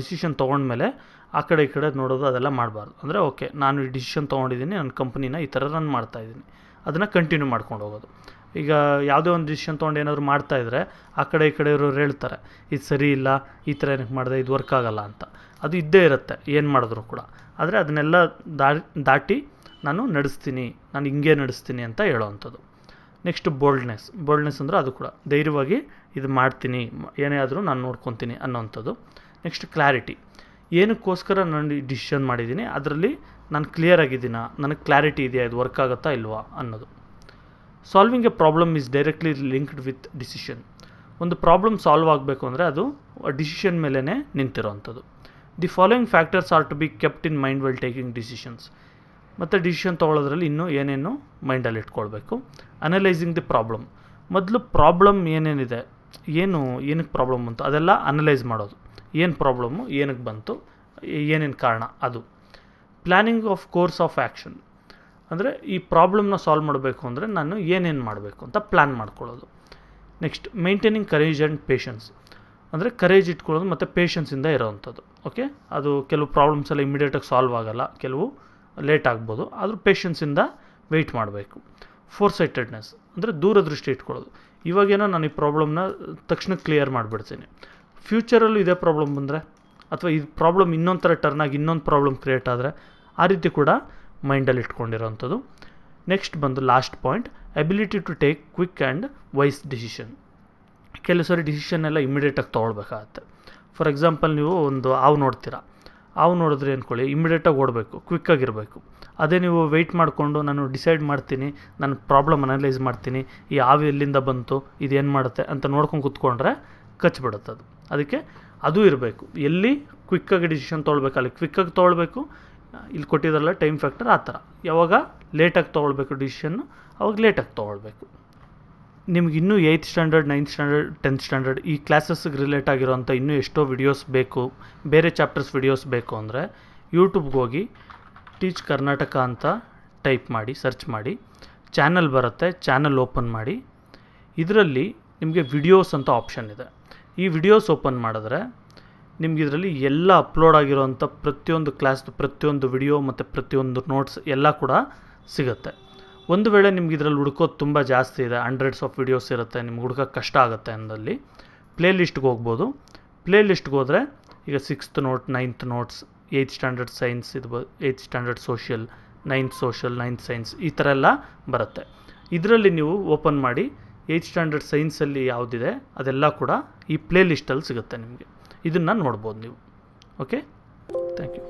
ಡಿಸಿಷನ್ ತೊಗೊಂಡ್ಮೇಲೆ ಆ ಕಡೆ ಈ ಕಡೆ ನೋಡೋದು ಅದೆಲ್ಲ ಮಾಡಬಾರ್ದು. ಅಂದರೆ ಓಕೆ ನಾನು ಈ ಡಿಸಿಷನ್ ತೊಗೊಂಡಿದ್ದೀನಿ, ನನ್ನ ಕಂಪ್ನಿನ ಈ ಥರ ರನ್ ಮಾಡ್ತಾಯಿದ್ದೀನಿ, ಅದನ್ನು ಕಂಟಿನ್ಯೂ ಮಾಡ್ಕೊಂಡು ಹೋಗೋದು. ಈಗ ಯಾವುದೇ ಒಂದು ಡಿಸಿಷನ್ ತೊಗೊಂಡು ಏನಾದರೂ ಮಾಡ್ತಾಯಿದ್ರೆ ಆ ಕಡೆ ಈ ಕಡೆ ಇರೋರು ಹೇಳ್ತಾರೆ ಇದು ಸರಿ ಇಲ್ಲ, ಈ ಥರ ಏನಕ್ಕೆ ಮಾಡಿದೆ, ಇದು ವರ್ಕ್ ಆಗಲ್ಲ ಅಂತ. ಅದು ಇದ್ದೇ ಇರುತ್ತೆ ಏನು ಮಾಡಿದ್ರು ಕೂಡ. ಆದರೆ ಅದನ್ನೆಲ್ಲ ದಾಟಿ ನಾನು ನಡೆಸ್ತೀನಿ, ನಾನು ಹಿಂಗೆ ನಡೆಸ್ತೀನಿ ಅಂತ ಹೇಳೋವಂಥದ್ದು. ನೆಕ್ಸ್ಟ್ ಬೋಲ್ಡ್ನೆಸ್ ಅಂದರೆ ಅದು ಕೂಡ ಧೈರ್ಯವಾಗಿ ಇದು ಮಾಡ್ತೀನಿ, ಏನೇ ಆದರೂ ನಾನು ನೋಡ್ಕೊತೀನಿ ಅನ್ನೋವಂಥದ್ದು. ನೆಕ್ಸ್ಟ್ ಕ್ಲಾರಿಟಿ, ಏನಕ್ಕೋಸ್ಕರ ನಾನು ಡಿಸಿಷನ್ ಮಾಡಿದ್ದೀನಿ ಅದರಲ್ಲಿ ನಾನು ಕ್ಲಿಯರ್ ಆಗಿದ್ದೀನ, ನನಗೆ ಕ್ಲಾರಿಟಿ ಇದೆಯಾ, ಇದು ವರ್ಕ್ ಆಗುತ್ತಾ ಇಲ್ವಾ ಅನ್ನೋದು. Solving a problem is directly linked with decision. ಒಂದು ಪ್ರಾಬ್ಲಮ್ ಸಾಲ್ವ್ ಆಗಬೇಕು ಅಂದರೆ ಅದು ಡಿಸಿಷನ್ ಮೇಲೇ ನಿಂತಿರೋವಂಥದ್ದು. The following factors are to be kept in mind well taking decisions. ಮತ್ತು ಡಿಸಿಷನ್ ತೊಗೊಳ್ಳೋದ್ರಲ್ಲಿ ಇನ್ನೂ ಏನೇನು ಮೈಂಡಲ್ಲಿ ಇಟ್ಕೊಳ್ಬೇಕು. ಅನಲೈಸಿಂಗ್ ದಿ ಪ್ರಾಬ್ಲಮ್, ಮೊದಲು ಪ್ರಾಬ್ಲಮ್ ಏನೇನಿದೆ, ಏನಕ್ಕೆ ಪ್ರಾಬ್ಲಮ್ ಬಂತು ಅದೆಲ್ಲ ಅನಲೈಸ್ ಮಾಡೋದು. ಏನು ಪ್ರಾಬ್ಲಮ್ಮು, ಏನಕ್ಕೆ ಬಂತು, ಏನೇನು ಕಾರಣ ಅದು. Planning of course of action, ಅಂದರೆ ಈ ಪ್ರಾಬ್ಲಮ್ನ ಸಾಲ್ವ್ ಮಾಡಬೇಕು ಅಂದರೆ ನಾನು ಏನೇನು ಮಾಡಬೇಕು ಅಂತ ಪ್ಲ್ಯಾನ್ ಮಾಡ್ಕೊಳ್ಳೋದು. Next maintaining courage and patience, ಅಂದರೆ ಕರೇಜ್ ಇಟ್ಕೊಳ್ಳೋದು ಮತ್ತು ಪೇಷನ್ಸಿಂದ ಇರೋವಂಥದ್ದು. ಓಕೆ, ಅದು ಕೆಲವು ಪ್ರಾಬ್ಲಮ್ಸ್ ಎಲ್ಲ ಇಮಿಡಿಯೇಟಾಗಿ ಸಾಲ್ವ್ ಆಗೋಲ್ಲ, ಕೆಲವು ಲೇಟ್ ಆಗ್ಬೋದು, ಆದರೂ ಪೇಷನ್ಸಿಂದ ವೆಯ್ಟ್ ಮಾಡಬೇಕು. ಫೋರ್ಸೈಟೆಡ್ನೆಸ್ ಅಂದರೆ ದೂರದೃಷ್ಟಿ ಇಟ್ಕೊಳ್ಳೋದು. ಇವಾಗೇನೋ ನಾನು ಈ ಪ್ರಾಬ್ಲಮ್ನ ತಕ್ಷಣ ಕ್ಲಿಯರ್ ಮಾಡಿಬಿಡ್ತೀನಿ, ಫ್ಯೂಚರಲ್ಲೂ ಇದೇ ಪ್ರಾಬ್ಲಮ್ ಬಂದರೆ ಅಥವಾ ಈ ಪ್ರಾಬ್ಲಮ್ ಇನ್ನೊಂದು ಥರ ಟರ್ನ್ ಆಗಿ ಇನ್ನೊಂದು ಪ್ರಾಬ್ಲಮ್ ಕ್ರಿಯೇಟ್ ಆದರೆ ಆ ರೀತಿ ಕೂಡ ಮೈಂಡಲ್ಲಿ ಇಟ್ಕೊಂಡಿರೋವಂಥದ್ದು. ನೆಕ್ಸ್ಟ್ ಬಂದು last point, ability to take quick and wise decision. ಕೆಲವು ಸಾರಿ ಡಿಸಿಷನ್ ಎಲ್ಲ ಇಮಿಡಿಯೇಟಾಗಿ ತೊಗೊಳ್ಬೇಕಾಗತ್ತೆ. ಫಾರ್ ಎಕ್ಸಾಂಪಲ್ ನೀವು ಒಂದು ಹಾವು ನೋಡ್ತೀರಾ, ಹಾವು ನೋಡಿದ್ರೆ ಅಂದ್ಕೊಳ್ಳಿ ಇಮಿಡಿಯೇಟಾಗಿ ಓಡಬೇಕು, ಕ್ವಿಕ್ಕಾಗಿರಬೇಕು. ಅದೇ ನೀವು ವೆಯ್ಟ್ ಮಾಡಿಕೊಂಡು ನಾನು ಡಿಸೈಡ್ ಮಾಡ್ತೀನಿ, ನಾನು ಪ್ರಾಬ್ಲಮ್ ಅನಲೈಸ್ ಮಾಡ್ತೀನಿ, ಈ ಹಾವು ಎಲ್ಲಿಂದ ಬಂತು, ಇದೇನು ಮಾಡುತ್ತೆ ಅಂತ ನೋಡ್ಕೊಂಡು ಕೂತ್ಕೊಂಡ್ರೆ ಕಚ್ಚಿಬಿಡುತ್ತೆ ಅದು. ಅದಕ್ಕೆ ಅದು ಇರಬೇಕು, ಎಲ್ಲಿ ಕ್ವಿಕ್ಕಾಗಿ ಡಿಸಿಷನ್ ತೊಗೊಳ್ಬೇಕು ಅಲ್ಲಿ ಕ್ವಿಕ್ಕಾಗಿ ತೊಗೊಳ್ಬೇಕು. ಇಲ್ಲಿ ಕೊಟ್ಟಿದ್ದಾರಲ್ಲ ಟೈಮ್ ಫ್ಯಾಕ್ಟರ್, ಆ ಥರ ಯಾವಾಗ ಲೇಟಾಗಿ ತೊಗೊಳ್ಬೇಕು ಡಿಸಿಷನ್ನು ಅವಾಗ ಲೇಟಾಗಿ ತೊಗೊಳ್ಬೇಕು. ನಿಮ್ಗೆ ಇನ್ನೂ 8th standard 9th standard 10th standard ಈ ಕ್ಲಾಸಸ್ಗೆ ರಿಲೇಟ್ ಆಗಿರೋಂಥ ಇನ್ನೂ ಎಷ್ಟೋ ವಿಡಿಯೋಸ್ ಬೇಕು, ಬೇರೆ ಚಾಪ್ಟರ್ಸ್ ವಿಡಿಯೋಸ್ ಬೇಕು ಅಂದರೆ ಯೂಟ್ಯೂಬ್ಗೆ ಹೋಗಿ ಟೀಚ್ ಕರ್ನಾಟಕ ಅಂತ ಟೈಪ್ ಮಾಡಿ, ಸರ್ಚ್ ಮಾಡಿ, ಚಾನಲ್ ಬರುತ್ತೆ, ಚಾನಲ್ ಓಪನ್ ಮಾಡಿ. ಇದರಲ್ಲಿ ನಿಮಗೆ ವಿಡಿಯೋಸ್ ಅಂತ ಆಪ್ಷನ್ ಇದೆ. ಈ ವಿಡಿಯೋಸ್ ಓಪನ್ ಮಾಡಿದ್ರೆ ನಿಮ್ಗೆ ಇದರಲ್ಲಿ ಎಲ್ಲ ಅಪ್ಲೋಡ್ ಆಗಿರೋವಂಥ ಪ್ರತಿಯೊಂದು ಕ್ಲಾಸ್ದು ಪ್ರತಿಯೊಂದು ವಿಡಿಯೋ ಮತ್ತು ಪ್ರತಿಯೊಂದು ನೋಟ್ಸ್ ಎಲ್ಲ ಕೂಡ ಸಿಗುತ್ತೆ. ಒಂದು ವೇಳೆ ನಿಮ್ಗೆ ಇದರಲ್ಲಿ ಹುಡ್ಕೋದು ತುಂಬ ಜಾಸ್ತಿ ಇದೆ, ಹಂಡ್ರೆಡ್ಸ್ ಆಫ್ ವಿಡಿಯೋಸ್ ಇರುತ್ತೆ, ನಿಮ್ಗೆ ಹುಡ್ಕೋಕ್ಕೆ ಕಷ್ಟ ಆಗುತ್ತೆ ಅಂದಲ್ಲಿ ಪ್ಲೇ ಲಿಸ್ಟ್ಗೆ ಹೋಗ್ಬೋದು. ಪ್ಲೇ ಲಿಸ್ಟ್ಗೆ ಹೋದರೆ ಈಗ 6th note, 9th notes, 8th standard science ಇರ್ಬೋದು, 8th standard social, 9th social, 9th science, ಈ ಥರ ಎಲ್ಲ ಬರುತ್ತೆ. ಇದರಲ್ಲಿ ನೀವು ಓಪನ್ ಮಾಡಿ 8th ಸ್ಟ್ಯಾಂಡರ್ಡ್ ಸೈನ್ಸಲ್ಲಿ ಯಾವುದಿದೆ ಅದೆಲ್ಲ ಕೂಡ ಈ ಪ್ಲೇ ಲಿಸ್ಟಲ್ಲಿ ಸಿಗುತ್ತೆ ನಿಮಗೆ. ಇದನ್ನು ನೋಡ್ಬೋದು ನೀವು. Okay, thank you.